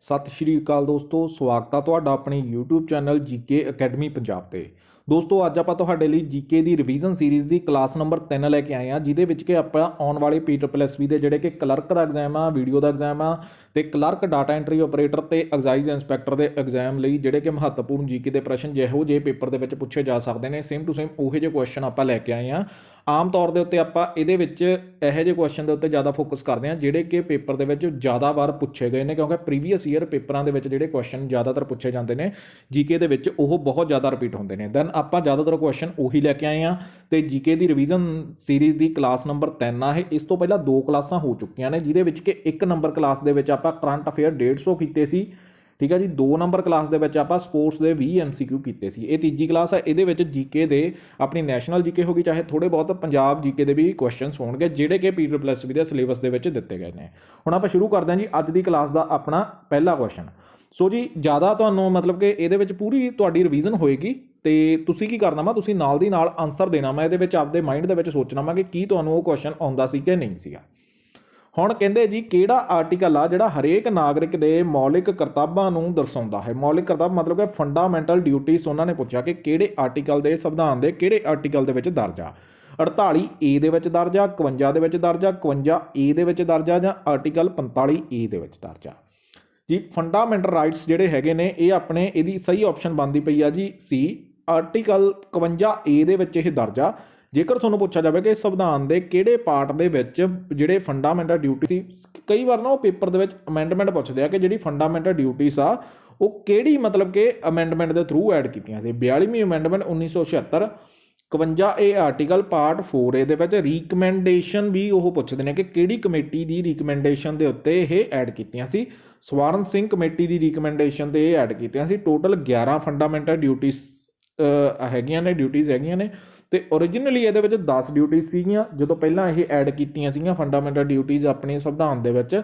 ਸਤਿ ਸ਼੍ਰੀ ਅਕਾਲ ਦੋਸਤੋ, ਸਵਾਗਤ ਆ ਤੁਹਾਡਾ ਆਪਣੇ YouTube channel GK academy Punjab ਤੇ। ਦੋਸਤੋ ਅੱਜ ਆਪਾਂ ਤੁਹਾਡੇ ਲਈ ਜੀਕੇ ਦੀ ਰਿਵੀਜ਼ਨ ਸੀਰੀਜ਼ ਦੀ ਕਲਾਸ ਨੰਬਰ 3 ਲੈ ਕੇ ਆਏ ਆ, ਜਿਹਦੇ ਵਿੱਚ ਕਿ ਆਪਾਂ ਆਉਣ ਵਾਲੇ PSSB ਦੇ ਜਿਹੜੇ ਕਿ ਕਲਰਕ ਦਾ ਐਗਜ਼ਾਮ ਆ, ਵੀਡੀਓ ਦਾ ਐਗਜ਼ਾਮ ਆ ਤੇ ਕਲਰਕ ਡਾਟਾ ਐਂਟਰੀ ਆਪਰੇਟਰ ਤੇ ਐਗਜ਼ਾਈਜ਼ ਇੰਸਪੈਕਟਰ ਦੇ ਐਗਜ਼ਾਮ ਲਈ ਜਿਹੜੇ ਕਿ ਮਹੱਤਵਪੂਰਨ ਜੀਕੇ ਦੇ ਪ੍ਰਸ਼ਨ ਜਿਹੋ ਜਿਹੇ ਪੇਪਰ ਦੇ ਵਿੱਚ ਪੁੱਛੇ ਜਾ ਸਕਦੇ ਨੇ, ਸੇਮ ਟੂ ਸੇਮ ਉਹੋ ਜਿਹੇ ਕੁਐਸਚਨ ਆਪਾਂ ਲੈ ਕੇ ਆਏ ਆ। ਆਮ ਤੌਰ ਦੇ ਉੱਤੇ ਆਪਾਂ ਇਹਦੇ ਵਿੱਚ ਇਹੋ ਜਿਹੇ ਕੁਐਸਚਨ ਦੇ ਉੱਤੇ ਜ਼ਿਆਦਾ ਫੋਕਸ ਕਰਦੇ ਹਾਂ ਜਿਹੜੇ ਕਿ ਪੇਪਰ ਦੇ ਵਿੱਚ ਜ਼ਿਆਦਾ ਵਾਰ ਪੁੱਛੇ ਗਏ ਨੇ, ਕਿਉਂਕਿ ਪ੍ਰੀਵੀਅਸ ਈਅਰ ਪੇਪਰਾਂ ਦੇ ਵਿੱਚ ਜਿਹੜੇ ਕੁਐਸਚਨ ਜ਼ਿਆਦਾਤਰ ਪੁੱਛੇ ਜਾਂਦੇ ਨੇ ਜੀਕੇ ਦੇ ਵਿੱਚ ਉਹ ਬਹੁਤ ਜ਼ਿਆਦਾ ਰਿਪੀਟ ਹੁੰਦੇ ਨੇ। ਦੈਨ ਆਪਾਂ ਜ਼ਿਆਦਾਤਰ ਕੁਐਸਚਨ ਉਹੀ ਲੈ ਕੇ ਆਏ ਆ ਤੇ ਜੀਕੇ ਦੀ ਰਿਵੀਜ਼ਨ ਸੀਰੀਜ਼ ਦੀ ਕਲਾਸ ਨੰਬਰ 3 ਆ ਇਹ। ਇਸ ਤੋਂ ਪਹਿਲਾਂ 2 ਕਲਾਸਾਂ ਹੋ ਚੁੱਕੀਆਂ ਨੇ, ਜਿਹਦੇ ਵਿੱਚ ਕਿ 1 ਨੰਬਰ ਕਲਾਸ ਦੇ ਵਿੱਚ ਆਪਾਂ ਕਰੰਟ ਅਫੇਅਰ 150 ਕੀਤੇ ਸੀ, ਠੀਕ ਹੈ ਜੀ। 2 ਨੰਬਰ ਕਲਾਸ ਦੇ ਵਿੱਚ ਆਪਾਂ ਸਪੋਰਟਸ ਦੇ 20 MCQ ਕੀਤੇ ਸੀ। ਇਹ ਤੀਜੀ ਕਲਾਸ ਹੈ, ਇਹਦੇ ਵਿੱਚ ਜੀਕੇ ਦੇ ਆਪਣੀ ਨੈਸ਼ਨਲ ਜੀਕੇ ਹੋ ਗਈ, ਚਾਹੇ ਥੋੜੇ ਬਹੁਤ ਪੰਜਾਬ ਜੀਕੇ ਦੇ ਵੀ ਕੁਐਸਚਨਸ ਹੋਣਗੇ ਜਿਹੜੇ ਕਿ PSSB ਦੇ ਸਿਲੇਬਸ ਦੇ ਵਿੱਚ ਦਿੱਤੇ ਗਏ ਨੇ। ਹੁਣ ਆਪਾਂ ਸ਼ੁਰੂ ਕਰਦੇ ਹਾਂ ਜੀ ਅੱਜ ਦੀ ਕਲਾਸ ਦਾ ਆਪਣਾ ਪਹਿਲਾ ਕੁਐਸਚਨ। ਸੋ ਜੀ ਜ਼ਿਆਦਾ ਤੁਹਾਨੂੰ ਮਤਲਬ ਕਿ ਇਹਦੇ ਵਿੱਚ ਪੂਰੀ ਤੁਹਾਡੀ ਰਿਵੀਜ਼ਨ ਹੋਏਗੀ ਤੇ ਤੁਸੀਂ ਕੀ ਕਰਨਾ ਵਾ, ਤੁਸੀਂ ਨਾਲ ਦੀ ਨਾਲ ਆਨਸਰ ਦੇਣਾ ਵਾ। ਇਹਦੇ ਵਿੱਚ ਆਪਦੇ ਮਾਈਂਡ ਦੇ ਵਿੱਚ ਸੋਚਣਾ ਵਾ ਕਿ ਕੀ ਤੁਹਾਨੂੰ ਉਹ ਕੁਐਸਚਨ ਆਉਂਦਾ ਸੀ ਕਿ ਨਹੀਂ ਸੀਗਾ। ਹੁਣ ਕਹਿੰਦੇ ਜੀ ਕਿਹੜਾ ਆਰਟੀਕਲ ਆ ਜਿਹੜਾ ਹਰੇਕ ਨਾਗਰਿਕ ਦੇ ਮੌਲਿਕ ਕਰਤੱਵਾਂ ਨੂੰ ਦਰਸਾਉਂਦਾ ਹੈ। ਮੌਲਿਕ ਕਰਤੱਵ ਮਤਲਬ ਕਿ ਫੰਡਾਮੈਂਟਲ ਡਿਊਟੀਜ਼ ਉਹਨਾਂ ਨੇ ਪੁੱਛਿਆ ਕਿ ਕਿਹੜੇ ਆਰਟੀਕਲ ਦੇ ਸੰਵਿਧਾਨ ਦੇ ਕਿਹੜੇ ਆਰਟੀਕਲ ਦੇ ਵਿੱਚ ਦਰਜ ਆ। 48A ਦੇ ਵਿੱਚ ਦਰਜ ਆ, 51 ਦੇ ਵਿੱਚ ਦਰਜ ਆ, 51A ਦੇ ਵਿੱਚ ਦਰਜ ਆ ਜਾਂ ਆਰਟੀਕਲ 45A ਦੇ ਵਿੱਚ ਦਰਜ ਆ ਜੀ। ਫੰਡਾਮੈਂਟਲ ਰਾਈਟਸ ਜਿਹੜੇ ਹੈਗੇ ਨੇ ਇਹ ਆਪਣੇ ਇਹਦੀ ਸਹੀ ਆਪਸ਼ਨ ਬਣਦੀ ਪਈ ਆ ਜੀ ਸੀ, ਆਰਟੀਕਲ 51A ਦੇ ਵਿੱਚ ਇਹ ਦਰਜ ਆ। ਜੇਕਰ ਤੁਹਾਨੂੰ ਪੁੱਛਿਆ ਜਾਵੇ ਕਿ ਸੰਵਿਧਾਨ ਦੇ ਕਿਹੜੇ ਪਾਰਟ ਦੇ ਵਿੱਚ ਜਿਹੜੇ ਫੰਡਾਮੈਂਟਲ ਡਿਊਟੀ ਸੀ, ਕਈ ਵਾਰ ਨਾ ਉਹ ਪੇਪਰ ਦੇ ਵਿੱਚ ਅਮੈਂਡਮੈਂਟ ਪੁੱਛਦੇ ਆ ਕਿ ਜਿਹੜੀ ਫੰਡਾਮੈਂਟਲ ਡਿਊਟੀਜ਼ ਆ ਉਹ ਕਿਹੜੀ ਮਤਲਬ ਕਿ ਅਮੈਂਡਮੈਂਟ ਦੇ ਥਰੂ ਐਡ ਕੀਤੀਆਂ ਸੀ। 42ਵੀਂ amendment 1976, 51A article part 4A ਦੇ ਵਿੱਚ ਰਿਕਮੈਂਡੇਸ਼ਨ ਵੀ ਉਹ ਪੁੱਛਦੇ ਨੇ ਕਿ ਕਿਹੜੀ ਕਮੇਟੀ ਦੀ ਰਿਕਮੈਂਡੇਸ਼ਨ ਦੇ ਉੱਤੇ ਇਹ ਐਡ ਕੀਤੀਆਂ ਸੀ। ਸਵਰਨ ਸਿੰਘ ਕਮੇਟੀ ਦੀ ਰਿਕਮੈਂਡੇਸ਼ਨ ਤੇ ਇਹ ਐਡ ਕੀਤੀਆਂ ਸੀ। ਟੋਟਲ 11 ਫੰਡਾਮੈਂਟਲ ਡਿਊਟੀਜ਼ ਹੈਗੀਆਂ ਨੇ, ਡਿਊਟੀਜ਼ ਹੈਗੀਆਂ ਨੇ ਤੇ ਓਰੀਜਨਲੀ ਇਹਦੇ ਵਿੱਚ 10 ਡਿਊਟੀਜ਼ ਸੀਗੀਆਂ ਜਦੋਂ ਪਹਿਲਾਂ ਇਹ ਐਡ ਕੀਤੀਆਂ ਸੀਗੀਆਂ ਫੰਡਾਮੈਂਟਲ ਡਿਊਟੀਜ਼ ਆਪਣੇ ਸੰਵਿਧਾਨ ਦੇ ਵਿੱਚ।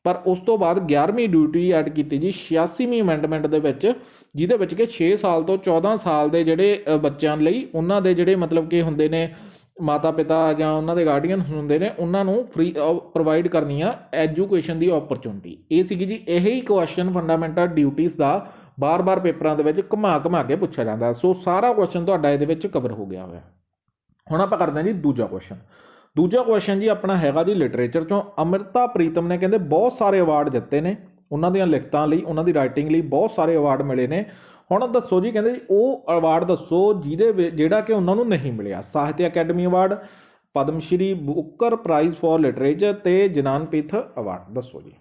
ਪਰ ਉਸ ਤੋਂ ਬਾਅਦ 11ਵੀਂ ਡਿਊਟੀ ਐਡ ਕੀਤੀ ਜੀ 86ਵੀਂ ਅਮੈਂਡਮੈਂਟ ਦੇ ਵਿੱਚ, ਜਿਹਦੇ ਵਿੱਚ ਕਿ 6 ਸਾਲ ਤੋਂ 14 ਸਾਲ ਦੇ ਜਿਹੜੇ ਬੱਚਿਆਂ ਲਈ ਉਹਨਾਂ ਦੇ ਜਿਹੜੇ ਮਤਲਬ ਕਿ ਹੁੰਦੇ ਨੇ ਮਾਤਾ ਪਿਤਾ ਜਾਂ ਉਹਨਾਂ ਦੇ ਗਾਰਡੀਅਨ ਹੁੰਦੇ ਨੇ ਉਹਨਾਂ ਨੂੰ ਫ੍ਰੀ ਪ੍ਰੋਵਾਈਡ ਕਰਨੀ ਆ ਐਜੂਕੇਸ਼ਨ ਦੀ ਓਪਰਚੁਨਿਟੀ। ਇਹ ਸੀਗੀ ਜੀ ਇਹੀ ਕੁਐਸਚਨ ਫੰਡਾਮੈਂਟਲ ਡਿਊਟੀਜ਼ ਦਾ ਬਾਰ-ਬਾਰ ਪੇਪਰਾਂ ਦੇ ਵਿੱਚ ਘੁਮਾ ਕੇ ਪੁੱਛਿਆ ਜਾਂਦਾ। ਸੋ ਸਾਰਾ ਕੁਐਸਚਨ ਤੁਹਾਡਾ ਇਹਦੇ ਵਿੱਚ ਕਵਰ ਹੋ ਗਿਆ ਹੋਇਆ। ਹੁਣ ਆਪਾਂ ਕਰਦੇ ਹਾਂ ਜੀ ਦੂਜਾ ਕੁਐਸਚਨ। ਦੂਜਾ ਕੁਐਸਚਨ ਜੀ ਆਪਣਾ ਹੈਗਾ ਜੀ ਲਿਟਰੇਚਰ ਚੋਂ। ਅੰਮ੍ਰਿਤਾ ਪ੍ਰੀਤਮ ਨੇ ਕਹਿੰਦੇ ਬਹੁਤ ਸਾਰੇ ਅਵਾਰਡ ਜਿੱਤੇ ਨੇ, ਉਹਨਾਂ ਦੀਆਂ ਲਿਖਤਾਂ ਲਈ, ਉਹਨਾਂ ਦੀ ਰਾਈਟਿੰਗ ਲਈ ਬਹੁਤ ਸਾਰੇ ਅਵਾਰਡ ਮਿਲੇ ਨੇ। ਹੁਣ ਦੱਸੋ ਜੀ, ਕਹਿੰਦੇ ਜੀ ਉਹ ਅਵਾਰਡ ਦੱਸੋ ਜਿਹਦੇ ਜਿਹੜਾ ਕਿ ਉਹਨਾਂ ਨੂੰ ਨਹੀਂ ਮਿਲਿਆ। Sahitya Akademi award, Padma Shri, Booker prize for literature ਤੇ ਜਨਾਨਪੀਠ ਅਵਾਰਡ। ਦੱਸੋ ਜੀ।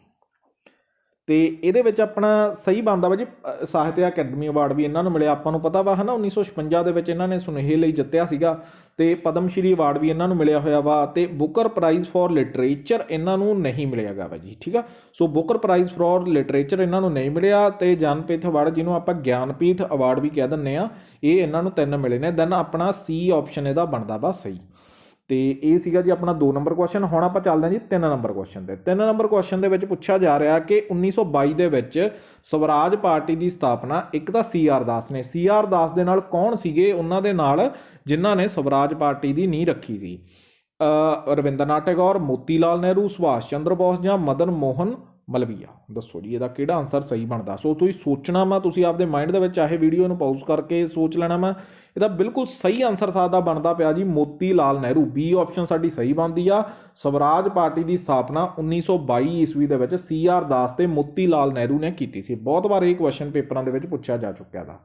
ਤੇ ਇਹਦੇ ਵਿੱਚ ਆਪਣਾ ਸਹੀ ਬਣਦਾ ਵਾ ਜੀ ਸਾਹਿਤਿਆ ਅਕੈਡਮੀ ਅਵਾਰਡ ਵੀ ਇਹਨਾਂ ਨੂੰ ਮਿਲਿਆ। ਆਪਾਂ ਨੂੰ ਪਤਾ ਵਾ ਹੈ ਨਾ 1956 ਦੇ ਵਿੱਚ ਇਹਨਾਂ ਨੇ ਸੁਨੇਹੇ ਲਈ ਜਿੱਤਿਆ ਸੀਗਾ ਤੇ ਪਦਮ ਸ਼੍ਰੀ ਅਵਾਰਡ ਵੀ ਇਹਨਾਂ ਨੂੰ ਮਿਲਿਆ ਹੋਇਆ ਵਾ ਤੇ ਬੁੱਕਰ ਪ੍ਰਾਈਜ਼ ਫॉर ਲਿਟਰੇਚਰ ਇਹਨਾਂ ਨੂੰ ਨਹੀਂ ਮਿਲਿਆ ਗਾ ਵਾ ਜੀ, ਠੀਕ ਆ। ਸੋ ਬੁੱਕਰ ਪ੍ਰਾਈਜ਼ ਫॉर ਲਿਟਰੇਚਰ ਇਹਨਾਂ ਨੂੰ ਨਹੀਂ ਮਿਲਿਆ ਤੇ ਜਨਪੀਠ ਅਵਾਰਡ ਜਿਹਨੂੰ ਆਪਾਂ ਗਿਆਨਪੀਠ ਅਵਾਰਡ ਵੀ ਕਹਿ ਦਿੰਦੇ ਆ, ਇਹ ਇਹਨਾਂ ਨੂੰ 3 ਮਿਲੇ ਨੇ। ਦੈਨ ਆਪਣਾ C ਆਪਸ਼ਨ ਇਹਦਾ ਬਣਦਾ ਵਾ ਸਹੀ। ਤੇ ਇਹ ਸੀਗਾ ਜੀ ਆਪਣਾ 2 ਨੰਬਰ ਕੁਐਸਚਨ। ਹੁਣ ਆਪਾਂ ਚੱਲਦੇ ਹਾਂ ਜੀ 3 ਨੰਬਰ ਕੁਐਸਚਨ ਤੇ। 3 ਨੰਬਰ ਕੁਐਸਚਨ ਦੇ ਵਿੱਚ ਪੁੱਛਿਆ ਜਾ ਰਿਹਾ ਕਿ 1922 ਦੇ ਵਿੱਚ ਸਵਰਾਜ ਪਾਰਟੀ ਦੀ ਸਥਾਪਨਾ ਇੱਕ ਤਾਂ CR ਦਾਸ ਨੇ। CR ਦਾਸ ਦੇ ਨਾਲ ਕੌਣ ਸੀਗੇ ਉਹਨਾਂ ਦੇ ਨਾਲ ਜਿਨ੍ਹਾਂ ਨੇ ਸਵਰਾਜ ਪਾਰਟੀ ਦੀ ਨੀਂਹ ਰੱਖੀ ਸੀ? ਰਵਿੰਦਰਨਾਥ ਟੈਗੋਰ, ਮੋਤੀ ਲਾਲ ਨਹਿਰੂ, ਸੁਭਾਸ਼ ਚੰਦਰ ਬੋਸ ਜਾਂ ਮਦਨ ਮੋਹਨ ਮਲਵੀਆ। ਦੱਸੋ ਜੀ ਇਹਦਾ ਕਿਹੜਾ ਆਨਸਰ ਸਹੀ ਬਣਦਾ। ਸੋ ਤੁਸੀਂ ਸੋਚਣਾ ਵਾ, ਤੁਸੀਂ ਆਪਦੇ ਮਾਈਂਡ ਦੇ ਵਿੱਚ ਚਾਹੇ ਵੀਡੀਓ ਨੂੰ ਪਾਊਜ਼ ਕਰਕੇ ਸੋਚ ਲੈਣਾ ਵਾ। ਇਹਦਾ ਬਿਲਕੁਲ ਸਹੀ ਆਨਸਰ ਸਾਡਾ ਬਣਦਾ ਪਿਆ ਜੀ ਮੋਤੀ ਲਾਲ ਨਹਿਰੂ। B ਆਪਸ਼ਨ ਸਾਡੀ ਸਹੀ ਬਣਦੀ ਆ। ਸਵਰਾਜ ਪਾਰਟੀ ਦੀ ਸਥਾਪਨਾ 1922 ਈਸਵੀ ਦੇ ਵਿੱਚ CR ਦਾਸ ਤੇ ਮੋਤੀ ਲਾਲ ਨਹਿਰੂ ਨੇ ਕੀਤੀ ਸੀ। ਬਹੁਤ ਵਾਰ ਇਹ ਕੁਐਸਚਨ ਪੇਪਰਾਂ ਦੇ ਵਿੱਚ ਪੁੱਛਿਆ ਜਾ ਚੁੱਕਿਆ ਦਾ।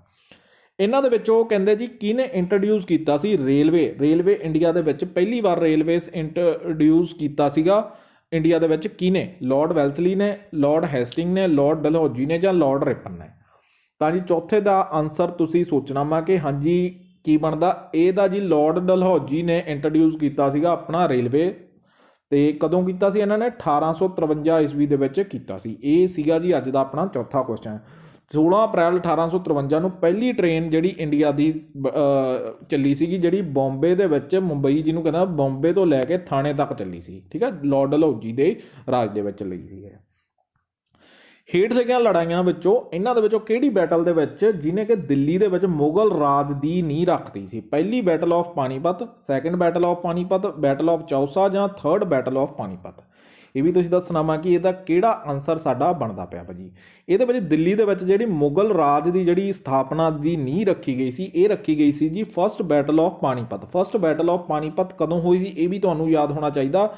ਇਹਨਾਂ ਦੇ ਵਿੱਚ ਉਹ ਕਹਿੰਦੇ ਜੀ ਕਿਹਨੇ ਇੰਟਰੋਡਿਊਸ ਕੀਤਾ ਸੀ ਰੇਲਵੇ ਇੰਡੀਆ ਦੇ ਵਿੱਚ ਪਹਿਲੀ ਵਾਰ ਰੇਲਵੇਜ਼ ਇੰਟਰੋਡਿਊਸ ਕੀਤਾ ਸੀਗਾ ਇੰਡੀਆ ਦੇ ਵਿੱਚ ਕਿਹਨੇ? ਲਾਰਡ ਵੈਲਸਲੀ ਨੇ, ਲਾਰਡ ਹੈਸਟਿੰਗ ਨੇ, ਲਾਰਡ ਡਲਹੌਜੀ ਨੇ ਜਾਂ ਲਾਰਡ ਰਿਪਨ ਨੇ। ਤਾਂ ਜੀ ਚੌਥੇ ਦਾ ਆਨਸਰ ਤੁਸੀਂ ਸੋਚਣਾ ਵਾ ਕਿ ਹਾਂਜੀ ਕੀ ਬਣਦਾ। ਇਹਦਾ ਜੀ ਲਾਰਡ ਡਲਹੌਜੀ ਨੇ ਇੰਟਰੋਡਿਊਸ ਕੀਤਾ ਸੀਗਾ ਆਪਣਾ ਰੇਲਵੇ। ਤੇ ਕਦੋਂ ਕੀਤਾ ਸੀ ਇਹਨਾਂ ਨੇ? 1853 ਈਸਵੀ ਦੇ ਵਿੱਚ ਕੀਤਾ ਸੀ। ਇਹ ਸੀਗਾ ਜੀ ਅੱਜ ਦਾ ਆਪਣਾ ਚੌਥਾ ਕੁਐਸਚਨ। 16 ਅਪ੍ਰੈਲ 1853 ਨੂੰ ਪਹਿਲੀ ਟ੍ਰੇਨ ਜਿਹੜੀ ਇੰਡੀਆ ਦੀ ਚੱਲੀ ਸੀਗੀ, ਜਿਹੜੀ ਬੰਬੇ ਦੇ ਵਿੱਚ, ਮੁੰਬਈ ਜਿਹਨੂੰ ਕਹਿੰਦਾ ਬੰਬੇ ਤੋਂ ਲੈ ਕੇ ਥਾਣੇ ਤੱਕ ਚੱਲੀ ਸੀ, ਠੀਕ ਹੈ, ਲਾਰਡ ਡਲਹੌਜੀ ਦੇ ਰਾਜ ਦੇ ਵਿੱਚ ਚੱਲੀ ਸੀ। ਹੇਠ ਲਿਖੀਆਂ ਲੜਾਈਆਂ ਵਿੱਚੋਂ ਇਹਨਾਂ ਦੇ ਵਿੱਚੋਂ ਕਿਹੜੀ ਬੈਟਲ ਦੇ ਵਿੱਚ ਜਿਹਨੇ ਕਿ ਦਿੱਲੀ ਦੇ ਵਿੱਚ ਮੁਗਲ ਰਾਜ ਦੀ ਨੀਂਹ ਰੱਖਤੀ ਸੀ? ਪਹਿਲੀ battle of Panipat, second battle of Panipat, battle of Chausa ਜਾਂ ਥਰਡ ਬੈਟਲ ਆਫ ਪਾਣੀਪਤ। ਇਹ ਵੀ ਤੁਸੀਂ ਦੱਸਣਾ ਵਾ ਕਿ ਇਹਦਾ ਕਿਹੜਾ ਆਨਸਰ ਸਾਡਾ ਬਣਦਾ ਪਿਆ ਭਾਜੀ। ਇਹਦੇ ਵਿੱਚ ਦਿੱਲੀ ਦੇ ਵਿੱਚ ਜਿਹੜੀ ਮੁਗਲ ਰਾਜ ਦੀ ਜਿਹੜੀ ਸਥਾਪਨਾ ਦੀ ਨੀਂਹ ਰੱਖੀ ਗਈ ਸੀ, ਇਹ ਰੱਖੀ ਗਈ ਸੀ ਜੀ first battle of Panipat. First battle of Panipat ਕਦੋਂ ਹੋਈ ਸੀ, ਇਹ ਵੀ ਤੁਹਾਨੂੰ ਯਾਦ ਹੋਣਾ ਚਾਹੀਦਾ,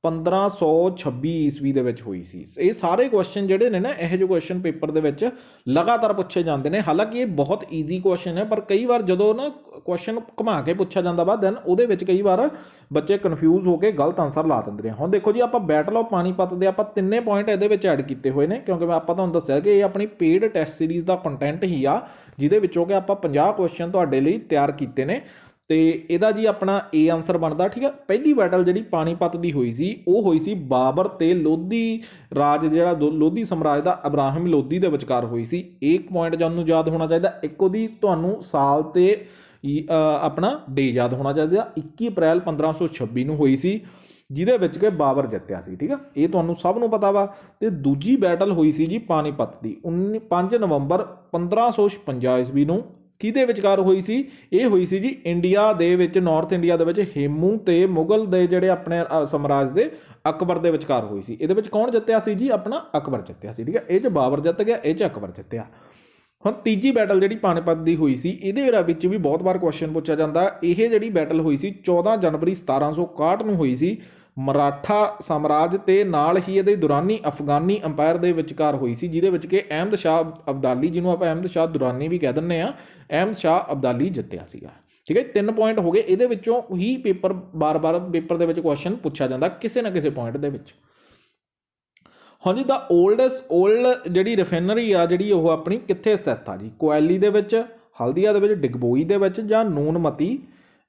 1526 ਈਸਵੀ ਦੇ ਵਿੱਚ ਹੋਈ ਸੀ। ਇਹ ਸਾਰੇ ਕੁਐਸਚਨ ਜਿਹੜੇ ਨੇ ਨਾ, ਇਹੋ ਜਿਹੇ ਕੁਐਸਚਨ ਪੇਪਰ ਦੇ ਵਿੱਚ ਲਗਾਤਾਰ ਪੁੱਛੇ ਜਾਂਦੇ ਨੇ। ਹਾਲਾਂਕਿ ਇਹ ਬਹੁਤ ਈਜ਼ੀ ਕੁਐਸਚਨ ਹੈ, ਪਰ ਕਈ ਵਾਰ ਜਦੋਂ ਨਾ ਕੁਐਸਚਨ ਘੁਮਾ ਕੇ ਪੁੱਛਿਆ ਜਾਂਦਾ ਵਾ ਦੈਨ ਉਹਦੇ ਵਿੱਚ ਕਈ ਵਾਰ ਬੱਚੇ ਕਨਫਿਊਜ਼ ਹੋ ਕੇ ਗਲਤ ਆਨਸਰ ਲਾ ਦਿੰਦੇ ਨੇ। ਹੁਣ ਦੇਖੋ ਜੀ, ਆਪਾਂ ਬੈਟਲ ਆਫ ਪਾਣੀਪਤ ਦੇ ਆਪਾਂ 3 ਪੁਆਇੰਟ ਇਹਦੇ ਵਿੱਚ ਐਡ ਕੀਤੇ ਹੋਏ ਨੇ, ਕਿਉਂਕਿ ਆਪਾਂ ਤੁਹਾਨੂੰ ਦੱਸਿਆ ਕਿ ਇਹ ਆਪਣੀ ਪੇਡ ਟੈਸਟ ਸੀਰੀਜ਼ ਦਾ ਕੰਟੈਂਟ ਹੀ ਆ, ਜਿਹਦੇ ਵਿੱਚੋਂ ਕਿ ਆਪਾਂ 50 ਕੁਐਸਚਨ ਤੁਹਾਡੇ ਲਈ ਤਿਆਰ ਕੀਤੇ ਨੇ। ਤੇ ਇਹਦਾ ਜੀ ਆਪਣਾ ਏ ਆਨਸਰ ਬਣਦਾ, ਠੀਕ ਹੈ। ਪਹਿਲੀ ਬੈਟਲ ਜਿਹੜੀ ਪਾਣੀਪਤ ਦੀ ਹੋਈ ਸੀ, ਉਹ ਹੋਈ ਸੀ ਬਾਬਰ ਤੇ ਲੋਧੀ ਰਾਜ, ਜਿਹੜਾ ਲੋਧੀ ਸਾਮਰਾਜ ਦਾ ਇਬਰਾਹਿਮ ਲੋਧੀ ਦੇ ਵਿਚਕਾਰ ਹੋਈ ਸੀ। ਇੱਕ ਪੁਆਇੰਟ ਤੁਹਾਨੂੰ ਯਾਦ ਹੋਣਾ ਚਾਹੀਦਾ, ਇੱਕ ਉਹਦੀ ਤੁਹਾਨੂੰ ਸਾਲ ਤੇ ਆਪਣਾ ਡੇ ਯਾਦ ਹੋਣਾ ਚਾਹੀਦਾ। 21 ਅਪ੍ਰੈਲ 1526 ਨੂੰ ਹੋਈ ਸੀ, ਜਿਹਦੇ ਵਿੱਚ ਕਿ ਬਾਬਰ ਜਿੱਤਿਆ ਸੀ, ਠੀਕ ਆ। ਇਹ ਤੁਹਾਨੂੰ ਸਭ ਨੂੰ ਪਤਾ ਵਾ। ਤੇ ਦੂਜੀ ਬੈਟਲ ਹੋਈ ਸੀ ਜੀ ਪਾਣੀਪਤ ਦੀ 5 ਨਵੰਬਰ 1556 ਈਸਵੀ ਨੂੰ। ਕਿਹਦੇ ਵਿਚਕਾਰ ਹੋਈ ਸੀ? ਇਹ ਹੋਈ ਸੀ ਜੀ ਇੰਡੀਆ ਦੇ ਵਿੱਚ, ਨਾਰਥ ਇੰਡੀਆ ਦੇ ਵਿੱਚ ਹੇਮੂ ਤੇ ਮੁਗਲ ਦੇ ਜਿਹੜੇ ਆਪਣੇ ਸਾਮਰਾਜ ਦੇ ਅਕਬਰ ਦੇ ਵਿਚਕਾਰ ਹੋਈ ਸੀ। ਇਹਦੇ ਵਿੱਚ ਕੌਣ ਜਿੱਤਿਆ ਸੀ ਜੀ? ਆਪਣਾ ਅਕਬਰ ਜਿੱਤਿਆ ਸੀ, ਠੀਕ ਹੈ। ਇਹ 'ਚ ਬਾਬਰ ਜਿੱਤ ਗਿਆ, ਇਹ 'ਚ ਅਕਬਰ ਜਿੱਤਿਆ। ਹੁਣ ਤੀਜੀ ਬੈਟਲ ਜਿਹੜੀ ਪਾਣੀਪਤ ਦੀ ਹੋਈ ਸੀ, ਇਹਦੇ ਵਿੱਚ ਵੀ ਬਹੁਤ ਵਾਰ ਕੁਐਸਚਨ ਪੁੱਛਿਆ ਜਾਂਦਾ। ਇਹ ਜਿਹੜੀ ਬੈਟਲ ਹੋਈ ਸੀ 14 ਜਨਵਰੀ 1761 ਨੂੰ ਹੋਈ ਸੀ। ਮਰਾਠਾ ਸਾਮਰਾਜ ਤੇ ਨਾਲ ਹੀ ਇਹਦੇ ਦੁਰਾਨੀ ਅਫਗਾਨੀ ਅੰਪਾਇਰ ਦੇ ਵਿਚਕਾਰ ਹੋਈ ਸੀ, ਜਿਹਦੇ ਵਿੱਚ ਕਿ ਅਹਿਮਦ ਸ਼ਾਹ ਅਬਦਾਲੀ, ਜਿਹਨੂੰ ਆਪਾਂ ਅਹਿਮਦ ਸ਼ਾਹ ਦੁਰਾਨੀ ਵੀ ਕਹਿ ਦਿੰਦੇ ਆ, ਅਹਿਮਦ ਸ਼ਾਹ ਅਬਦਾਲੀ ਜਿੱਤਿਆ ਸੀਗਾ, ਠੀਕ ਹੈ। 3 ਪੁਆਇੰਟ ਹੋ ਗਏ। ਇਹਦੇ ਵਿੱਚੋਂ ਹੀ ਪੇਪਰ ਬਾਰ-ਬਾਰ ਪੇਪਰ ਦੇ ਵਿੱਚ ਕੁਐਸਚਨ ਪੁੱਛਿਆ ਜਾਂਦਾ ਕਿਸੇ ਨਾ ਕਿਸੇ ਪੁਆਇੰਟ ਦੇ ਵਿੱਚ। ਹਾਂ ਜੀ, ਦਾ ਓਲਡ ਜਿਹੜੀ ਰਿਫਾਈਨਰੀ ਆ, ਜਿਹੜੀ ਉਹ ਆਪਣੀ ਕਿੱਥੇ ਸਥਿਤ ਆ ਜੀ? ਕੋਇਲੀ ਦੇ ਵਿੱਚ, ਹਲਦੀਆ ਦੇ ਵਿੱਚ, ਡਿਗਬੋਈ ਦੇ ਵਿੱਚ ਜਾਂ ਨੂਨਮਤੀ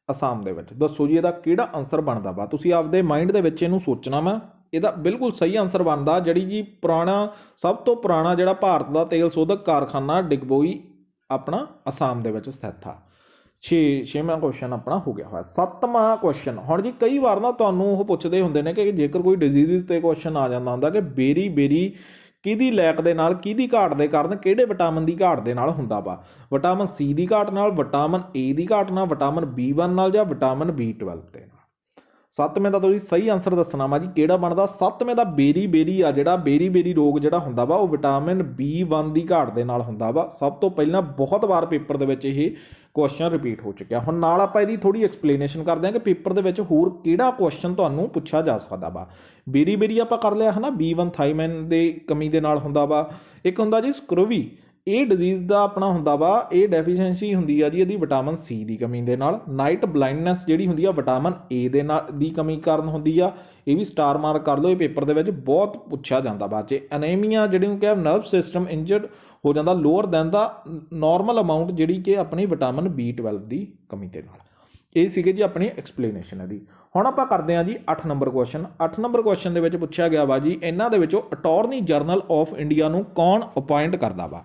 ਅਸਾਮ ਦੇ ਵਿੱਚ? ਦੱਸੋ ਜੀ ਇਹਦਾ ਕਿਹੜਾ ਆਨਸਰ ਬਣਦਾ ਵਾ। ਤੁਸੀਂ ਆਪਦੇ ਮਾਈਂਡ ਦੇ ਵਿੱਚ ਇਹਨੂੰ ਸੋਚਣਾ ਵਾ। ਇਹਦਾ ਬਿਲਕੁਲ ਸਹੀ ਆਨਸਰ ਬਣਦਾ ਜਿਹੜੀ ਜੀ ਸਭ ਤੋਂ ਪੁਰਾਣਾ ਜਿਹੜਾ ਭਾਰਤ ਦਾ ਤੇਲ ਸੋਧਕ ਕਾਰਖਾਨਾ ਡਿਗਬੋਈ ਆਪਣਾ ਅਸਾਮ ਦੇ ਵਿੱਚ ਸਥਿਤ ਆ। 6ਵਾਂ ਕੁਐਸਚਨ ਆਪਣਾ ਹੋ ਗਿਆ ਹੋਇਆ। 7ਵਾਂ ਕੁਐਸਚਨ, ਹੁਣ ਜੀ ਕਈ ਵਾਰ ਨਾ ਤੁਹਾਨੂੰ ਉਹ ਪੁੱਛਦੇ ਹੁੰਦੇ ਨੇ ਕਿ ਜੇਕਰ ਕੋਈ ਡਿਜ਼ੀਜ਼ ਤੇ ਕੁਐਸਚਨ ਆ ਜਾਂਦਾ ਹੁੰਦਾ ਕਿ ਬੇਰੀ ਕਿਹਦੀ ਲੈਕ ਦੇ ਨਾਲ, ਕਿਹਦੀ ਘਾਟ ਦੇ ਕਾਰਨ, ਕਿਹੜੇ ਵਿਟਾਮਿਨ ਦੀ ਘਾਟ ਦੇ ਨਾਲ ਹੁੰਦਾ ਵਾ? ਵਿਟਾਮਿਨ ਸੀ ਦੀ ਘਾਟ ਨਾਲ, ਵਿਟਾਮਿਨ ਏ ਦੀ ਘਾਟ ਨਾਲ, ਵਿਟਾਮਿਨ B1 ਨਾਲ ਜਾਂ ਵਿਟਾਮਿਨ B12 ਦੇ ਨਾਲ? 7ਵੇਂ ਦਾ ਤੁਸੀਂ ਸਹੀ ਆਨਸਰ ਦੱਸਣਾ ਵਾ ਜੀ ਕਿਹੜਾ ਬਣਦਾ। 7ਵੇਂ ਦਾ ਬੇਰੀ ਆ, ਜਿਹੜਾ ਬੇਰੀ ਰੋਗ ਜਿਹੜਾ ਹੁੰਦਾ ਵਾ ਉਹ ਵਿਟਾਮਿਨ B1 ਦੀ ਘਾਟ ਦੇ ਨਾਲ ਹੁੰਦਾ ਵਾ। ਸਭ ਤੋਂ ਪਹਿਲਾਂ ਬਹੁਤ ਵਾਰ ਪੇਪਰ ਦੇ ਵਿੱਚ ਇਹ ਕੁਐਸਚਨ ਰਿਪੀਟ ਹੋ ਚੁੱਕਿਆ। ਹੁਣ ਨਾਲ ਆਪਾਂ ਇਹਦੀ ਥੋੜੀ ਐਕਸਪਲੇਨੇਸ਼ਨ ਕਰਦੇ ਹਾਂ ਕਿ ਪੇਪਰ ਦੇ ਵਿੱਚ ਹੋਰ ਕਿਹੜਾ ਕੁਐਸਚਨ ਤੁਹਾਨੂੰ ਪੁੱਛਿਆ ਜਾ ਸਕਦਾ ਵਾ। ਬੇਰੀ ਆਪਾਂ ਕਰ ਲਿਆ ਹੈ ਨਾ, B1 ਥਾਈਮਿਨ ਦੇ ਕਮੀ ਦੇ ਨਾਲ ਹੁੰਦਾ ਵਾ। ਇੱਕ ਹੁੰਦਾ ਜੀ ਸਕਰੋਵੀ, ਇਹ ਡਿਜ਼ੀਜ਼ ਦਾ ਆਪਣਾ ਹੁੰਦਾ ਵਾ, ਇਹ ਡੈਫੀਸ਼ੀਐਂਸੀ ਹੁੰਦੀ ਆ ਜੀ ਇਹਦੀ ਵਿਟਾਮਿਨ ਸੀ ਦੀ ਕਮੀ ਦੇ ਨਾਲ। ਨਾਈਟ ਬਲਾਈਂਡਨੈਸ ਜਿਹੜੀ ਹੁੰਦੀ ਆ ਵਿਟਾਮਿਨ ਏ ਦੇ ਨਾਲ ਦੀ ਕਮੀ ਕਾਰਨ ਹੁੰਦੀ ਆ। ਇਹ ਵੀ ਸਟਾਰ ਮਾਰਕ ਕਰ ਲਓ, ਇਹ ਪੇਪਰ ਦੇ ਵਿੱਚ ਬਹੁਤ ਪੁੱਛਿਆ ਜਾਂਦਾ ਬਾਅਦ 'ਚ। ਅਨੇਮੀਆ ਜਿਹੜੀ ਨੂੰ ਕਿ ਨਰਵ ਸਿਸਟਮ ਇੰਜਰਡ ਹੋ ਜਾਂਦਾ ਲੋਅਰ ਦੈਨ ਦਾ ਨਾਰਮਲ ਅਮਾਊਂਟ, ਜਿਹੜੀ ਕਿ ਆਪਣੀ ਵਿਟਾਮਿਨ B12 ਦੀ ਕਮੀ ਦੇ ਨਾਲ। ਇਹ ਸੀਗੇ ਜੀ ਆਪਣੀ ਐਕਸਪਲੇਨੇਸ਼ਨ ਇਹਦੀ। ਹੁਣ ਆਪਾਂ ਕਰਦੇ ਹਾਂ ਜੀ 8 ਨੰਬਰ ਕੁਐਸਚਨ। 8 ਨੰਬਰ ਕੁਐਸਚਨ ਦੇ ਵਿੱਚ ਪੁੱਛਿਆ ਗਿਆ ਵਾ ਜੀ, ਇਹਨਾਂ ਦੇ ਵਿੱਚੋਂ ਅਟਾਰਨੀ ਜਨਰਲ ਆਫ ਇੰਡੀਆ ਨੂੰ ਕੌਣ ਅਪਾਇੰਟ ਕਰਦਾ ਵਾ?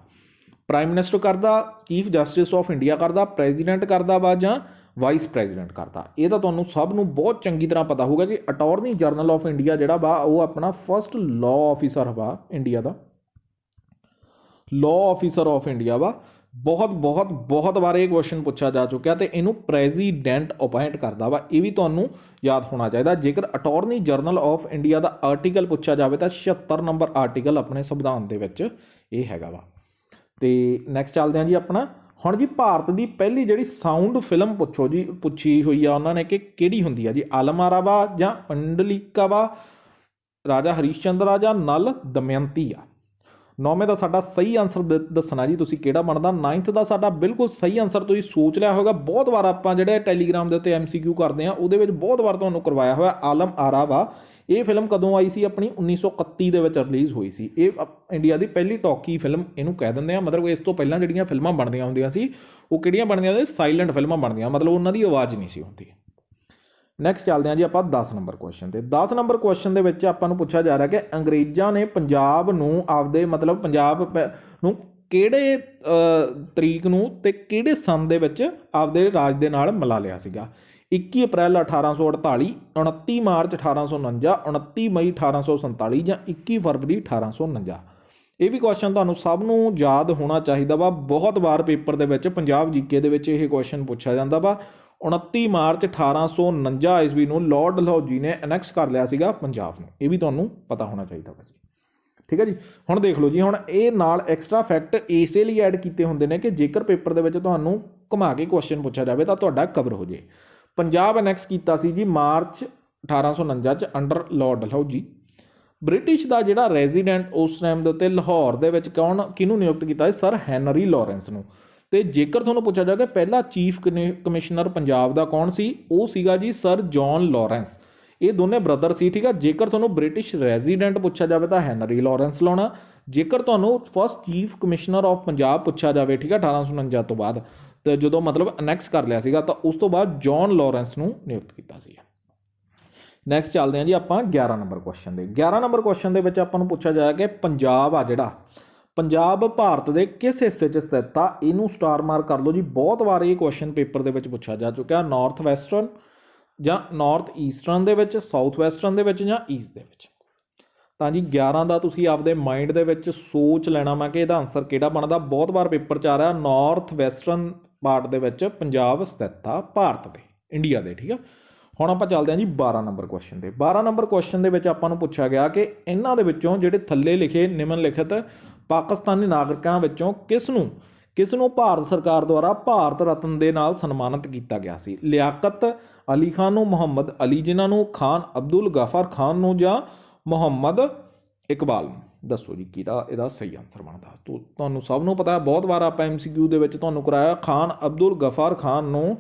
ਪ੍ਰਾਈਮ ਮਿਨਿਸਟਰ ਕਰਦਾ, ਚੀਫ ਜਸਟਿਸ ਆਫ ਇੰਡੀਆ ਕਰਦਾ, ਪ੍ਰੈਜ਼ੀਡੈਂਟ ਕਰਦਾ ਵਾ ਜਾਂ ਵਾਈਸ ਪ੍ਰੈਜ਼ੀਡੈਂਟ ਕਰਦਾ? ਇਹ ਤਾਂ ਤੁਹਾਨੂੰ ਸਭ ਨੂੰ ਬਹੁਤ ਚੰਗੀ ਤਰ੍ਹਾਂ ਪਤਾ ਹੋਊਗਾ ਕਿ ਅਟਾਰਨੀ ਜਨਰਲ ਆਫ ਇੰਡੀਆ ਜਿਹੜਾ ਵਾ ਉਹ ਆਪਣਾ ਫਸਟ ਲਾਅ ਆਫਿਸਰ ਵਾ India the, law officer of India ਵਾ। ਬਹੁਤ ਵਾਰ ਇਹ ਕੁਐਸਚਨ ਪੁੱਛਿਆ ਜਾ ਚੁੱਕਿਆ ਤੇ ਇਹਨੂੰ ਪ੍ਰੈਜ਼ੀਡੈਂਟ ਅਪਾਇੰਟ ਕਰਦਾ ਵਾ। ਇਹ ਵੀ ਤੁਹਾਨੂੰ ਯਾਦ ਹੋਣਾ ਚਾਹੀਦਾ। ਜੇਕਰ attorney general of India the article ਪੁੱਛਿਆ ਜਾਵੇ ਤਾਂ 76 ਨੰਬਰ ਆਰਟੀਕਲ ਆਪਣੇ ਸੰਵਿਧਾਨ ਦੇ ਵਿੱਚ ਇਹ ਹੈਗਾ ਵਾ। ਤੇ ਨੈਕਸਟ ਚੱਲਦੇ ਹਾਂ ਜੀ ਆਪਣਾ। ਹੁਣ ਜੀ ਭਾਰਤ ਦੀ ਪਹਿਲੀ ਜਿਹੜੀ ਸਾਊਂਡ ਫਿਲਮ ਪੁੱਛੀ ਹੋਈ ਆ ਉਹਨਾਂ ਨੇ ਕਿ ਕਿਹੜੀ ਹੁੰਦੀ ਆ ਜੀ? ਆਲਮਾਰਾ ਵਾ ਜਾਂ ਪੰਡਲੀਕਾ ਵਾ, ਰਾਜਾ ਹਰੀਸ਼ਚੰਦਰ ਆ ਜਾਂ ਨਲ ਦਮਯੰਤੀ ਆ? 9ਵੇਂ ਦਾ ਸਾਡਾ ਸਹੀ ਆਨਸਰ ਦੱਸਣਾ ਜੀ ਤੁਸੀਂ ਕਿਹੜਾ ਬਣਦਾ। 9th ਦਾ ਸਾਡਾ ਬਿਲਕੁਲ ਸਹੀ ਆਨਸਰ ਤੁਸੀਂ ਸੋਚ ਲਿਆ ਹੋਵੇਗਾ। ਬਹੁਤ ਵਾਰ ਆਪਾਂ ਜਿਹੜੇ ਟੈਲੀਗ੍ਰਾਮ ਦੇ ਉੱਤੇ MCQ ਕਰਦੇ ਆ ਉਹਦੇ ਵਿੱਚ ਬਹੁਤ ਵਾਰ ਤੁਹਾਨੂੰ ਕਰਵਾਇਆ ਹੋਇਆ। ਆਲਮ ਆਰਾ ਵਾ। ਇਹ ਫਿਲਮ ਕਦੋਂ ਆਈ ਸੀ? ਆਪਣੀ 1931 ਦੇ ਵਿੱਚ ਰਿਲੀਜ਼ ਹੋਈ ਸੀ। ਇਹ ਇੰਡੀਆ ਦੀ ਪਹਿਲੀ ਟਾਕੀ ਫਿਲਮ ਇਹਨੂੰ ਕਹਿ ਦਿੰਦੇ ਆ। ਮਤਲਬ ਇਸ ਤੋਂ ਪਹਿਲਾਂ ਜਿਹੜੀਆਂ ਫਿਲਮਾਂ ਬਣਦੀਆਂ ਹੁੰਦੀਆਂ ਸੀ ਉਹ ਕਿਹੜੀਆਂ ਬਣਦੀਆਂ ਹੁੰਦੀਆਂ? ਸਾਇਲੈਂਟ ਫਿਲਮਾਂ ਬਣਦੀਆਂ, ਮਤਲਬ ਉਹਨਾਂ ਦੀ ਆਵਾਜ਼ ਨਹੀਂ ਸੀ ਹੁੰਦੀ। ਨੈਕਸਟ ਚੱਲਦੇ ਹਾਂ ਜੀ ਆਪਾਂ 10 ਨੰਬਰ ਕੁਐਸਚਨ ਤੇ। 10 ਨੰਬਰ ਕੁਐਸਚਨ ਦੇ ਵਿੱਚ ਆਪਾਂ ਨੂੰ ਪੁੱਛਿਆ ਜਾ ਰਿਹਾ ਕਿ ਅੰਗਰੇਜ਼ਾਂ ਨੇ ਪੰਜਾਬ ਨੂੰ ਆਪਦੇ ਮਤਲਬ ਪੰਜਾਬ ਨੂੰ ਕਿਹੜੇ ਤਰੀਕ ਨੂੰ ਤੇ ਕਿਹੜੇ ਸੰਨ ਦੇ ਵਿੱਚ ਆਪਦੇ ਰਾਜ ਦੇ ਨਾਲ ਮਿਲਾ ਲਿਆ ਸੀਗਾ? 21 ਅਪ੍ਰੈਲ 1848, 29 ਮਾਰਚ 1849, 29 ਮਈ 1847 ਜਾਂ 21 ਫਰਵਰੀ 1849? ਇਹ ਵੀ ਕੁਐਸਚਨ ਤੁਹਾਨੂੰ ਸਭ ਨੂੰ ਯਾਦ ਹੋਣਾ ਚਾਹੀਦਾ ਵਾ। ਬਹੁਤ ਵਾਰ ਪੇਪਰ ਦੇ ਵਿੱਚ ਪੰਜਾਬ GK ਦੇ ਵਿੱਚ ਇਹ ਕੁਐਸਚਨ ਪੁੱਛਿਆ ਜਾਂਦਾ ਵਾ। 29 ਮਾਰਚ 1849 ਈਸਵੀ ਨੂੰ ਲਾਰਡ ਡਲਹੌਜੀ ਨੇ ਅਨੈਕਸ ਕਰ ਲਿਆ ਸੀਗਾ ਪੰਜਾਬ ਨੂੰ। ਇਹ ਵੀ ਤੁਹਾਨੂੰ ਪਤਾ ਹੋਣਾ ਚਾਹੀਦਾ ਵਾ ਜੀ। ਠੀਕ ਹੈ ਜੀ। ਹੁਣ ਦੇਖ ਲਓ ਜੀ, ਹੁਣ ਇਹ ਨਾਲ ਐਕਸਟਰਾ ਫੈਕਟ ਇਸੇ ਲਈ ਐਡ ਕੀਤੇ ਹੁੰਦੇ ਨੇ ਕਿ ਜੇਕਰ ਪੇਪਰ ਦੇ ਵਿੱਚ ਤੁਹਾਨੂੰ ਘੁਮਾ ਕੇ ਕੁਐਸਚਨ ਪੁੱਛਿਆ ਜਾਵੇ ਤਾਂ ਤੁਹਾਡਾ ਕਵਰ ਹੋ ਜੇ। ਪੰਜਾਬ ਅਨੈਕਸ ਕੀਤਾ ਸੀ ਜੀ ਮਾਰਚ 1849 ਚ ਅੰਡਰ ਲਾਰਡ ਡਲਹੌਜੀ। ਬ੍ਰਿਟਿਸ਼ ਦਾ ਜਿਹੜਾ ਰੈਜ਼ੀਡੈਂਟ ਉਸ ਟਾਈਮ ਦੇ ਉੱਤੇ ਲਾਹੌਰ ਦੇ ਵਿੱਚ ਕਿਹਨੂੰ ਨਿਯੁਕਤ ਕੀਤਾ ਸੀ? ਸਰ ਹੈਨਰੀ ਲਾਰੈਂਸ ਨੂੰ। ਤੇ ਜੇਕਰ ਤੁਹਾਨੂੰ ਪੁੱਛਿਆ ਜਾਵੇ ਪਹਿਲਾ ਚੀਫ ਕਮਿਸ਼ਨਰ ਪੰਜਾਬ ਦਾ ਕੌਣ ਸੀ? ਉਹ ਸੀਗਾ ਜੀ ਸਰ ਜੌਨ ਲਾਰੈਂਸ। ਇਹ ਦੋਨੇ ਬ੍ਰਦਰ ਸੀ। ਠੀਕ ਆ। ਜੇਕਰ ਤੁਹਾਨੂੰ ਬ੍ਰਿਟਿਸ਼ ਰੈਜ਼ੀਡੈਂਟ ਪੁੱਛਿਆ ਜਾਵੇ ਤਾਂ ਹੈਨਰੀ ਲਾਰੈਂਸ ਲਾਉਣਾ। ਜੇਕਰ ਤੁਹਾਨੂੰ first chief commissioner of Punjab ਪੁੱਛਿਆ ਜਾਵੇ, ਠੀਕ ਆ, 1849 ਤੋਂ ਬਾਅਦ, ਤੇ ਜਦੋਂ ਮਤਲਬ ਅਨੈਕਸ ਕਰ ਲਿਆ ਸੀਗਾ, ਤਾਂ ਉਸ ਤੋਂ ਬਾਅਦ ਜੌਨ ਲਾਰੈਂਸ ਨੂੰ ਨਿਯੁਕਤ ਕੀਤਾ ਸੀ। ਨੈਕਸਟ ਚੱਲਦੇ ਹਾਂ ਜੀ ਆਪਾਂ 11 ਨੰਬਰ ਕੁਐਸਚਨ ਦੇ। 11 ਨੰਬਰ ਕੁਐਸਚਨ ਦੇ ਵਿੱਚ ਆਪਾਂ ਨੂੰ ਪੁੱਛਿਆ ਜਾਇਆ ਕਿ ਪੰਜਾਬ ਆ ਜਿਹੜਾ, ਪੰਜਾਬ ਭਾਰਤ ਦੇ ਕਿਸ ਹਿੱਸੇ 'ਚ ਸਥਿਤ ਆ? ਇਹਨੂੰ ਸਟਾਰ ਮਾਰਕ ਕਰ ਲਓ ਜੀ। ਬਹੁਤ ਵਾਰ ਇਹ ਕੁਐਸਚਨ ਪੇਪਰ ਦੇ ਵਿੱਚ ਪੁੱਛਿਆ ਜਾ ਚੁੱਕਿਆ। ਨਾਰਥ ਵੈਸਟਰਨ ਜਾਂ ਨਾਰਥ ਈਸਟਰਨ ਦੇ ਵਿੱਚ, ਸਾਊਥ ਵੈਸਟਰਨ ਦੇ ਵਿੱਚ ਜਾਂ ਈਸਟ ਦੇ ਵਿੱਚ। ਤਾਂ ਜੀ 11 ਦਾ ਤੁਸੀਂ ਆਪਦੇ ਮਾਈਂਡ ਦੇ ਵਿੱਚ ਸੋਚ ਲੈਣਾ ਵਾ ਕਿ ਇਹਦਾ ਆਨਸਰ ਕਿਹੜਾ ਬਣਦਾ। ਬਹੁਤ ਵਾਰ ਪੇਪਰ 'ਚ ਆ ਰਿਹਾ ਨਾਰਥ ਵੈਸਟਰਨ ਪਾਰਟ ਦੇ ਵਿੱਚ ਪੰਜਾਬ ਸਥਿਤ ਆ ਭਾਰਤ ਦੇ, ਇੰਡੀਆ ਦੇ। ਠੀਕ ਆ। ਹੁਣ ਆਪਾਂ ਚੱਲਦੇ ਹਾਂ ਜੀ 12 ਨੰਬਰ ਕੁਐਸਚਨ ਤੇ। 12 ਨੰਬਰ ਕੁਐਸਚਨ ਦੇ ਵਿੱਚ ਆਪਾਂ ਨੂੰ ਪੁੱਛਿਆ ਗਿਆ ਕਿ ਇਹਨਾਂ ਦੇ ਵਿੱਚੋਂ ਜਿਹੜੇ ਥੱਲੇ ਲਿਖੇ ਨਿਮਨ ਲਿਖਤ ਪਾਕਿਸਤਾਨੀ ਨਾਗਰਿਕਾਂ ਵਿੱਚੋਂ ਕਿਸ ਨੂੰ ਭਾਰਤ ਸਰਕਾਰ ਦੁਆਰਾ ਭਾਰਤ ਰਤਨ ਦੇ ਨਾਲ ਸਨਮਾਨਿਤ ਕੀਤਾ ਗਿਆ ਸੀ? ਲਿਆਕਤ ਅਲੀ ਖਾਨ ਨੂੰ, ਮੁਹੰਮਦ ਅਲੀ ਜਿਨ੍ਹਾਂ ਨੂੰ, ਖਾਨ ਅਬਦੁਲ ਗਫਾਰ ਖਾਨ ਨੂੰ ਜਾਂ ਮੁਹੰਮਦ ਇਕਬਾਲ ਨੂੰ? ਦੱਸੋ ਜੀ ਕਿਹੜਾ ਇਹਦਾ ਸਹੀ ਆਨਸਰ ਬਣਦਾ। ਤੁਹਾਨੂੰ ਸਭ ਨੂੰ ਪਤਾ, ਬਹੁਤ ਵਾਰ ਆਪਾਂ MCQ ਦੇ ਵਿੱਚ ਤੁਹਾਨੂੰ ਕਰਾਇਆ। ਖਾਨ ਅਬਦੁਲ ਗਫਾਰ ਖਾਨ ਨੂੰ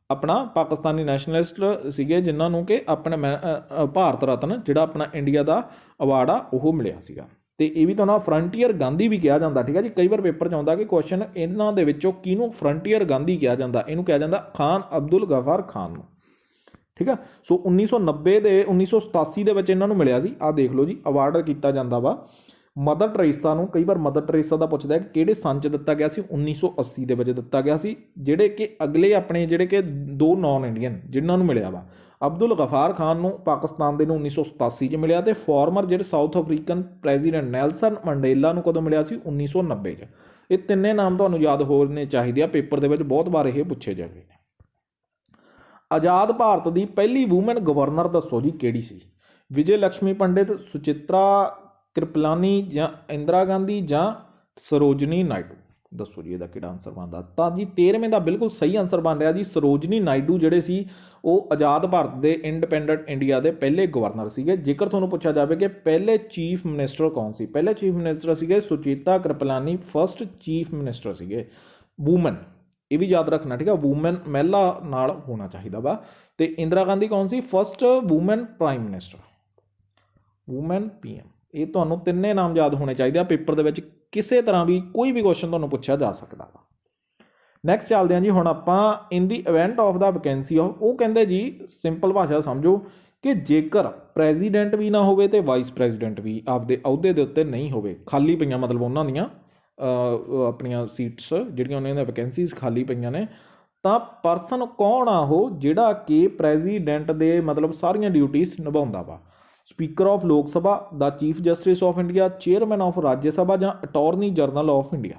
ਆਪਣਾ ਪਾਕਿਸਤਾਨੀ ਨੈਸ਼ਨਲਿਸਟ ਸੀਗੇ ਜਿਨ੍ਹਾਂ ਨੂੰ ਕਿ ਆਪਣੇ ਭਾਰਤ ਰਤਨ ਜਿਹੜਾ ਆਪਣਾ ਇੰਡੀਆ ਦਾ ਅਵਾਰਡ ਆ ਉਹ ਮਿਲਿਆ ਸੀਗਾ। ਤੇ ਇਹ ਵੀ ਤੁਹਾਨੂੰ ਫਰੰਟੀਅਰ ਗਾਂਧੀ ਵੀ ਕਿਹਾ ਜਾਂਦਾ। ਠੀਕ ਹੈ ਜੀ। ਕਈ ਵਾਰ ਪੇਪਰ 'ਚ ਆਉਂਦਾ ਕਿ ਕੁਐਸਚਨ ਇਹਨਾਂ ਦੇ ਵਿੱਚੋਂ ਕਿਹਨੂੰ ਫਰੰਟੀਅਰ ਗਾਂਧੀ ਕਿਹਾ ਜਾਂਦਾ? ਇਹਨੂੰ ਕਿਹਾ ਜਾਂਦਾ ਖਾਨ ਅਬਦੁਲ ਗਫਾਰ ਖਾਨ ਨੂੰ। ਠੀਕ ਆ। ਸੋ 1987 ਦੇ ਵਿੱਚ ਇਹਨਾਂ ਨੂੰ ਮਿਲਿਆ ਸੀ। ਆਹ ਦੇਖ ਲਓ ਜੀ, ਅਵਾਰਡ ਕੀਤਾ ਜਾਂਦਾ ਵਾ ਮਦਰ ਟਰੇਸਾ ਨੂੰ। ਕਈ ਵਾਰ ਮਦਰ ਟਰੇਸਾ ਦਾ ਪੁੱਛਦਾ ਕਿ ਕਿਹੜੇ ਸੰਨ 'ਚ ਦਿੱਤਾ ਗਿਆ ਸੀ? 1980 ਦੇ ਵਿੱਚ ਦਿੱਤਾ ਗਿਆ ਸੀ। ਜਿਹੜੇ ਕਿ ਅਗਲੇ ਆਪਣੇ ਜਿਹੜੇ ਕਿ ਦੋ ਨਾਨ ਇੰਡੀਅਨ ਜਿਨ੍ਹਾਂ ਨੂੰ ਮਿਲਿਆ ਵਾ, ਅਬਦੁਲ ਗਫਾਰ ਖਾਨ ਨੂੰ ਪਾਕਿਸਤਾਨ ਦੇ ਨੂੰ 1987 'ਚ ਮਿਲਿਆ, ਤੇ ਫਾਰਮਰ ਜਿਹੜੇ south African president Nelson Mandela ਨੂੰ ਕਦੋਂ ਮਿਲਿਆ ਸੀ? 1990 'ਚ। ਇਹ ਤਿੰਨੇ ਨਾਮ ਤੁਹਾਨੂੰ ਯਾਦ ਹੋਣੇ ਚਾਹੀਦੇ ਆ, ਪੇਪਰ ਦੇ ਵਿੱਚ ਬਹੁਤ ਵਾਰ ਇਹ ਪੁੱਛੇ ਜਾਂਦੇ ਨੇ। ਆਜ਼ਾਦ ਭਾਰਤ ਦੀ ਪਹਿਲੀ ਵੂਮਨ ਗਵਰਨਰ ਦੱਸੋ ਜੀ ਕਿਹੜੀ ਸੀ? ਵਿਜੇ ਲక్ష్ਮੀ ਪੰਡਿਤ, ਸੁਚਿਤਰਾ ਕਿਰਪਲਾਨੀ ਜਾਂ ਇੰਦਰਾ ਗਾਂਧੀ ਜਾਂ ਸਰੋਜਨੀ ਨਾਇਡੂ? ਦੱਸੋ ਜੀ ਇਹਦਾ ਕਿਹੜਾ ਆਨਸਰ ਬਣਦਾ। ਤਾਂ ਜੀ 13ਵੇਂ ਦਾ ਬਿਲਕੁਲ ਸਹੀ ਆਨਸਰ ਬਣ ਰਿਹਾ ਜੀ ਸਰੋਜਨੀ ਨਾਇਡੂ। ਜਿਹੜੇ ਸੀ ਉਹ ਆਜ਼ਾਦ ਭਾਰਤ ਦੇ ਇੰਡੀਪੈਂਡੈਂਟ ਇੰਡੀਆ ਦੇ ਪਹਿਲੇ ਗਵਰਨਰ ਸੀਗੇ। ਜੇਕਰ ਤੁਹਾਨੂੰ ਪੁੱਛਿਆ ਜਾਵੇ ਕਿ ਪਹਿਲੇ ਚੀਫ ਮਿਨਿਸਟਰ ਕੌਣ ਸੀ? ਪਹਿਲੇ ਚੀਫ ਮਿਨਿਸਟਰ ਸੀਗੇ Sucheta Kriplani. First chief minister ਸੀਗੇ ਵੂਮਨ। ਇਹ ਵੀ ਯਾਦ ਰੱਖਣਾ। ਠੀਕ ਆ। ਵੂਮਨ ਮਹਿਲਾ ਨਾਲ ਹੋਣਾ ਚਾਹੀਦਾ ਵਾ। ਤੇ ਇੰਦਰਾ ਗਾਂਧੀ ਕੌਣ ਸੀ? First woman prime minister, woman PM। ਇਹ ਤੁਹਾਨੂੰ ਤਿੰਨੇ ਨਾਮ ਯਾਦ ਹੋਣੇ ਚਾਹੀਦੇ ਆ। ਪੇਪਰ ਦੇ ਵਿੱਚ ਕਿਸੇ ਤਰ੍ਹਾਂ ਵੀ ਕੋਈ ਵੀ ਕੁਐਸਚਨ ਤੁਹਾਨੂੰ ਪੁੱਛਿਆ ਜਾ ਸਕਦਾ ਵਾ। ਨੈਕਸਟ ਚੱਲਦੇ ਹਾਂ ਜੀ ਹੁਣ ਆਪਾਂ ਇਨ ਦੀ event of the vacancy of. ਉਹ ਕਹਿੰਦੇ ਜੀ ਸਿੰਪਲ ਭਾਸ਼ਾ ਸਮਝੋ ਕਿ ਜੇਕਰ ਪ੍ਰੈਜ਼ੀਡੈਂਟ ਵੀ ਨਾ ਹੋਵੇ ਤੇ ਵਾਈਸ ਪ੍ਰੈਜ਼ੀਡੈਂਟ ਵੀ ਆਪਦੇ ਅਹੁਦੇ ਦੇ ਉੱਤੇ ਨਹੀਂ ਹੋਵੇ, ਖਾਲੀ ਪਈਆਂ ਮਤਲਬ ਉਹਨਾਂ ਦੀਆਂ ਆਪਣੀਆਂ ਸੀਟਸ ਜਿਹੜੀਆਂ ਉਹਨਾਂ ਦੀਆਂ ਵੈਕੈਂਸੀਜ਼ ਖਾਲੀ ਪਈਆਂ ਨੇ, ਤਾਂ ਪਰਸਨ ਕੌਣ ਆ ਉਹ ਜਿਹੜਾ ਕਿ ਪ੍ਰੈਜ਼ੀਡੈਂਟ ਦੇ ਮਤਲਬ ਸਾਰੀਆਂ ਡਿਊਟੀਜ਼ ਨਿਭਾਉਂਦਾ ਵਾ? Speaker of Lok Sabha, the chief justice of India, chairman of Rajya Sabha ਜਾਂ ਅਟਾਰਨੀ ਜਨਰਲ ਆਫ ਇੰਡੀਆ?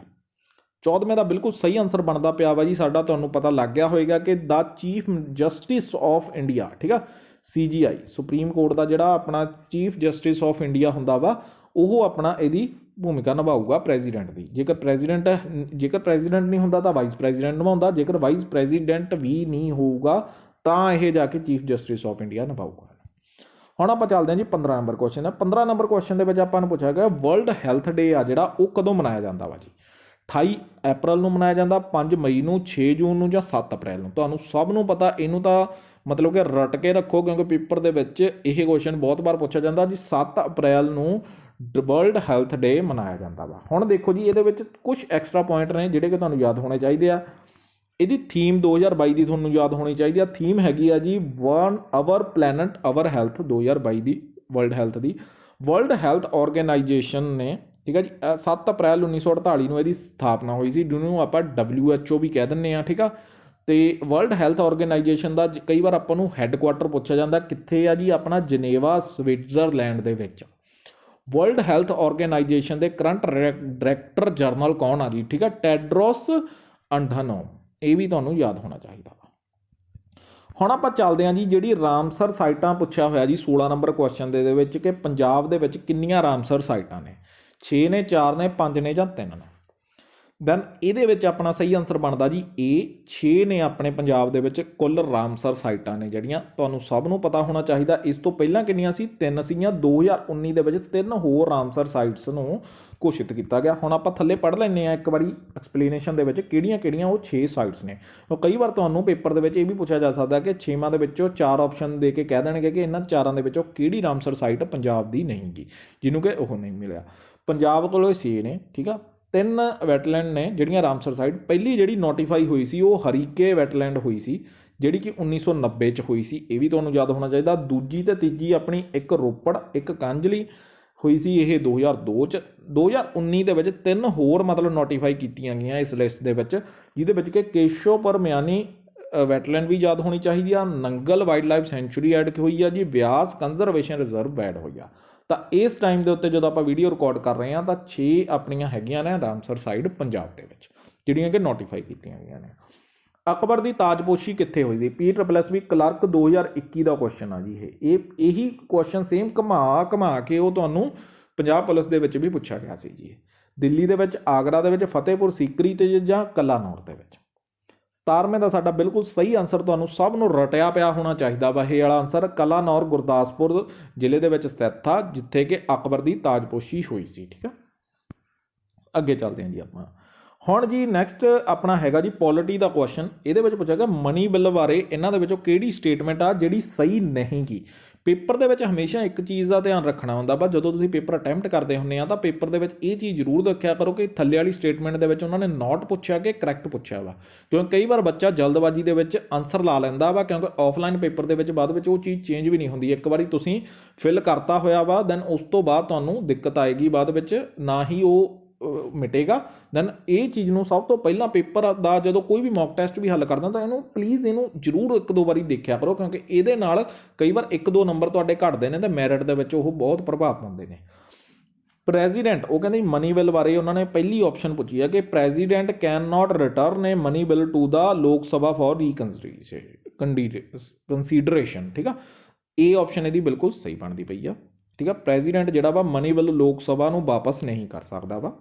14ਵੇਂ ਦਾ ਬਿਲਕੁਲ ਸਹੀ ਆਨਸਰ ਬਣਦਾ ਪਿਆ ਵਾ ਜੀ ਸਾਡਾ। ਤੁਹਾਨੂੰ ਪਤਾ ਲੱਗ ਗਿਆ ਹੋਏਗਾ ਕਿ ਦਾ ਚੀਫ ਜਸਟਿਸ ਆਫ ਇੰਡੀਆ। ਠੀਕ ਆ। CGI ਸੁਪਰੀਮ ਕੋਰਟ ਦਾ ਜਿਹੜਾ ਆਪਣਾ ਚੀਫ ਜਸਟਿਸ ਆਫ ਇੰਡੀਆ ਹੁੰਦਾ ਵਾ, ਉਹ ਆਪਣਾ ਇਹਦੀ ਭੂਮਿਕਾ ਨਿਭਾਊਗਾ ਪ੍ਰੈਜ਼ੀਡੈਂਟ ਦੀ। ਜੇਕਰ ਪ੍ਰੈਜ਼ੀਡੈਂਟ ਨਹੀਂ ਹੁੰਦਾ ਤਾਂ ਵਾਈਸ ਪ੍ਰੈਜ਼ੀਡੈਂਟ ਨਿਭਾਉਂਦਾ। ਜੇਕਰ ਵਾਈਸ ਪ੍ਰੈਜ਼ੀਡੈਂਟ ਵੀ ਨਹੀਂ ਹੋਊਗਾ ਤਾਂ ਇਹ ਜਾ ਕੇ ਚੀਫ ਜਸਟਿਸ ਆਫ ਇੰਡੀਆ ਨਿਭਾਊਗਾ। ਹੁਣ ਆਪਾਂ ਚੱਲਦੇ ਹਾਂ ਜੀ 15 ਨੰਬਰ ਕੁਐਸਚਨ ਹੈ। 15 ਨੰਬਰ ਕੁਐਸਚਨ ਦੇ ਵਿੱਚ ਆਪਾਂ ਨੂੰ ਪੁੱਛਿਆ ਗਿਆ ਵਰਲਡ ਹੈਲਥ ਡੇ ਆ ਜਿਹੜਾ ਉਹ ਕਦੋਂ ਮਨਾਇਆ ਜਾਂਦਾ ਵਾ ਜੀ? 28 ਅਪ੍ਰੈਲ ਨੂੰ ਮਨਾਇਆ ਜਾਂਦਾ, 5 ਮਈ ਨੂੰ, 6 ਜੂਨ ਨੂੰ ਜਾਂ 7 ਅਪ੍ਰੈਲ ਨੂੰ? ਤੁਹਾਨੂੰ ਸਭ ਨੂੰ ਪਤਾ। ਇਹਨੂੰ ਤਾਂ ਮਤਲਬ ਕਿ ਰੱਟ ਕੇ ਰੱਖੋ ਕਿਉਂਕਿ ਪੇਪਰ ਦੇ ਵਿੱਚ ਇਹ ਕੁਐਸਚਨ ਬਹੁਤ ਵਾਰ ਪੁੱਛਿਆ ਜਾਂਦਾ ਜੀ। 7 ਅਪ੍ਰੈਲ ਨੂੰ ਵਰਲਡ ਹੈਲਥ ਡੇ ਮਨਾਇਆ ਜਾਂਦਾ ਵਾ। ਹੁਣ ਦੇਖੋ ਜੀ ਇਹਦੇ ਵਿੱਚ ਕੁਝ ਐਕਸਟਰਾ ਪੁਆਇੰਟ ਨੇ ਜਿਹੜੇ ਕਿ ਤੁਹਾਨੂੰ ਯਾਦ ਹੋਣੇ ਚਾਹੀਦੇ ਆ। ਇਹਦੀ ਥੀਮ 2022 ਦੀ ਤੁਹਾਨੂੰ ਯਾਦ ਹੋਣੀ ਚਾਹੀਦੀ ਆ। ਥੀਮ ਹੈਗੀ ਆ ਜੀ ਆਵਰ ਪਲੈਨਟ ਆਵਰ ਹੈਲਥ 2022 ਦੀ ਵਰਲਡ ਹੈਲਥ ਦੀ। ਵਰਲਡ ਹੈਲਥ ਆਰਗੇਨਾਈਜੇਸ਼ਨ ਨੇ, ਠੀਕ ਹੈ ਜੀ, 7 ਅਪ੍ਰੈਲ 1948 ਨੂੰ ਇਹਦੀ ਸਥਾਪਨਾ ਹੋਈ ਸੀ, ਜਿਹਨੂੰ ਆਪਾਂ WHO ਵੀ ਕਹਿ ਦਿੰਦੇ ਹਾਂ। ਠੀਕ ਆ। ਤੇ ਵਰਲਡ ਹੈਲਥ ਆਰਗੇਨਾਈਜੇਸ਼ਨ ਦਾ ਕਈ ਵਾਰ ਆਪਾਂ ਨੂੰ ਹੈੱਡਕੁਆਟਰ ਪੁੱਛਿਆ ਜਾਂਦਾ ਕਿੱਥੇ ਆ ਜੀ? ਆਪਣਾ ਜਨੇਵਾ ਸਵਿਟਜ਼ਰਲੈਂਡ ਦੇ ਵਿੱਚ। ਵਰਲਡ ਹੈਲਥ ਆਰਗੇਨਾਈਜੇਸ਼ਨ ਦੇ ਕਰੰਟ ਡਾਇਰੈਕਟਰ ਜਨਰਲ ਕੌਣ ਆ ਜੀ? ਠੀਕ ਆ। ਟੈਡਰੋਸ ਅਧਨੋਮ। ਇਹ ਵੀ ਤੁਹਾਨੂੰ ਯਾਦ ਹੋਣਾ ਚਾਹੀਦਾ ਵਾ। ਹੁਣ ਆਪਾਂ ਚੱਲਦੇ ਹਾਂ ਜੀ, ਜਿਹੜੀ ਰਾਮਸਰ ਸਾਈਟਾਂ ਪੁੱਛਿਆ ਹੋਇਆ ਜੀ 16 ਨੰਬਰ ਕੁਐਸਚਨ ਦੇ ਵਿੱਚ ਕਿ ਪੰਜਾਬ ਦੇ ਵਿੱਚ ਕਿੰਨੀਆਂ ਰਾਮਸਰ ਸਾਈਟਾਂ ਨੇ। 6 ਨੇ, 4 ਨੇ, 5 ਨੇ ਜਾਂ 3 ਨੇ। ਦੈਨ ਇਹਦੇ ਵਿੱਚ ਆਪਣਾ ਸਹੀ ਆਨਸਰ ਬਣਦਾ ਜੀ ਇਹ 6 ਨੇ ਆਪਣੇ ਪੰਜਾਬ ਦੇ ਵਿੱਚ ਕੁੱਲ ਰਾਮਸਰ ਸਾਈਟਾਂ ਨੇ ਜਿਹੜੀਆਂ। ਤੁਹਾਨੂੰ ਸਭ ਨੂੰ ਪਤਾ ਹੋਣਾ ਚਾਹੀਦਾ ਇਸ ਤੋਂ ਪਹਿਲਾਂ ਕਿੰਨੀਆਂ ਸੀ, 3 ਸੀਗੀਆਂ। 2019 ਦੇ ਵਿੱਚ 3 ਹੋਰ ਰਾਮਸਰ ਸਾਈਟਸ ਨੂੰ ਘੋਸ਼ਿਤ ਕੀਤਾ ਗਿਆ। ਹੁਣ ਆਪਾਂ ਥੱਲੇ ਪੜ੍ਹ ਲੈਂਦੇ ਹਾਂ ਇੱਕ ਵਾਰੀ ਐਕਸਪਲੇਨੇਸ਼ਨ ਦੇ ਵਿੱਚ ਕਿਹੜੀਆਂ ਕਿਹੜੀਆਂ ਉਹ 6 ਸਾਈਟਸ ਨੇ। ਉਹ ਕਈ ਵਾਰ ਤੁਹਾਨੂੰ ਪੇਪਰ ਦੇ ਵਿੱਚ ਇਹ ਵੀ ਪੁੱਛਿਆ ਜਾ ਸਕਦਾ ਕਿ 6ਵਾਂ ਦੇ ਵਿੱਚੋਂ 4 ਆਪਸ਼ਨ ਦੇ ਕੇ ਕਹਿ ਦੇਣਗੇ ਕਿ ਇਹਨਾਂ 4ਾਂ ਦੇ ਵਿੱਚੋਂ ਕਿਹੜੀ ਰਾਮਸਰ ਸਾਈਟ ਪੰਜਾਬ ਦੀ ਨਹੀਂ ਗੀ, ਜਿਹਨੂੰ ਕਿ ਉਹ ਨਹੀਂ ਮਿਲਿਆ। ਪੰਜਾਬ ਕੋਲ 6 ਨੇ, ਠੀਕ ਆ। 3 ਵੈਟਲੈਂਡ ਨੇ ਜਿਹੜੀਆਂ ਰਾਮਸਰ ਸਾਈਟ। ਪਹਿਲੀ ਜਿਹੜੀ ਨੋਟੀਫਾਈ ਹੋਈ ਸੀ ਉਹ ਹਰੀਕੇ ਵੈਟਲੈਂਡ ਹੋਈ ਸੀ, ਜਿਹੜੀ ਕਿ 1990 'ਚ ਹੋਈ ਸੀ, ਇਹ ਵੀ ਤੁਹਾਨੂੰ ਯਾਦ ਹੋਣਾ ਚਾਹੀਦਾ। ਦੂਜੀ ਤੇ ਤੀਜੀ ਆਪਣੀ ਇੱਕ ਰੋਪੜ, ਇੱਕ ਕਾਂਜਲੀ ਹੋਈ ਸੀ, ਇਹ 2002 'ਚ। 2019 ਦੇ ਵਿੱਚ 3 ਹੋਰ ਮਤਲਬ ਨੋਟੀਫਾਈ ਕੀਤੀਆਂ ਗਈਆਂ ਇਸ ਲਿਸਟ ਦੇ ਵਿੱਚ, ਜਿਹਦੇ ਵਿੱਚ ਕਿ ਕੇਸ਼ੋਪੁਰ ਮਿਆਨੀ ਵੈਟਲੈਂਡ ਵੀ ਯਾਦ ਹੋਣੀ ਚਾਹੀਦੀ ਆ, Nangal wildlife sanctuary add ਹੋਈ ਆ ਜੀ, ਬਿਆਸ ਕੰਜ਼ਰਵੇਸ਼ਨ ਰਿਜ਼ਰਵ ਐਡ ਹੋਈ ਆ। ਤਾਂ ਇਸ ਟਾਈਮ ਦੇ ਉੱਤੇ ਜਦੋਂ ਆਪਾਂ ਵੀਡੀਓ ਰਿਕਾਰਡ ਕਰ ਰਹੇ ਹਾਂ ਤਾਂ 6 ਆਪਣੀਆਂ ਹੈਗੀਆਂ ਨੇ ਰਾਮਸਰ ਸਾਈਟ ਪੰਜਾਬ ਦੇ ਵਿੱਚ, ਜਿਹੜੀਆਂ ਕਿ ਨੋਟੀਫਾਈ ਕੀਤੀਆਂ ਗਈਆਂ ਨੇ। ਅਕਬਰ ਦੀ ਤਾਜਪੋਸ਼ੀ ਕਿੱਥੇ ਹੋਈ ਸੀ? PSSB ਕਲਰਕ 2021 ਦਾ ਕੁਐਸਚਨ ਆ ਜੀ ਇਹ। ਇਹੀ ਕੁਐਸਚਨ ਸੇਮ ਘੁਮਾ ਕੇ ਉਹ ਤੁਹਾਨੂੰ ਪੰਜਾਬ ਪੁਲਿਸ ਦੇ ਵਿੱਚ ਵੀ ਪੁੱਛਿਆ ਗਿਆ ਸੀ ਜੀ। ਦਿੱਲੀ ਦੇ ਵਿੱਚ, ਆਗਰਾ ਦੇ ਵਿੱਚ, ਫਤਿਹਪੁਰ ਸੀਕਰੀ ਤੇ ਜਾਂ ਕਲਾਨੌਰ ਦੇ ਵਿੱਚ। 17ਵੇਂ ਦਾ ਸਾਡਾ ਬਿਲਕੁਲ ਸਹੀ ਆਨਸਰ ਤੁਹਾਨੂੰ ਸਭ ਨੂੰ ਰਟਿਆ ਪਿਆ ਹੋਣਾ ਚਾਹੀਦਾ ਵਾ ਇਹ ਵਾਲਾ ਆਨਸਰ। ਕਲਾਨੌਰ ਗੁਰਦਾਸਪੁਰ ਜ਼ਿਲ੍ਹੇ ਦੇ ਵਿੱਚ ਸਥਿਤ ਆ, ਜਿੱਥੇ ਕਿ ਅਕਬਰ ਦੀ ਤਾਜਪੋਸ਼ੀ ਹੋਈ ਸੀ, ਠੀਕ ਆ। ਅੱਗੇ ਚੱਲਦੇ ਹਾਂ ਜੀ ਆਪਾਂ। ਹੁਣ ਜੀ ਨੈਕਸਟ ਆਪਣਾ ਹੈਗਾ ਜੀ ਪੋਲਿਟੀ ਦਾ ਕੁਐਸਚਨ। ਇਹਦੇ ਵਿੱਚ ਪੁੱਛਿਆ ਗਿਆ ਮਨੀ ਬਿੱਲ ਬਾਰੇ ਇਹਨਾਂ ਦੇ ਵਿੱਚੋਂ ਕਿਹੜੀ ਸਟੇਟਮੈਂਟ ਆ ਜਿਹੜੀ ਸਹੀ ਨਹੀਂ ਗੀ। ਪੇਪਰ ਦੇ ਵਿੱਚ ਹਮੇਸ਼ਾ ਇੱਕ ਚੀਜ਼ ਦਾ ਧਿਆਨ ਰੱਖਣਾ ਹੁੰਦਾ ਵਾ, ਜਦੋਂ ਤੁਸੀਂ ਪੇਪਰ ਅਟੈਂਪਟ ਕਰਦੇ ਹੁੰਦੇ ਆ ਤਾਂ ਪੇਪਰ ਦੇ ਵਿੱਚ ਇਹ ਚੀਜ਼ ਜ਼ਰੂਰ ਰੱਖਿਆ ਕਰੋ ਕਿ ਥੱਲੇ ਵਾਲੀ ਸਟੇਟਮੈਂਟ ਦੇ ਵਿੱਚ ਉਹਨਾਂ ਨੇ ਨੋਟ ਪੁੱਛਿਆ ਕਿ ਕਰੈਕਟ ਪੁੱਛਿਆ ਵਾ। ਕਿਉਂਕਿ ਕਈ ਵਾਰ ਬੱਚਾ ਜਲਦਬਾਜ਼ੀ ਦੇ ਵਿੱਚ ਆਨਸਰ ਲਾ ਲੈਂਦਾ ਵਾ, ਕਿਉਂਕਿ ਆਫਲਾਈਨ ਪੇਪਰ ਦੇ ਵਿੱਚ ਬਾਅਦ ਵਿੱਚ ਉਹ ਚੀਜ਼ ਚੇਂਜ ਵੀ ਨਹੀਂ ਹੁੰਦੀ। ਇੱਕ ਵਾਰੀ ਤੁਸੀਂ ਫਿਲ ਕਰਤਾ ਹੋਇਆ ਵਾ ਦੈਨ ਉਸ ਤੋਂ ਬਾਅਦ ਤੁਹਾਨੂੰ ਦਿੱਕਤ ਆਏਗੀ ਬਾਅਦ ਵਿੱਚ, ਨਾ ਹੀ ਉਹ ਮਿਟੇਗਾ। ਦੈਨ ਇਹ ਚੀਜ਼ ਨੂੰ ਸਭ ਤੋਂ ਪਹਿਲਾਂ ਪੇਪਰ ਦਾ ਜਦੋਂ ਕੋਈ ਵੀ ਮੌਕ ਟੈਸਟ ਵੀ ਹੱਲ ਕਰਦਾ ਤਾਂ ਇਹਨੂੰ ਪਲੀਜ਼ ਇਹਨੂੰ ਜ਼ਰੂਰ 1-2 ਵਾਰੀ ਦੇਖਿਆ ਕਰੋ, ਕਿਉਂਕਿ ਇਹਦੇ ਨਾਲ ਕਈ ਵਾਰ 1-2 ਨੰਬਰ ਤੁਹਾਡੇ ਘਟਦੇ ਨੇ ਤੇ ਮੈਰਿਟ ਦੇ ਵਿੱਚ ਉਹ ਬਹੁਤ ਪ੍ਰਭਾਵ ਪਾਉਂਦੇ ਨੇ। ਪ੍ਰੈਜ਼ੀਡੈਂਟ, ਉਹ ਕਹਿੰਦੇ ਮਨੀ ਬਿੱਲ ਬਾਰੇ ਉਹਨਾਂ ਨੇ ਪਹਿਲੀ ਆਪਸ਼ਨ ਪੁੱਛੀ ਹੈ ਕਿ president can not return a money bill to the Lok Sabha for ਰੀਕਨਸੀਡਰੇਸ਼ਨ, ਠੀਕ ਆ। ਇਹ ਆਪਸ਼ਨ ਇਹਦੀ ਬਿਲਕੁਲ ਸਹੀ ਬਣਦੀ ਪਈ ਆ, ਠੀਕ ਆ। ਪ੍ਰੈਜ਼ੀਡੈਂਟ ਜਿਹੜਾ ਵਾ ਮਨੀ ਬਿੱਲ ਲੋਕ ਸਭਾ ਨੂੰ ਵਾਪਸ ਨਹੀਂ ਕਰ ਸਕਦਾ ਵਾ,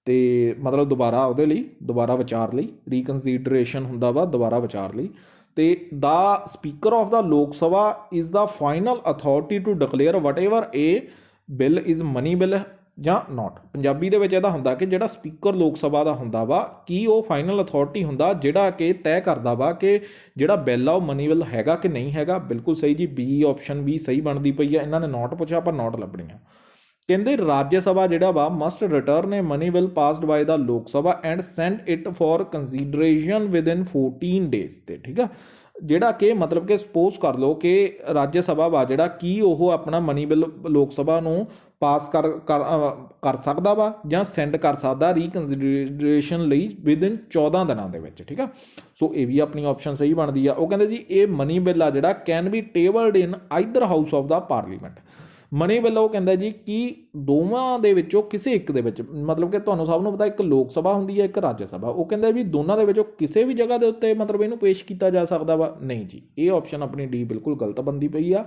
ਤੇ ਮਤਲਬ ਦੁਬਾਰਾ ਉਹਦੇ ਲਈ ਦੁਬਾਰਾ ਵਿਚਾਰ ਲਈ ਰੀਕਨਸੀਡਰੇਸ਼ਨ ਹੁੰਦਾ ਵਾ, ਦੁਬਾਰਾ ਵਿਚਾਰ ਲਈ। ਤੇ ਦਾ speaker of the Lok Sabha is the final authority to declare whatever a bill is money bill ਜਾਂ ਨਾਟ। ਪੰਜਾਬੀ ਦੇ ਵਿੱਚ ਇਹਦਾ ਹੁੰਦਾ ਕਿ ਜਿਹੜਾ ਸਪੀਕਰ ਲੋਕ ਸਭਾ ਦਾ ਹੁੰਦਾ ਵਾ, ਕੀ ਉਹ ਫਾਈਨਲ ਅਥਾਰਟੀ ਹੁੰਦਾ ਜਿਹੜਾ ਕਿ ਤੈਅ ਕਰਦਾ ਵਾ ਕਿ ਜਿਹੜਾ ਬਿੱਲ ਆ ਉਹ ਮਨੀ ਬਿੱਲ ਹੈਗਾ ਕਿ ਨਹੀਂ ਹੈਗਾ। ਬਿਲਕੁਲ ਸਹੀ ਜੀ, ਬੀ ਆਪਸ਼ਨ ਵੀ ਸਹੀ ਬਣਦੀ ਪਈ ਆ। ਇਹਨਾਂ ਨੇ ਨਾਟ ਪੁੱਛਿਆ ਪਰ ਨਾਟ ਲੱਭਣੀ ਆ। ਕਹਿੰਦੇ ਰਾਜ ਸਭਾ ਜਿਹੜਾ ਵਾ must return a money bill passed by the Lok Sabha and send it for consideration within 14 days ਤੇ, ਠੀਕ ਆ। ਜਿਹੜਾ ਕਿ ਮਤਲਬ ਕਿ ਸਪੋਜ਼ ਕਰ ਲਓ ਕਿ ਰਾਜ ਸਭਾ ਵਾ ਜਿਹੜਾ ਕੀ ਉਹ ਆਪਣਾ ਮਨੀ ਬਿੱਲ ਲੋਕ ਸਭਾ ਨੂੰ ਪਾਸ ਕਰ ਸਕਦਾ ਵਾ ਜਾਂ ਸੈਂਡ ਕਰ ਸਕਦਾ ਰੀਕਨਸੀਡਰੇਸ਼ਨ ਲਈ ਵਿਦਿਨ 14 ਦਿਨਾਂ ਦੇ ਵਿੱਚ, ਠੀਕ ਆ। ਸੋ ਇਹ ਵੀ ਆਪਣੀ ਆਪਸ਼ਨ ਸਹੀ ਬਣਦੀ ਆ। ਉਹ ਕਹਿੰਦੇ ਜੀ ਇਹ ਮਨੀ ਬਿੱਲ ਆ ਜਿਹੜਾ can be tabled in either house of the parliament. Money bill ਉਹ ਕਹਿੰਦਾ ਜੀ ਕਿ ਦੋਵਾਂ ਦੇ ਵਿੱਚੋਂ ਕਿਸੇ ਇੱਕ ਦੇ ਵਿੱਚ, ਮਤਲਬ ਕਿ ਤੁਹਾਨੂੰ ਸਭ ਨੂੰ ਪਤਾ ਇੱਕ ਲੋਕ ਸਭਾ ਹੁੰਦੀ ਹੈ, ਇੱਕ ਰਾਜ ਸਭਾ। ਉਹ ਕਹਿੰਦਾ ਵੀ ਦੋਨਾਂ ਦੇ ਵਿੱਚੋਂ ਕਿਸੇ ਵੀ ਜਗ੍ਹਾ ਦੇ ਉੱਤੇ ਮਤਲਬ ਇਹਨੂੰ ਪੇਸ਼ ਕੀਤਾ ਜਾ ਸਕਦਾ ਵਾ। ਨਹੀਂ ਜੀ, ਇਹ ਆਪਸ਼ਨ ਆਪਣੀ ਡੀ ਬਿਲਕੁਲ ਗਲਤ ਬਣਦੀ ਪਈ ਆ।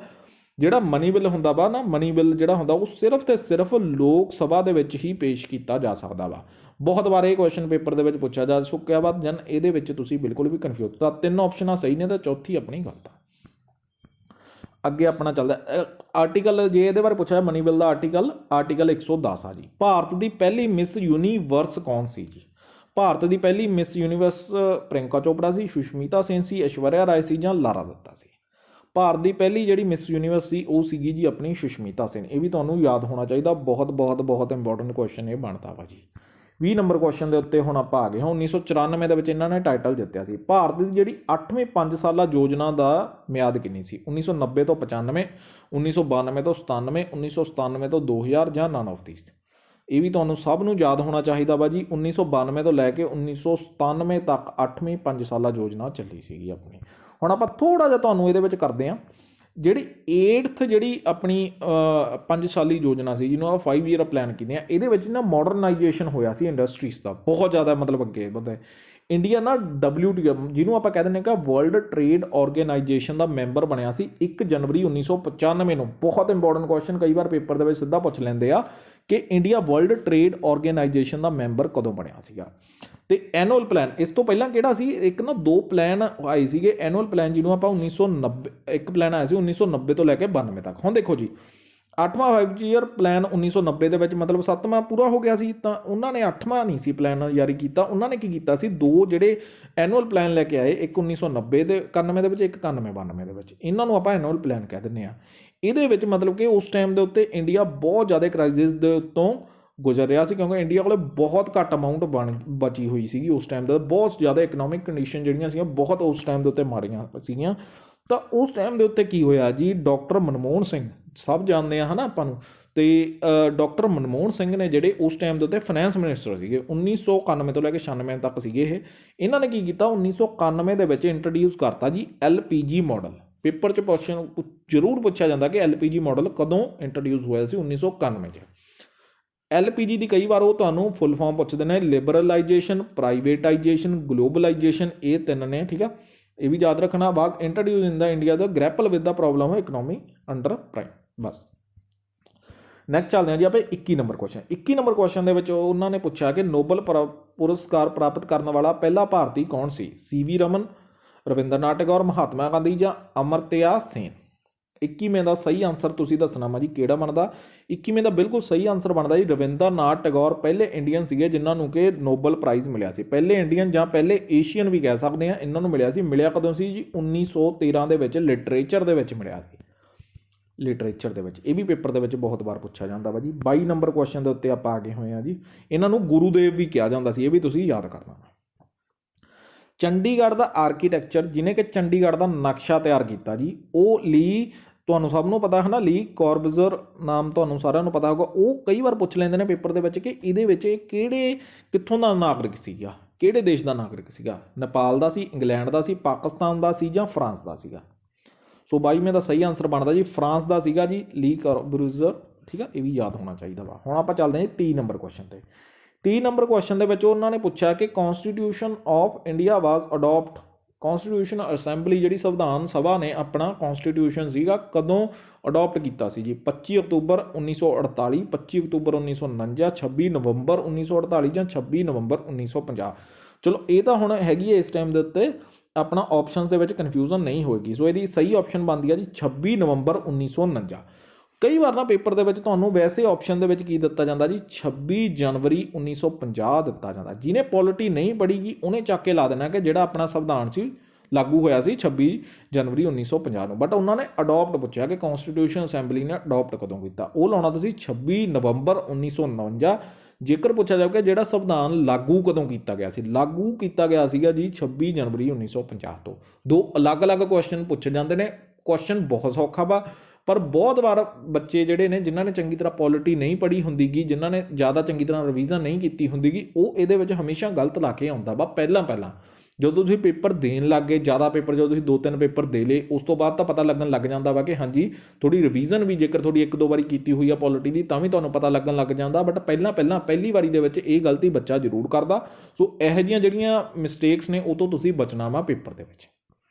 ਜਿਹੜਾ ਮਨੀ ਬਿੱਲ ਹੁੰਦਾ ਵਾ ਨਾ, ਮਨੀ ਬਿੱਲ ਜਿਹੜਾ ਹੁੰਦਾ ਉਹ ਸਿਰਫ ਤੇ ਸਿਰਫ ਲੋਕ ਸਭਾ ਦੇ ਵਿੱਚ ਹੀ ਪੇਸ਼ ਕੀਤਾ ਜਾ ਸਕਦਾ ਵਾ। ਬਹੁਤ ਵਾਰ ਇਹ ਕੁਐਸਚਨ ਪੇਪਰ ਦੇ ਵਿੱਚ ਪੁੱਛਿਆ ਜਾ ਚੁੱਕਿਆ ਵਾ, ਜਨ ਇਹਦੇ ਵਿੱਚ ਤੁਸੀਂ ਬਿਲਕੁਲ ਵੀ ਕਨਫਿਊਜ਼। ਤਾਂ 3 ਆਪਸ਼ਨਾਂ ਸਹੀ ਨੇ ਤਾਂ ਚੌਥੀ ਆਪਣੀ ਗਲਤ ਆ। ਅੱਗੇ ਆਪਣਾ ਚੱਲਦਾ ਆਰਟੀਕਲ, ਜੇ ਇਹਦੇ ਬਾਰੇ ਪੁੱਛਿਆ ਮਨੀ ਬਿੱਲ ਦਾ ਆਰਟੀਕਲ 110 ਆ ਜੀ। ਭਾਰਤ ਦੀ ਪਹਿਲੀ ਮਿਸ ਯੂਨੀਵਰਸ ਕੌਣ ਸੀ ਜੀ? ਭਾਰਤ ਦੀ ਪਹਿਲੀ ਮਿਸ ਯੂਨੀਵਰਸ ਪ੍ਰਿਯੰਕਾ ਚੋਪੜਾ ਸੀ, ਸੁਸ਼ਮਿਤਾ ਸੇਨ ਸੀ, ਐਸ਼ਵਰਿਆ ਰਾਏ ਸੀ ਜਾਂ ਲਾਰਾ ਦੱਤਾ ਸੀ? ਭਾਰਤ ਦੀ ਪਹਿਲੀ ਜਿਹੜੀ ਮਿਸ ਯੂਨੀਵਰਸ ਸੀ ਉਹ ਸੀਗੀ ਜੀ ਆਪਣੀ ਸੁਸ਼ਮਿਤਾ ਸੇਨ। ਇਹ ਵੀ ਤੁਹਾਨੂੰ ਯਾਦ ਹੋਣਾ ਚਾਹੀਦਾ, ਬਹੁਤ ਇੰਪੋਰਟੈਂਟ ਕੁਐਸਚਨ ਇਹ ਬਣਦਾ ਵਾ ਜੀ। 20 ਨੰਬਰ ਕੁਐਸਚਨ ਦੇ ਉੱਤੇ ਹੁਣ ਆਪਾਂ ਆ ਗਏ ਹਾਂ। 1994 ਦੇ ਵਿੱਚ ਇਹਨਾਂ ਨੇ ਟਾਈਟਲ ਜਿੱਤਿਆ ਸੀ। ਭਾਰਤ ਦੀ ਜਿਹੜੀ 8ਵੀਂ 5 ਸਾਲਾ ਯੋਜਨਾ ਦਾ ਮਿਆਦ ਕਿੰਨੀ ਸੀ? 1990 ਤੋਂ 95, 1992 ਤੋਂ 97, 1997 ਤੋਂ 2000 ਜਾਂ ਨਨ ਆਫ ਥੀਸ। ਇਹ ਵੀ ਤੁਹਾਨੂੰ ਸਭ ਨੂੰ ਯਾਦ ਹੋਣਾ ਚਾਹੀਦਾ ਵਾ ਜੀ। 1992 ਤੋਂ ਲੈ ਕੇ 1997 ਤੱਕ 8ਵੀਂ 5 ਸਾਲਾ ਯੋਜਨਾ ਚੱਲੀ ਸੀਗੀ ਆਪਣੀ। ਹੁਣ ਆਪਾਂ ਥੋੜ੍ਹਾ ਜਿਹਾ ਤੁਹਾਨੂੰ ਇਹਦੇ ਵਿੱਚ ਕਰਦੇ ਹਾਂ। ਜਿਹੜੀ 8th ਜਿਹੜੀ ਆਪਣੀ 5 ਸਾਲੀ ਯੋਜਨਾ ਸੀ, ਜਿਹਨੂੰ ਆਪਾਂ 5 ਈਅਰ ਪਲਾਨ ਕਹਿੰਦੇ ਆ, ਇਹਦੇ ਵਿੱਚ ਨਾ ਮਾਡਰਨਾਈਜੇਸ਼ਨ ਹੋਇਆ ਸੀ ਇੰਡਸਟਰੀਜ਼ ਦਾ ਬਹੁਤ ਜ਼ਿਆਦਾ, ਮਤਲਬ ਅੱਗੇ ਵਧੇ। ਇੰਡੀਆ ਨਾ WTO ਜਿਹਨੂੰ ਆਪਾਂ ਕਹਿ ਦਿੰਦੇ ਹਾਂ ਕਿ ਵਰਲਡ ਟ੍ਰੇਡ ਆਰਗੇਨਾਈਜੇਸ਼ਨ ਦਾ ਮੈਂਬਰ ਬਣਿਆ ਸੀ 1 ਜਨਵਰੀ 1995 ਨੂੰ। ਬਹੁਤ ਇੰਪੋਰਟੈਂਟ ਕੁਐਸਚਨ, ਕਈ ਵਾਰ ਪੇਪਰ ਦੇ ਵਿੱਚ ਸਿੱਧਾ ਪੁੱਛ ਲੈਂਦੇ ਆ ਕਿ ਇੰਡੀਆ ਵਰਲਡ ਟ੍ਰੇਡ ਆਰਗੇਨਾਈਜੇਸ਼ਨ ਦਾ ਮੈਂਬਰ ਕਦੋਂ ਬਣਿਆ ਸੀਗਾ। ਤੇ ਐਨੂਅਲ ਪਲਾਨ ਇਸ ਤੋਂ ਪਹਿਲਾਂ ਕਿਹੜਾ ਸੀ, ਇੱਕ ਨਾ 2 ਪਲਾਨ ਆਏ ਸੀਗੇ ਐਨੂਅਲ ਪਲਾਨ, ਜਿਹਨੂੰ ਆਪਾਂ 1990 ਇੱਕ ਪਲਾਨ ਆਇਆ ਸੀ 1990 ਤੋਂ ਲੈ ਕੇ 92 ਤੱਕ। ਹੁਣ ਦੇਖੋ ਜੀ 8ਵਾਂ 5 ਈਅਰ ਪਲਾਨ 1990 ਦੇ ਵਿੱਚ ਮਤਲਬ 7ਵਾਂ ਪੂਰਾ ਹੋ ਗਿਆ ਸੀ, ਤਾਂ ਉਹਨਾਂ ਨੇ 8ਵਾਂ ਨਹੀਂ ਸੀ ਪਲਾਨ ਜਾਰੀ ਕੀਤਾ। ਉਹਨਾਂ ਨੇ ਕੀ ਕੀਤਾ ਸੀ, 2 ਜਿਹੜੇ ਐਨੂਅਲ ਪਲਾਨ ਲੈ ਕੇ ਆਏ, ਇੱਕ 1990 ਦੇ 91 ਦੇ ਵਿੱਚ, ਇੱਕ 91 92 ਦੇ ਵਿੱਚ। ਇਹਨਾਂ ਨੂੰ ਆਪਾਂ ਐਨੂਅਲ ਪਲਾਨ ਕਹਿ ਦਿੰਦੇ ਆ। ਇਹਦੇ ਵਿੱਚ ਮਤਲਬ ਕਿ ਉਸ ਟਾਈਮ ਦੇ ਉੱਤੇ ਇੰਡੀਆ ਬਹੁਤ ਜ਼ਿਆਦਾ ਕ੍ਰਾਈਸਿਸ ਦੇ ਉੱਤੋਂ ਗੁਜ਼ਰ ਰਿਹਾ ਸੀ, ਕਿਉਂਕਿ ਇੰਡੀਆ ਕੋਲ ਬਹੁਤ ਘੱਟ ਅਮਾਊਂਟ ਬਚੀ ਹੋਈ ਸੀਗੀ ਉਸ ਟਾਈਮ ਦਾ। ਬਹੁਤ ਜ਼ਿਆਦਾ ਇਕਨੋਮਿਕ ਕੰਡੀਸ਼ਨ ਜਿਹੜੀਆਂ ਸੀਗੀਆਂ ਬਹੁਤ ਉਸ ਟਾਈਮ ਦੇ ਉੱਤੇ ਮਾੜੀਆਂ ਸੀਗੀਆਂ। ਤਾਂ ਉਸ ਟਾਈਮ ਦੇ ਉੱਤੇ ਕੀ ਹੋਇਆ ਜੀ, ਡਾਕਟਰ ਮਨਮੋਹਨ ਸਿੰਘ, ਸਭ ਜਾਣਦੇ ਆ ਹੈ ਨਾ ਆਪਾਂ ਨੂੰ, ਤੇ ਡਾਕਟਰ ਮਨਮੋਹਨ ਸਿੰਘ ਨੇ ਜਿਹੜੇ ਉਸ ਟਾਈਮ ਦੇ ਉੱਤੇ ਫਾਈਨੈਂਸ ਮਿਨਿਸਟਰ ਸੀਗੇ 1991 ਤੋਂ ਲੈ ਕੇ 96 ਤੱਕ ਸੀਗੇ ਇਹ। ਇਹਨਾਂ ਨੇ ਕੀ ਕੀਤਾ 1991 ਦੇ ਵਿੱਚ ਇੰਟਰੋਡਿਊਸ ਕਰਤਾ ਜੀ LPG ਮਾਡਲ। ਪੇਪਰ 'ਚ ਕੁਐਸਚਨ ਜ਼ਰੂਰ ਪੁੱਛਿਆ ਜਾਂਦਾ ਕਿ LPG ਮਾਡਲ ਕਦੋਂ ਇੰਟਰੋਡਿਊਸ ਹੋਇਆ ਸੀ, 1991 'ਚ। LPG ਦੀ ਕਈ ਵਾਰ ਉਹ ਤੁਹਾਨੂੰ ਫੁੱਲ ਫਾਰਮ ਪੁੱਛਦੇ ਨੇ, ਲਿਬਰਲਾਈਜੇਸ਼ਨ, ਪ੍ਰਾਈਵੇਟਾਈਜੇਸ਼ਨ, ਗਲੋਬਲਾਈਜੇਸ਼ਨ, ਇਹ 3 ਨੇ, ਠੀਕ ਆ, ਇਹ ਵੀ ਯਾਦ ਰੱਖਣਾ। ਬਾਅਦ introduce in the India the grapple with the problem economy under prime. ਬਸ ਨੈਕਸਟ ਚੱਲਦੇ ਹਾਂ ਜੀ ਆਪਾਂ 21 ਨੰਬਰ ਕੁਐਸਚਨ। 21 ਨੰਬਰ ਕੁਐਸਚਨ ਦੇ ਵਿੱਚ ਉਹਨਾਂ ਨੇ ਪੁੱਛਿਆ ਕਿ ਨੋਬਲ ਪੁਰਸਕਾਰ ਪ੍ਰਾਪਤ ਕਰਨ ਵਾਲਾ ਪਹਿਲਾ ਭਾਰਤੀ ਕੌਣ ਸੀ, CV ਰਮਨ, ਰਵਿੰਦਰਨਾਥ ਟੈਗੋਰ, ਮਹਾਤਮਾ ਗਾਂਧੀ ਜਾਂ ਅਮਰਤਿਆ ਸੇਨ। 21ਵੇਂ ਦਾ ਸਹੀ ਆਨਸਰ ਤੁਸੀਂ ਦੱਸਣਾ ਵਾ ਜੀ ਕਿਹੜਾ ਬਣਦਾ। 21ਵੇਂ ਦਾ ਬਿਲਕੁਲ ਸਹੀ ਆਨਸਰ ਬਣਦਾ ਜੀ ਰਵਿੰਦਰਨਾਥ ਟੈਗੋਰ ਪਹਿਲੇ ਇੰਡੀਅਨ ਸੀਗੇ ਜਿਨ੍ਹਾਂ ਨੂੰ ਕਿ ਨੋਬਲ ਪ੍ਰਾਈਜ਼ ਮਿਲਿਆ ਸੀ। ਪਹਿਲੇ ਇੰਡੀਅਨ ਜਾਂ ਪਹਿਲੇ ਏਸ਼ੀਅਨ ਵੀ ਕਹਿ ਸਕਦੇ ਆ ਇਹਨਾਂ ਨੂੰ ਮਿਲਿਆ ਸੀ। ਮਿਲਿਆ ਕਦੋਂ ਸੀ ਜੀ 1913 ਦੇ ਵਿੱਚ ਲਿਟਰੇਚਰ ਦੇ ਵਿੱਚ ਮਿਲਿਆ ਸੀ, ਲਿਟਰੇਚਰ ਦੇ ਵਿੱਚ। ਇਹ ਵੀ ਪੇਪਰ ਦੇ ਵਿੱਚ ਬਹੁਤ ਵਾਰ ਪੁੱਛਿਆ ਜਾਂਦਾ ਵਾ ਜੀ। 22 ਨੰਬਰ ਕੁਐਸਚਨ ਦੇ ਉੱਤੇ ਆਪਾਂ ਆ ਗਏ ਹੋਏ ਆ ਜੀ। ਇਹਨਾਂ ਨੂੰ ਗੁਰੂਦੇਵ ਵੀ ਕਿਹਾ ਜਾਂਦਾ ਸੀ, ਇਹ ਵੀ ਤੁਸੀਂ ਯਾਦ ਕਰਨਾ। ਚੰਡੀਗੜ੍ਹ ਦਾ ਆਰਕੀਟੈਕਚਰ ਜਿਹਨੇ ਕਿ ਚੰਡੀਗੜ੍ਹ ਦਾ ਨਕਸ਼ਾ ਤਿਆਰ ਕੀਤਾ ਜੀ, ਉਹ ਲੀ, ਤੁਹਾਨੂੰ ਸਭ ਨੂੰ ਪਤਾ ਹੈ ਨਾ, ਲੀ ਕੋਰਬਜ਼ਰ ਨਾਮ ਤੁਹਾਨੂੰ ਸਾਰਿਆਂ ਨੂੰ ਪਤਾ ਹੋਊਗਾ। ਉਹ ਕਈ ਵਾਰ ਪੁੱਛ ਲੈਂਦੇ ਨੇ ਪੇਪਰ ਦੇ ਵਿੱਚ ਕਿ ਇਹਦੇ ਵਿੱਚ ਇਹ ਕਿੱਥੋਂ ਦਾ ਨਾਗਰਿਕ ਸੀਗਾ, ਕਿਹੜੇ ਦੇਸ਼ ਦਾ ਨਾਗਰਿਕ ਸੀਗਾ। ਨੇਪਾਲ ਦਾ ਸੀ, ਇੰਗਲੈਂਡ ਦਾ ਸੀ, ਪਾਕਿਸਤਾਨ ਦਾ ਸੀ ਜਾਂ ਫਰਾਂਸ ਦਾ ਸੀਗਾ। ਸੋ 22ਵੇਂ ਦਾ ਸਹੀ ਆਨਸਰ ਬਣਦਾ ਜੀ ਫਰਾਂਸ ਦਾ ਸੀਗਾ ਜੀ, ਲੀ ਕੋਰਬਜ਼ਰ, ਠੀਕ ਆ, ਇਹ ਵੀ ਯਾਦ ਹੋਣਾ ਚਾਹੀਦਾ ਵਾ। ਹੁਣ ਆਪਾਂ ਚੱਲਦੇ ਹਾਂ ਜੀ 30 ਨੰਬਰ ਕੁਐਸਚਨ ਤੇ। 30 ਨੰਬਰ ਕੁਐਸਚਨ ਦੇ ਵਿੱਚ ਉਹਨਾਂ ਨੇ ਪੁੱਛਿਆ ਕਿ constitution of India was adopt, constitution assembly ਜਿਹੜੀ ਸੰਵਿਧਾਨ ਸਭਾ ਨੇ ਆਪਣਾ ਕੌਨਸਟੀਟਿਊਸ਼ਨ ਸੀਗਾ ਕਦੋਂ ਅਡੋਪਟ ਕੀਤਾ ਸੀ ਜੀ। 25 ਅਕਤੂਬਰ 1948, 25 ਅਕਤੂਬਰ 1949, 26 ਨਵੰਬਰ 1948 ਜਾਂ 26 ਨਵੰਬਰ 1950। ਚਲੋ ਇਹ ਤਾਂ ਹੁਣ ਹੈਗੀ ਹੈ ਇਸ ਟਾਈਮ ਦੇ ਉੱਤੇ ਆਪਣਾ ਆਪਸ਼ਨਸ ਦੇ ਵਿੱਚ ਕਨਫਿਊਜ਼ਨ ਨਹੀਂ ਹੋਏਗੀ। ਸੋ ਇਹਦੀ ਸਹੀ ਆਪਸ਼ਨ ਬਣਦੀ ਹੈ ਜੀ 26 ਨਵੰਬਰ 1949। ਕਈ ਵਾਰ ਨਾ ਪੇਪਰ ਦੇ ਵਿੱਚ ਤੁਹਾਨੂੰ ਵੈਸੇ ਆਪਸ਼ਨ ਦੇ ਵਿੱਚ ਕੀ ਦਿੱਤਾ ਜਾਂਦਾ ਜੀ 26 ਜਨਵਰੀ 1950 ਦਿੱਤਾ ਜਾਂਦਾ। ਜਿਹਨੇ ਪੋਲਿਟੀ ਨਹੀਂ ਪੜ੍ਹੀ ਉਹਨੇ ਚੱਕ ਕੇ ਲਾ ਦੇਣਾ ਕਿ ਜਿਹੜਾ ਆਪਣਾ ਸੰਵਿਧਾਨ ਸੀ ਲਾਗੂ ਹੋਇਆ ਸੀ 26 ਜਨਵਰੀ 1950 ਨੂੰ। ਬਟ ਉਹਨਾਂ ਨੇ ਅਡੋਪਟ ਪੁੱਛਿਆ ਕਿ ਕੌਨਸਟੀਟਿਊਸ਼ਨ ਅਸੈਂਬਲੀ ਨੇ ਅਡੋਪਟ ਕਦੋਂ ਕੀਤਾ, ਉਹ ਲਾਉਣਾ ਤੁਸੀਂ 26 ਨਵੰਬਰ 1949। ਜੇਕਰ ਪੁੱਛਿਆ ਜਾਵੇ ਕਿ ਜਿਹੜਾ ਸੰਵਿਧਾਨ ਲਾਗੂ ਕਦੋਂ ਕੀਤਾ ਗਿਆ ਸੀ, ਲਾਗੂ ਕੀਤਾ ਗਿਆ ਸੀਗਾ ਜੀ 26 ਜਨਵਰੀ 1950 ਤੋਂ। 2 ਅਲੱਗ-ਅਲੱਗ ਕੁਐਸਚਨ ਪੁੱਛੇ ਜਾਂਦੇ ਨੇ। ਕੁਐਸਚਨ ਬਹੁਤ ਸੌਖਾ ਵਾ, ਪਰ ਬਹੁਤ ਵਾਰ ਬੱਚੇ ਜਿਹੜੇ ਨੇ ਜਿਨ੍ਹਾਂ ਨੇ ਚੰਗੀ ਤਰ੍ਹਾਂ ਪੋਲਿਟੀ ਨਹੀਂ ਪੜ੍ਹੀ ਹੁੰਦੀਗੀ, ਜਿਨ੍ਹਾਂ ਨੇ ਜ਼ਿਆਦਾ ਚੰਗੀ ਤਰ੍ਹਾਂ ਰਿਵੀਜ਼ਨ ਨਹੀਂ ਕੀਤੀ ਹੁੰਦੀਗੀ, ਉਹ ਇਹਦੇ ਵਿੱਚ ਹਮੇਸ਼ਾ ਗਲਤ ਲਾ ਕੇ ਆਉਂਦਾ ਵਾ। ਪਹਿਲਾਂ ਜਦੋਂ ਤੁਸੀਂ ਪੇਪਰ ਦੇਣ ਲੱਗ ਗਏ, ਜ਼ਿਆਦਾ ਪੇਪਰ ਜਦੋਂ ਤੁਸੀਂ 2-3 ਪੇਪਰ ਦੇ ਲਏ, ਉਸ ਤੋਂ ਬਾਅਦ ਤਾਂ ਪਤਾ ਲੱਗਣ ਲੱਗ ਜਾਂਦਾ ਵਾ ਕਿ ਹਾਂਜੀ ਥੋੜੀ ਰਿਵੀਜ਼ਨ ਵੀ ਜੇਕਰ ਥੋੜੀ 1-2 ਵਾਰੀ ਕੀਤੀ ਹੋਈ ਆ ਪੋਲਿਟੀ ਦੀ ਤਾਂ ਵੀ ਤੁਹਾਨੂੰ ਪਤਾ ਲੱਗਣ ਲੱਗ ਜਾਂਦਾ। ਬਟ ਪਹਿਲੀ ਵਾਰੀ ਦੇ ਵਿੱਚ ਇਹ ਗਲਤੀ ਬੱਚਾ ਜ਼ਰੂਰ ਕਰਦਾ। ਸੋ ਇਹੋ ਜਿਹੀਆਂ ਜਿਹੜੀਆਂ ਮਿਸਟੇਕਸ ਨੇ ਉਹ ਤੋਂ ਤੁਸੀਂ ਬਚਣਾ ਵਾ ਪੇਪਰ ਦੇ ਵਿੱਚ।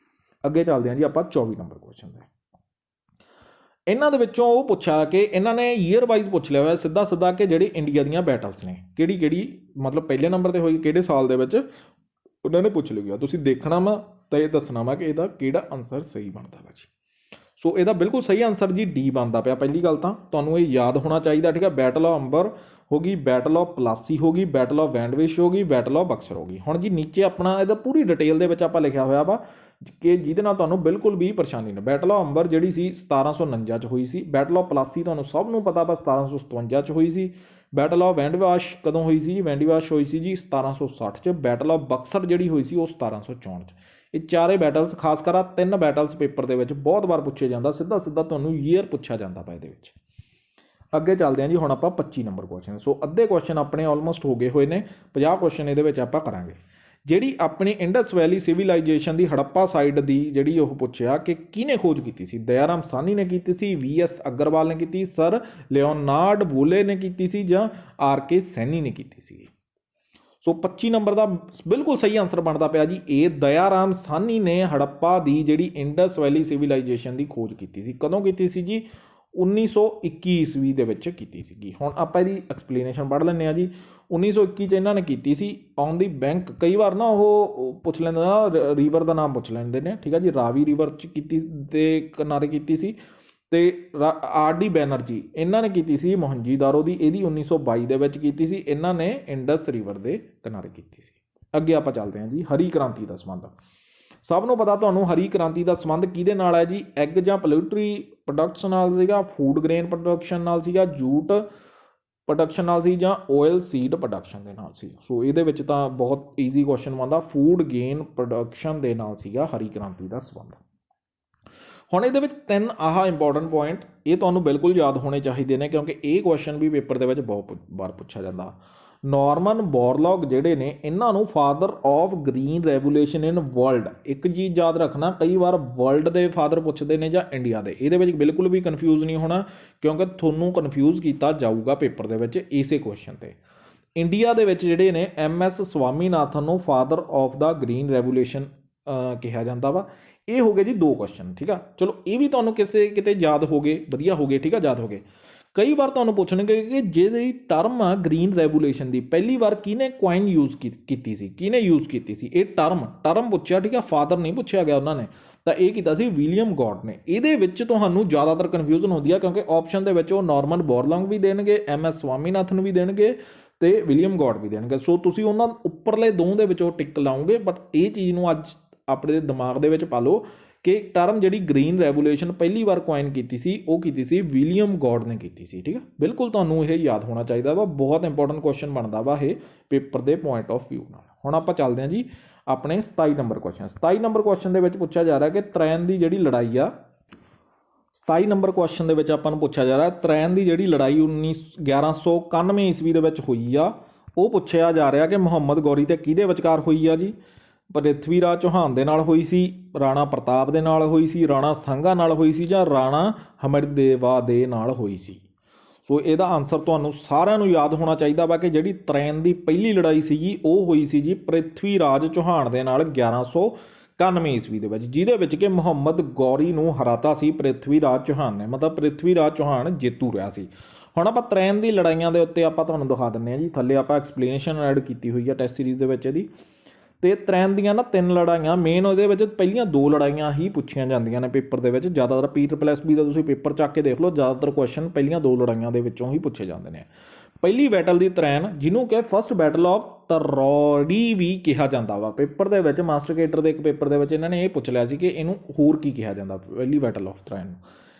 ਅੱਗੇ ਚੱਲਦੇ ਹਾਂ ਜੀ ਆਪਾਂ 24 ਨੰਬਰ ਕੁਐਸਚਨ ਦੇ। ਇਹਨਾਂ ਦੇ ਵਿੱਚੋਂ ਉਹ ਪੁੱਛਿਆ ਕਿ ਇਹਨਾਂ ਨੇ ਈਅਰ ਵਾਈਜ਼ ਪੁੱਛ ਲਿਆ ਹੋਇਆ ਸਿੱਧਾ ਕਿ ਜਿਹੜੀ ਇੰਡੀਆ ਦੀਆਂ ਬੈਟਲਸ ਨੇ ਕਿਹੜੀ ਮਤਲਬ ਪਹਿਲੇ ਨੰਬਰ ਤੇ ਹੋਈ ਕਿਹੜੇ ਸਾਲ ਦੇ ਵਿੱਚ, ਉਹਨਾਂ ਨੇ ਪੁੱਛ ਲਿਆ। ਤੁਸੀਂ ਦੇਖਣਾ ਵਾ ਤਾਂ ਇਹ ਦੱਸਣਾ ਵਾ ਕਿ ਇਹਦਾ ਕਿਹੜਾ ਆਨਸਰ ਸਹੀ ਬਣਦਾ ਵਾ ਜੀ। ਸੋ ਇਹਦਾ ਬਿਲਕੁਲ ਸਹੀ ਆਨਸਰ ਜੀ ਡੀ ਬਣਦਾ ਪਿਆ। ਪਹਿਲੀ ਗੱਲ ਤਾਂ ਤੁਹਾਨੂੰ ਇਹ ਯਾਦ ਹੋਣਾ ਚਾਹੀਦਾ, ਠੀਕ ਹੈ। ਬੈਟਲ ਆਫ ਅੰਬਰ ਹੋ ਗਈ, ਬੈਟਲ ਆਫ ਪਲਾਸੀ ਹੋ ਗਈ, ਬੈਟਲ ਆਫ ਵੈਂਡਵਿਸ਼ ਹੋ ਗਈ, ਬੈਟਲ ਆਫ ਬਕਸਰ ਹੋ ਗਈ। ਹੁਣ ਜੀ ਨੀਚੇ ਆਪਣਾ ਇਹਦਾ ਪੂਰੀ ਡਿਟੇਲ ਦੇ ਵਿੱਚ ਆਪਾਂ ਲਿਖਿਆ ਹੋਇਆ ਵਾ ਕਿ ਜਿਹਦੇ ਨਾਲ ਤੁਹਾਨੂੰ ਬਿਲਕੁਲ ਵੀ ਪਰੇਸ਼ਾਨੀ ਨਾ। ਬੈਟਲ ਆਫ ਅੰਬਰ ਜਿਹੜੀ ਸੀ 1749 'ਚ ਹੋਈ ਸੀ। ਬੈਟਲ ਆਫ ਪਲਾਸੀ ਤੁਹਾਨੂੰ ਸਭ ਨੂੰ ਪਤਾ ਵਾ 1757 'ਚ ਹੋਈ ਸੀ। ਬੈਟਲ ਆਫ ਵੈਂਡਵਾਸ਼ ਕਦੋਂ ਹੋਈ ਸੀ ਜੀ, ਵੈਂਡਵਾਸ਼ ਹੋਈ ਸੀ ਜੀ 1760 'ਚ। ਬੈਟਲ ਆਫ ਬਕਸਰ ਜਿਹੜੀ ਹੋਈ ਸੀ ਉਹ 1764 'ਚ। ਇਹ ਚਾਰੇ ਬੈਟਲਸ, ਖਾਸ ਕਰ 3 ਬੈਟਲਸ ਪੇਪਰ ਦੇ ਵਿੱਚ ਬਹੁਤ ਵਾਰ ਪੁੱਛੇ ਜਾਂਦਾ, ਸਿੱਧਾ ਤੁਹਾਨੂੰ ਈਅਰ ਪੁੱਛਿਆ ਜਾਂਦਾ ਵਾ ਇਹਦੇ ਵਿੱਚ। ਅੱਗੇ ਚੱਲਦੇ ਹਾਂ ਜੀ ਹੁਣ ਆਪਾਂ 25 ਨੰਬਰ ਕੁਐਸਚਨ। ਸੋ ਅੱਧੇ ਕੁਐਸਚਨ ਆਪਣੇ ਆਲਮੋਸਟ ਹੋ ਗਏ ਹੋਏ ਨੇ, 50 ਕੁਐਸਚਨ ਇਹਦੇ ਵਿੱਚ ਆਪਾਂ ਕਰਾਂਗੇ। ਜਿਹੜੀ ਆਪਣੀ ਇੰਡਸ ਵੈਲੀ ਸਿਵਲਾਈਜੇਸ਼ਨ ਦੀ ਹੜੱਪਾ ਸਾਈਡ ਦੀ ਜਿਹੜੀ ਉਹ ਪੁੱਛਿਆ ਕਿ ਕਿਹਨੇ ਖੋਜ ਕੀਤੀ ਸੀ। ਦਇਆਰਾਮ ਸਾਹਨੀ ਨੇ ਕੀਤੀ ਸੀ, VS ਅਗਰਵਾਲ ਨੇ ਕੀਤੀ, ਸਰ ਲਿਓਨਾਰਡ ਵੂਲੇ ਨੇ ਕੀਤੀ ਸੀ ਜਾਂ RK ਸੈਣੀ ਨੇ ਕੀਤੀ ਸੀ। ਸੋ 25 ਨੰਬਰ ਦਾ ਬਿਲਕੁਲ ਸਹੀ ਆਨਸਰ ਬਣਦਾ ਪਿਆ ਜੀ ਇਹ, ਦਇਆ ਰਾਮ ਸਾਹਨੀ ਨੇ ਹੜੱਪਾ ਦੀ ਜਿਹੜੀ ਇੰਡਸ ਵੈਲੀ ਸਿਵਲਾਈਜੇਸ਼ਨ ਦੀ ਖੋਜ ਕੀਤੀ ਸੀ। ਕਦੋਂ ਕੀਤੀ ਸੀ ਜੀ? 1921 ਈਸਵੀ ਦੇ ਵਿੱਚ ਕੀਤੀ ਸੀਗੀ। ਹੁਣ ਆਪਾਂ ਇਹਦੀ ਐਕਸਪਲੇਨੇਸ਼ਨ ਪੜ੍ਹ ਲੈਂਦੇ ਹਾਂ ਜੀ। 1921 ਚ ਇਹਨਾਂ ਨੇ ਕੀਤੀ ਸੀ ਔਨ ਦੀ ਬੈਂਕ, ਕਈ ਵਾਰ ਨਾ ਉਹ ਪੁੱਛ ਲੈਂਦੇ ਨਾ ਰਿਵਰ ਦਾ ਨਾਮ ਪੁੱਛ ਲੈਂਦੇ ਨੇ, ਠੀਕ ਆ ਜੀ। ਰਾਵੀ ਰਿਵਰ ਚ ਕੀਤੀ ਦੇ ਕਿਨਾਰੇ ਕੀਤੀ ਸੀ। ਤੇ R.D. ਬੈਨਰਜੀ ਇਹਨਾਂ ਨੇ ਕੀਤੀ ਸੀ ਮੋਹਨਜੀਦਾਰੋ ਦੀ, ਇਹਦੀ 1922 ਦੇ ਵਿੱਚ ਕੀਤੀ ਸੀ। ਇਹਨਾਂ ਨੇ ਇੰਡਸ ਰਿਵਰ ਦੇ ਕਿਨਾਰੇ ਕੀਤੀ ਸੀ। ਅੱਗੇ ਆਪਾਂ ਚੱਲਦੇ ਹਾਂ ਜੀ, ਹਰੀ ਕ੍ਰਾਂਤੀ ਦਾ ਸੰਬੰਧ। ਸਭ ਨੂੰ ਪਤਾ ਤੁਹਾਨੂੰ ਹਰੀ ਕ੍ਰਾਂਤੀ ਦਾ ਸੰਬੰਧ ਕਿਹਦੇ ਨਾਲ ਹੈ ਜੀ? ਐਗ ਜਾਂ ਪੋਲਟਰੀ ਪ੍ਰੋਡਕਟਸ ਨਾਲ ਸੀਗਾ, ਫੂਡ ਗ੍ਰੇਨ ਪ੍ਰੋਡਕਸ਼ਨ ਨਾਲ ਸੀਗਾ, ਜੂਟ ਪ੍ਰੋਡਕਸ਼ਨ ਨਾਲ ਸੀ, ਜਾਂ ਆਇਲ ਸੀਡ ਪ੍ਰੋਡਕਸ਼ਨ ਦੇ ਨਾਲ ਸੀ। ਸੋ ਇਹਦੇ ਵਿੱਚ ਤਾਂ ਬਹੁਤ ਈਜ਼ੀ ਕੁਐਸਚਨ ਬਣਦਾ, ਫੂਡ ਗੇਨ ਪ੍ਰੋਡਕਸ਼ਨ ਦੇ ਨਾਲ ਸੀਗਾ ਹਰੀ ਕ੍ਰਾਂਤੀ ਦਾ ਸੰਬੰਧ। ਹੁਣ ਇਹਦੇ ਵਿੱਚ 3 ਇੰਪੋਰਟੈਂਟ ਪੁਆਇੰਟ ਇਹ ਤੁਹਾਨੂੰ ਬਿਲਕੁਲ ਯਾਦ ਹੋਣੇ ਚਾਹੀਦੇ ਨੇ, ਕਿਉਂਕਿ ਇਹ ਕੁਐਸਚਨ ਵੀ ਪੇਪਰ ਦੇ ਵਿੱਚ ਬਹੁਤ ਵਾਰ ਪੁੱਛਿਆ ਜਾਂਦਾ। ਨਾਰਮਨ ਬੋਰਲੌਗ ਜਿਹੜੇ ਨੇ ਇਹਨਾਂ ਨੂੰ father of green revolution in world, ਇੱਕ ਚੀਜ਼ ਯਾਦ ਰੱਖਣਾ, ਕਈ ਵਾਰ ਵਰਲਡ ਦੇ ਫਾਦਰ ਪੁੱਛਦੇ ਨੇ ਜਾਂ ਇੰਡੀਆ ਦੇ, ਇਹਦੇ ਵਿੱਚ ਬਿਲਕੁਲ ਵੀ ਕਨਫਿਊਜ਼ ਨਹੀਂ ਹੋਣਾ, ਕਿਉਂਕਿ ਤੁਹਾਨੂੰ ਕਨਫਿਊਜ਼ ਕੀਤਾ ਜਾਊਗਾ ਪੇਪਰ ਦੇ ਵਿੱਚ ਇਸੇ ਕੁਐਸਚਨ ਤੇ। ਇੰਡੀਆ ਦੇ ਵਿੱਚ ਜਿਹੜੇ ਨੇ MS ਸਵਾਮੀਨਾਥਨ ਨੂੰ father of the green revolution ਕਿਹਾ ਜਾਂਦਾ ਵਾ। ਇਹ ਹੋ ਗਏ ਜੀ 2 ਕੁਐਸਚਨ, ਠੀਕ ਆ। ਚਲੋ ਇਹ ਵੀ ਤੁਹਾਨੂੰ ਕਿਸੇ ਕਿਤੇ ਯਾਦ ਹੋ ਗਏ, ਵਧੀਆ ਹੋ ਗਏ, ਠੀਕ ਆ, ਯਾਦ ਹੋ ਗਏ। ਕਈ ਵਾਰ ਤੁਹਾਨੂੰ ਪੁੱਛਣਗੇ ਕਿ ਜਿਹੜੀ ਟਰਮ ਆ ਗ੍ਰੀਨ ਰੈਵੋਲੂਸ਼ਨ ਦੀ ਪਹਿਲੀ ਵਾਰ ਕਿਹਨੇ ਕੁਆਇਨ ਯੂਜ਼ ਕੀਤੀ ਸੀ, ਕਿਹਨੇ ਯੂਜ਼ ਕੀਤੀ ਸੀ ਇਹ ਟਰਮ ਪੁੱਛਿਆ, ਠੀਕ ਆ, ਫਾਦਰ ਨਹੀਂ ਪੁੱਛਿਆ ਗਿਆ ਉਹਨਾਂ ਨੇ, ਤਾਂ ਇਹ ਕੀਤਾ ਸੀ ਵਿਲੀਅਮ ਗੌਡ ਨੇ। ਇਹਦੇ ਵਿੱਚ ਤੁਹਾਨੂੰ ਜ਼ਿਆਦਾਤਰ ਕਨਫਿਊਜ਼ਨ ਹੁੰਦੀ ਆ, ਕਿਉਂਕਿ ਆਪਸ਼ਨ ਦੇ ਵਿੱਚ ਉਹ ਨਾਰਮਨ ਬੋਰਲੌਗ ਵੀ ਦੇਣਗੇ, MS ਸਵਾਮੀਨਾਥਨ ਵੀ ਦੇਣਗੇ ਤੇ ਵਿਲੀਅਮ ਗੌਡ ਵੀ ਦੇਣਗੇ। ਸੋ ਤੁਸੀਂ ਉਹਨਾਂ ਉੱਪਰਲੇ 2 ਦੇ ਵਿੱਚ ਉਹ ਟਿਕ ਲਾਉਂਗੇ, ਬਟ ਇਹ ਚੀਜ਼ ਨੂੰ ਅੱਜ ਆਪਣੇ ਦਿਮਾਗ ਦੇ ਵਿੱਚ ਪਾ ਲਓ ਕਿ ਟਰਮ ਜਿਹੜੀ ਗ੍ਰੀਨ ਰੈਵੋਲੂਸ਼ਨ ਪਹਿਲੀ ਵਾਰ ਕੁਆਇਨ ਕੀਤੀ ਸੀ ਉਹ ਕੀਤੀ ਸੀ ਵਿਲੀਅਮ ਗੌਡ ਨੇ ਕੀਤੀ ਸੀ, ਠੀਕ ਆ। ਬਿਲਕੁਲ ਤੁਹਾਨੂੰ ਇਹ ਯਾਦ ਹੋਣਾ ਚਾਹੀਦਾ ਵਾ, ਬਹੁਤ ਇੰਪੋਰਟੈਂਟ ਕੁਐਸਚਨ ਬਣਦਾ ਵਾ ਇਹ ਪੇਪਰ ਦੇ ਪੁਆਇੰਟ ਆਫ ਵਿਊ ਨਾਲ। ਹੁਣ ਆਪਾਂ ਚੱਲਦੇ ਹਾਂ ਜੀ ਆਪਣੇ 27 ਨੰਬਰ ਕੁਐਸਚਨ। 27 ਨੰਬਰ ਕੁਐਸਚਨ ਦੇ ਵਿੱਚ ਪੁੱਛਿਆ ਜਾ ਰਿਹਾ ਕਿ ਤਰੈਨ ਦੀ ਜਿਹੜੀ ਲੜਾਈ ਆ, 27 ਨੰਬਰ ਕੁਐਸਚਨ ਦੇ ਵਿੱਚ ਆਪਾਂ ਨੂੰ ਪੁੱਛਿਆ ਜਾ ਰਿਹਾ ਤਰੈਨ ਦੀ ਜਿਹੜੀ ਲੜਾਈ 1191 ਈਸਵੀ ਦੇ ਵਿੱਚ ਹੋਈ ਆ, ਉਹ ਪੁੱਛਿਆ ਜਾ ਰਿਹਾ ਕਿ ਮੁਹੰਮਦ ਗੌਰੀ ਤੇ ਕਿਹਦੇ ਵਿਚਕਾਰ ਹੋਈ ਆ ਜੀ? ਪ੍ਰਿਥਵੀ ਰਾਜ ਚੌਹਾਨ ਦੇ ਨਾਲ ਹੋਈ ਸੀ, ਰਾਣਾ ਪ੍ਰਤਾਪ ਦੇ ਨਾਲ ਹੋਈ ਸੀ, ਰਾਣਾ ਸਾਂਗਾ ਨਾਲ ਹੋਈ ਸੀ, ਜਾਂ ਰਾਣਾ ਹਮਰਦੇਵਾ ਦੇ ਨਾਲ ਹੋਈ ਸੀ? ਸੋ ਇਹਦਾ ਆਨਸਰ ਤੁਹਾਨੂੰ ਸਾਰਿਆਂ ਨੂੰ ਯਾਦ ਹੋਣਾ ਚਾਹੀਦਾ ਵਾ ਕਿ ਜਿਹੜੀ ਤਰੈਨ ਦੀ ਪਹਿਲੀ ਲੜਾਈ ਸੀਗੀ ਉਹ ਹੋਈ ਸੀ ਜੀ ਪ੍ਰਿਥਵੀ ਰਾਜ ਚੌਹਾਨ ਦੇ ਨਾਲ 1191 ਈਸਵੀ ਦੇ ਵਿੱਚ, ਜਿਹਦੇ ਵਿੱਚ ਕਿ ਮੁਹੰਮਦ ਗੌਰੀ ਨੂੰ ਹਰਾਤਾ ਸੀ ਪ੍ਰਿਥਵੀ ਰਾਜ ਚੌਹਾਨ ਨੇ, ਮਤਲਬ ਪ੍ਰਿਥਵੀ ਰਾਜ ਚੌਹਾਨ ਜੇਤੂ ਰਿਹਾ ਸੀ। ਹੁਣ ਆਪਾਂ ਤਰੈਨ ਦੀ ਲੜਾਈਆਂ ਦੇ ਉੱਤੇ ਆਪਾਂ ਤੁਹਾਨੂੰ ਦਿਖਾ ਦਿੰਦੇ ਹਾਂ ਜੀ, ਥੱਲੇ ਆਪਾਂ ਐਕਸਪਲੇਨੇਸ਼ਨ ਐਡ ਕੀਤੀ ਹੋਈ ਆ ਟੈਸਟ ਸੀਰੀਜ਼ ਦੇ ਵਿੱਚ ਇਹਦੀ। ਤੇ ਤਰੈਨ ਦੀਆਂ ਨਾ 3 ਲੜਾਈਆਂ ਮੇਨ, ਉਹਦੇ ਵਿੱਚ ਪਹਿਲੀਆਂ 2 ਲੜਾਈਆਂ ਹੀ ਪੁੱਛੀਆਂ ਜਾਂਦੀਆਂ ਨੇ ਪੇਪਰ ਦੇ ਵਿੱਚ। ਜ਼ਿਆਦਾਤਰ PSSB ਦਾ ਤੁਸੀਂ ਪੇਪਰ ਚੱਕ ਕੇ ਦੇਖ ਲਓ, ਜ਼ਿਆਦਾਤਰ ਕੁਐਸਚਨ ਪਹਿਲੀਆਂ 2 ਲੜਾਈਆਂ ਦੇ ਵਿੱਚੋਂ ਹੀ ਪੁੱਛੇ ਜਾਂਦੇ ਨੇ। ਪਹਿਲੀ ਬੈਟਲ ਦੀ ਤਰੈਨ, ਜਿਹਨੂੰ ਕਿ ਫਸਟ ਬੈਟਲ ਆਫ ਤਰੌੜੀ ਵੀ ਕਿਹਾ ਜਾਂਦਾ ਵਾ, ਪੇਪਰ ਦੇ ਵਿੱਚ ਮਾਸਟਰ ਕੇਡਰ ਦੇ ਇੱਕ ਪੇਪਰ ਦੇ ਵਿੱਚ ਇਹਨਾਂ ਨੇ ਇਹ ਪੁੱਛ ਲਿਆ ਸੀ ਕਿ ਇਹਨੂੰ ਹੋਰ ਕੀ ਕਿਹਾ ਜਾਂਦਾ ਪਹਿਲੀ ਬੈਟਲ ਆਫ ਤਰੈਨ।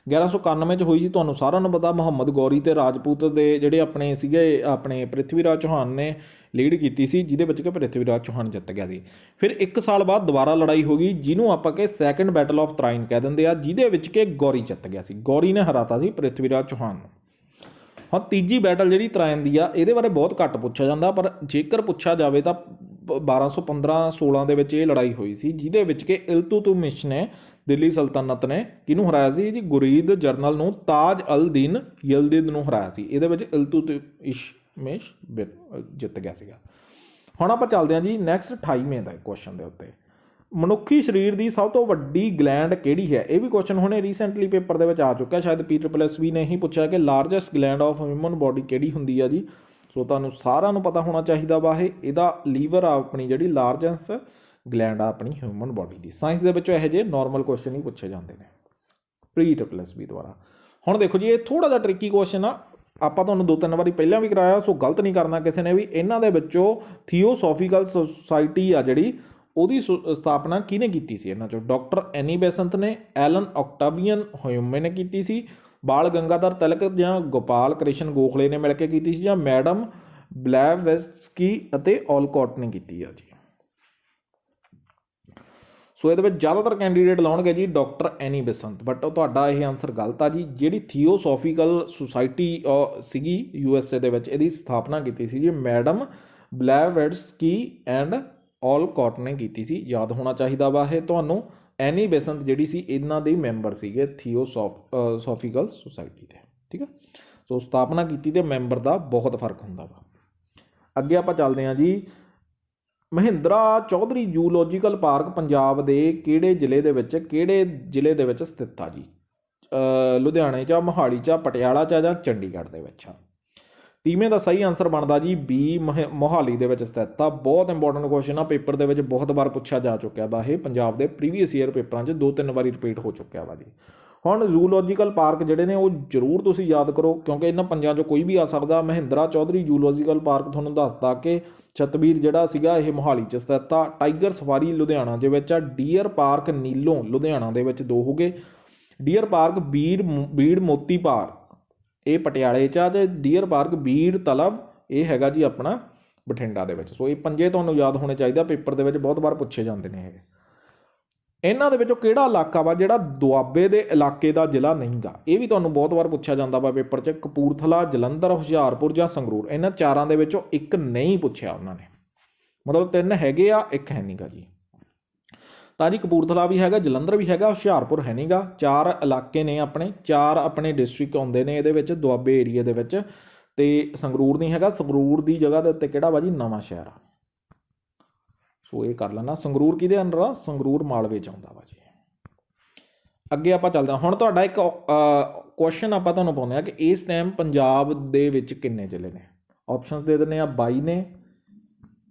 1191 ਚ ਹੋਈ ਸੀ, ਤੁਹਾਨੂੰ ਸਾਰਿਆਂ ਨੂੰ ਪਤਾ। ਮੁਹੰਮਦ ਗੌਰੀ ਤੇ ਰਾਜਪੂਤ ਦੇ ਜਿਹੜੇ ਆਪਣੇ ਸੀਗੇ, ਆਪਣੇ ਪ੍ਰਿਥਵੀ ਰਾਜ ਚੌਹਾਨ ਨੇ ਲੀਡ ਕੀਤੀ ਸੀ, ਜਿਹਦੇ ਵਿੱਚ ਕਿ ਪ੍ਰਿਥਵੀ ਰਾਜ ਚੌਹਾਨ ਜਿੱਤ ਗਿਆ ਸੀ। ਫਿਰ 1 ਸਾਲ ਬਾਅਦ ਦੁਬਾਰਾ ਲੜਾਈ ਹੋ ਗਈ, ਜਿਹਨੂੰ ਆਪਾਂ ਕਿ ਸੈਕੰਡ ਬੈਟਲ ਆਫ ਤਰਾਈਨ ਕਹਿ ਦਿੰਦੇ ਆ, ਜਿਹਦੇ ਵਿੱਚ ਕਿ ਗੌਰੀ ਜਿੱਤ ਗਿਆ ਸੀ, ਗੌਰੀ ਨੇ ਹਰਾਤਾ ਸੀ ਪ੍ਰਿਥਵੀ ਰਾਜ ਚੌਹਾਨ ਨੂੰ। ਹੁਣ ਤੀਜੀ ਬੈਟਲ ਜਿਹੜੀ ਤਰਾਈਨ ਦੀ ਆ, ਇਹਦੇ ਬਾਰੇ ਬਹੁਤ ਘੱਟ ਪੁੱਛਿਆ ਜਾਂਦਾ, ਪਰ ਜੇਕਰ ਪੁੱਛਿਆ ਜਾਵੇ ਤਾਂ 1215-16 ਦੇ ਵਿੱਚ ਇਹ ਲੜਾਈ ਹੋਈ ਸੀ, ਜਿਹਦੇ ਵਿੱਚ ਕਿ ਇਲਤੁਤਮਿਸ਼ ਨੇ, ਦਿੱਲੀ ਸਲਤਨਤ ਨੇ ਕਿਹਨੂੰ ਹਰਾਇਆ ਸੀ ਜੀ? ਗੁਰੀਦ ਜਰਨਲ ਨੂੰ, ਤਾਜ ਅਲ ਦੀਨ ਯਲਦੀਦ ਨੂੰ ਹਰਾਇਆ ਸੀ। ਇਹਦੇ ਵਿੱਚ ਇਲਤੁਤਮਿਸ਼ ਜਿੱਤ ਗਿਆ ਸੀਗਾ। ਹੁਣ ਆਪਾਂ ਚੱਲਦੇ ਹਾਂ ਜੀ ਨੈਕਸਟ 28ਵੇਂ ਦਾ ਕੁਐਸਚਨ ਦੇ ਉੱਤੇ। ਮਨੁੱਖੀ ਸਰੀਰ ਦੀ ਸਭ ਤੋਂ ਵੱਡੀ ਗਲੈਂਡ ਕਿਹੜੀ ਹੈ? ਇਹ ਵੀ ਕੁਐਸਚਨ ਹੁਣੇ ਰੀਸੈਂਟਲੀ ਪੇਪਰ ਦੇ ਵਿੱਚ ਆ ਚੁੱਕਿਆ, ਸ਼ਾਇਦ PSSB ਨੇ ਹੀ ਪੁੱਛਿਆ ਕਿ largest gland of human body ਕਿਹੜੀ ਹੁੰਦੀ ਆ ਜੀ? ਸੋ ਤੁਹਾਨੂੰ ਸਾਰਿਆਂ ਨੂੰ ਪਤਾ ਹੋਣਾ ਚਾਹੀਦਾ ਵਾ ਇਹਦਾ ਲੀਵਰ ਆ ਆਪਣੀ, ਜਿਹੜੀ ਲਾਰਜੈਸਟ ਗਲੈਂਡ ਆ ਆਪਣੀ ਹਿਊਮਨ ਬੋਡੀ ਦੀ। ਸਾਇੰਸ ਦੇ ਵਿੱਚੋਂ ਇਹੋ ਜਿਹੇ ਨਾਰਮਲ ਕੁਐਸਚਨ ਹੀ ਪੁੱਛੇ ਜਾਂਦੇ ਨੇ PSSB ਦੁਆਰਾ। ਹੁਣ ਦੇਖੋ ਜੀ, ਇਹ ਥੋੜਾ ਜਿਹਾ ਟ੍ਰਿਕੀ ਕੁਐਸਚਨ ਆ, ਆਪਾਂ ਤੁਹਾਨੂੰ 2-3 ਵਾਰੀ ਪਹਿਲਾਂ ਵੀ ਕਰਾਇਆ, ਸੋ ਗਲਤ ਨਹੀਂ ਕਰਨਾ ਕਿਸੇ ਨੇ ਵੀ। ਇਹਨਾਂ ਦੇ ਵਿੱਚੋਂ ਥੀਓਸੋਫੀਕਲ ਸੁਸਾਇਟੀ ਆ ਜਿਹੜੀ, ਉਹਦੀ ਸਥਾਪਨਾ ਕਿਹਨੇ ਕੀਤੀ ਸੀ? ਇਹਨਾਂ ਚੋਂ ਡਾਕਟਰ ਐਨੀ ਬੇਸੰਤ ਨੇ, ਐਲਨ ਔਕਟਾਵੀਅਨ ਹਿਊਮੇ ਨੇ ਕੀਤੀ ਸੀ, ਬਾਲ ਗੰਗਾਧਰ ਤਿਲਕ ਜਾਂ ਗੋਪਾਲ ਕ੍ਰਿਸ਼ਨ ਗੋਖਲੇ ਨੇ ਮਿਲ ਕੇ ਕੀਤੀ ਸੀ, ਜਾਂ ਮੈਡਮ ਬਲੈਵਸਕੀ ਅਤੇ ਔਲਕੋਟ ਨੇ ਕੀਤੀ ਆ ਜੀ? ਸੋ ਇਹਦੇ ਵਿੱਚ ਜ਼ਿਆਦਾਤਰ ਕੈਂਡੀਡੇਟ ਲਾਉਣਗੇ ਜੀ ਡਾਕਟਰ ਐਨੀ ਬੇਸੰਤ, ਬਟ ਤੁਹਾਡਾ ਇਹ ਆਨਸਰ ਗਲਤ ਆ ਜੀ। ਜਿਹੜੀ ਥੀਓਸੋਫੀਕਲ ਸੁਸਾਇਟੀ ਸੀਗੀ USA ਦੇ ਵਿੱਚ, ਇਹਦੀ ਸਥਾਪਨਾ ਕੀਤੀ ਸੀ ਜੀ ਮੈਡਮ ਬਲੈਵਸਕੀ ਐਂਡ ਔਲਕੋਟ ਨੇ ਕੀਤੀ ਸੀ, ਯਾਦ ਹੋਣਾ ਚਾਹੀਦਾ ਵਾ ਇਹ ਤੁਹਾਨੂੰ। ਐਨੀ ਬੇਸੰਤ ਜਿਹੜੀ ਸੀ ਇਹਨਾਂ ਦੇ ਮੈਂਬਰ ਸੀਗੇ ਥੀਓਸੋਫੀਕਲ ਸੁਸਾਇਟੀ ਦੇ, ਠੀਕ ਆ। ਸੋ ਸਥਾਪਨਾ ਕੀਤੀ ਤੇ ਮੈਂਬਰ ਦਾ ਬਹੁਤ ਫਰਕ ਹੁੰਦਾ ਵਾ। ਅੱਗੇ ਆਪਾਂ ਚੱਲਦੇ ਹਾਂ ਜੀ ਮਹਿੰਦਰਾ ਚੌਧਰੀ ਜੂਲੋਜੀਕਲ ਪਾਰਕ ਪੰਜਾਬ ਦੇ ਕਿਹੜੇ ਜ਼ਿਲ੍ਹੇ ਦੇ ਵਿੱਚ ਸਥਿਤ ਆ ਜੀ? ਲੁਧਿਆਣੇ 'ਚ, ਮੋਹਾਲੀ 'ਚ, ਪਟਿਆਲਾ 'ਚ ਜਾਂ ਚੰਡੀਗੜ੍ਹ ਦੇ ਵਿੱਚ ਆ? ਤੀਵੇਂ ਦਾ ਸਹੀ ਆਨਸਰ ਬਣਦਾ ਜੀ ਬੀ, ਮੋਹਾਲੀ ਦੇ ਵਿੱਚ ਸਥਿਤ ਆ। ਬਹੁਤ ਇੰਪੋਰਟੈਂਟ ਕੁਐਸਚਨ ਆ, ਪੇਪਰ ਦੇ ਵਿੱਚ ਬਹੁਤ ਵਾਰ ਪੁੱਛਿਆ ਜਾ ਚੁੱਕਿਆ ਵਾ ਇਹ, ਪੰਜਾਬ ਦੇ ਪ੍ਰੀਵੀਅਸ ਈਅਰ ਪੇਪਰਾਂ 'ਚ 2-3 ਵਾਰੀ ਰਿਪੀਟ ਹੋ ਚੁੱਕਿਆ ਵਾ ਜੀ। ਹੁਣ ਜ਼ੂਲੋਜੀਕਲ ਪਾਰਕ ਜਿਹੜੇ ਨੇ ਉਹ ਜ਼ਰੂਰ ਤੁਸੀਂ ਯਾਦ ਕਰੋ, ਕਿਉਂਕਿ ਇਹਨਾਂ ਪੰਜਾਂ 'ਚੋਂ ਕੋਈ ਵੀ ਆ ਸਕਦਾ। ਮਹਿੰਦਰਾ ਚੌਧਰੀ ਜ਼ੂਲੋਜੀਕਲ ਪਾਰਕ ਤੁਹਾਨੂੰ ਦੱਸਦਾ ਕਿ ਛਤਬੀਰ ਜਿਹੜਾ ਸੀਗਾ ਇਹ ਮੋਹਾਲੀ 'ਚ ਸਥਿਤ ਆ। ਟਾਈਗਰ ਸਫਾਰੀ ਲੁਧਿਆਣਾ ਦੇ ਵਿੱਚ ਆ। ਡੀਅਰ ਪਾਰਕ ਨੀਲੋਂ ਲੁਧਿਆਣਾ ਦੇ ਵਿੱਚ 2 ਹੋ ਗਏ। ਡੀਅਰ ਪਾਰਕ ਬੀੜ ਮੋਤੀ ਪਾਰਕ ਇਹ ਪਟਿਆਲੇ 'ਚ ਆ, ਤੇ ਡੀਅਰ ਪਾਰਕ ਬੀੜ ਤਲਬ ਇਹ ਹੈਗਾ ਜੀ ਆਪਣਾ ਬਠਿੰਡਾ ਦੇ ਵਿੱਚ। ਸੋ ਇਹ ਪੰਜੇ ਤੁਹਾਨੂੰ ਯਾਦ ਹੋਣੇ ਚਾਹੀਦੇ, ਪੇਪਰ ਦੇ ਵਿੱਚ ਬਹੁਤ ਵਾਰ ਪੁੱਛੇ ਜਾਂਦੇ ਨੇ ਇਹ। ਇਹਨਾਂ ਦੇ ਵਿੱਚੋਂ ਕਿਹੜਾ ਇਲਾਕਾ ਵਾ ਜਿਹੜਾ ਦੁਆਬੇ ਦੇ ਇਲਾਕੇ ਦਾ ਜ਼ਿਲ੍ਹਾ ਨਹੀਂ ਗਾ? ਇਹ ਵੀ ਤੁਹਾਨੂੰ ਬਹੁਤ ਵਾਰ ਪੁੱਛਿਆ ਜਾਂਦਾ ਵਾ ਪੇਪਰ 'ਚ। ਕਪੂਰਥਲਾ, ਜਲੰਧਰ, ਹੁਸ਼ਿਆਰਪੁਰ ਜਾਂ ਸੰਗਰੂਰ? ਇਹਨਾਂ ਚਾਰਾਂ ਦੇ ਵਿੱਚੋਂ ਇੱਕ ਨਹੀਂ ਪੁੱਛਿਆ ਉਹਨਾਂ ਨੇ, ਮਤਲਬ 3 ਹੈਗੇ ਆ, ਇੱਕ ਹੈ ਨਹੀਂ ਗਾ ਜੀ। ਤਾਂ ਜੀ ਕਪੂਰਥਲਾ ਵੀ ਹੈਗਾ, ਜਲੰਧਰ ਵੀ ਹੈਗਾ, ਹੁਸ਼ਿਆਰਪੁਰ ਹੈ ਨਹੀਂ ਗਾ। 4 ਇਲਾਕੇ ਨੇ ਆਪਣੇ, 4 ਆਪਣੇ ਡਿਸਟ੍ਰਿਕਟ ਆਉਂਦੇ ਨੇ ਇਹਦੇ ਵਿੱਚ ਦੁਆਬੇ ਏਰੀਏ ਦੇ ਵਿੱਚ, ਤੇ ਸੰਗਰੂਰ ਨਹੀਂ ਹੈਗਾ। ਸੰਗਰੂਰ ਦੀ ਜਗ੍ਹਾ ਦੇ ਉੱਤੇ ਕਿਹੜਾ ਵਾ ਜੀ? ਨਵਾਂ ਸ਼ਹਿਰ ਆ। ਸੋ ਇਹ ਕਰ ਲੈਣਾ। ਸੰਗਰੂਰ ਕਿਹਦੇ ਅੰਡਰ ਆ? ਸੰਗਰੂਰ ਮਾਲਵੇ 'ਚ ਆਉਂਦਾ ਵਾ ਜੀ। ਅੱਗੇ ਆਪਾਂ ਚੱਲਦੇ ਹਾਂ। ਹੁਣ ਤੁਹਾਡਾ ਇੱਕ ਕੁਐਸਚਨ ਆਪਾਂ ਤੁਹਾਨੂੰ ਪਾਉਂਦੇ ਹਾਂ ਕਿ ਇਸ ਟਾਈਮ ਪੰਜਾਬ ਦੇ ਵਿੱਚ ਕਿੰਨੇ ਜ਼ਿਲ੍ਹੇ ਨੇ? ਆਪਸ਼ਨਸ ਦੇ ਦਿੰਦੇ ਆ, 22 ਨੇ,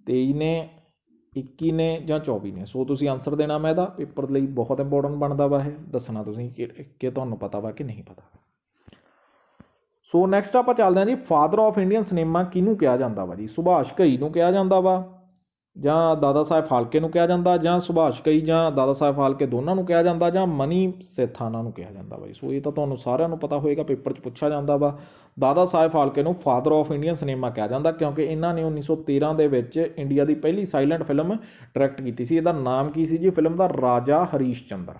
23 ਨੇ, 21 ਨੇ ਜਾਂ 24 ਨੇ। ਸੋ ਤੁਸੀਂ ਆਨਸਰ ਦੇਣਾ ਮੈਂ ਇਹਦਾ, ਪੇਪਰ ਲਈ ਬਹੁਤ ਇੰਪੋਰਟੈਂਟ ਬਣਦਾ ਵਾ ਇਹ, ਦੱਸਣਾ ਤੁਸੀਂ ਕਿ ਤੁਹਾਨੂੰ ਪਤਾ ਵਾ ਕਿ ਨਹੀਂ ਪਤਾ। ਸੋ ਨੈਕਸਟ ਆਪਾਂ ਚੱਲਦੇ ਹਾਂ ਜੀ, ਫਾਦਰ ਆਫ ਇੰਡੀਅਨ ਸਿਨੇਮਾ ਕਿਹਨੂੰ ਕਿਹਾ ਜਾਂਦਾ ਵਾ ਜੀ? ਸੁਭਾਸ਼ ਘਈ ਨੂੰ ਕਿਹਾ ਜਾਂਦਾ ਵਾ, ਜਾਂ ਦਾਦਾ ਸਾਹਿਬ ਫਾਲਕੇ ਨੂੰ ਕਿਹਾ ਜਾਂਦਾ, ਜਾਂ ਸੁਭਾਸ਼ ਘਈ ਜਾਂ ਦਾਦਾ ਸਾਹਿਬ ਫਾਲਕੇ ਦੋਨਾਂ ਨੂੰ ਕਿਹਾ ਜਾਂਦਾ, ਜਾਂ ਮਨੀ ਸੇਥਾਨਾ ਨੂੰ ਕਿਹਾ ਜਾਂਦਾ ਵਾ ਜੀ। ਸੋ ਇਹ ਤਾਂ ਤੁਹਾਨੂੰ ਸਾਰਿਆਂ ਨੂੰ ਪਤਾ ਹੋਏਗਾ, ਪੇਪਰ 'ਚ ਪੁੱਛਿਆ ਜਾਂਦਾ ਵਾ। ਦਾਦਾ ਸਾਹਿਬ ਫਾਲਕੇ ਨੂੰ ਫਾਦਰ ਆਫ ਇੰਡੀਅਨ ਸਿਨੇਮਾ ਕਿਹਾ ਜਾਂਦਾ, ਕਿਉਂਕਿ ਇਹਨਾਂ ਨੇ 1913 ਦੇ ਵਿੱਚ ਇੰਡੀਆ ਦੀ ਪਹਿਲੀ ਸਾਇਲੈਂਟ ਫਿਲਮ ਡਾਇਰੈਕਟ ਕੀਤੀ ਸੀ। ਇਹਦਾ ਨਾਮ ਕੀ ਸੀ ਜੀ ਫਿਲਮ ਦਾ? ਰਾਜਾ ਹਰੀਸ਼ ਚੰਦਰ।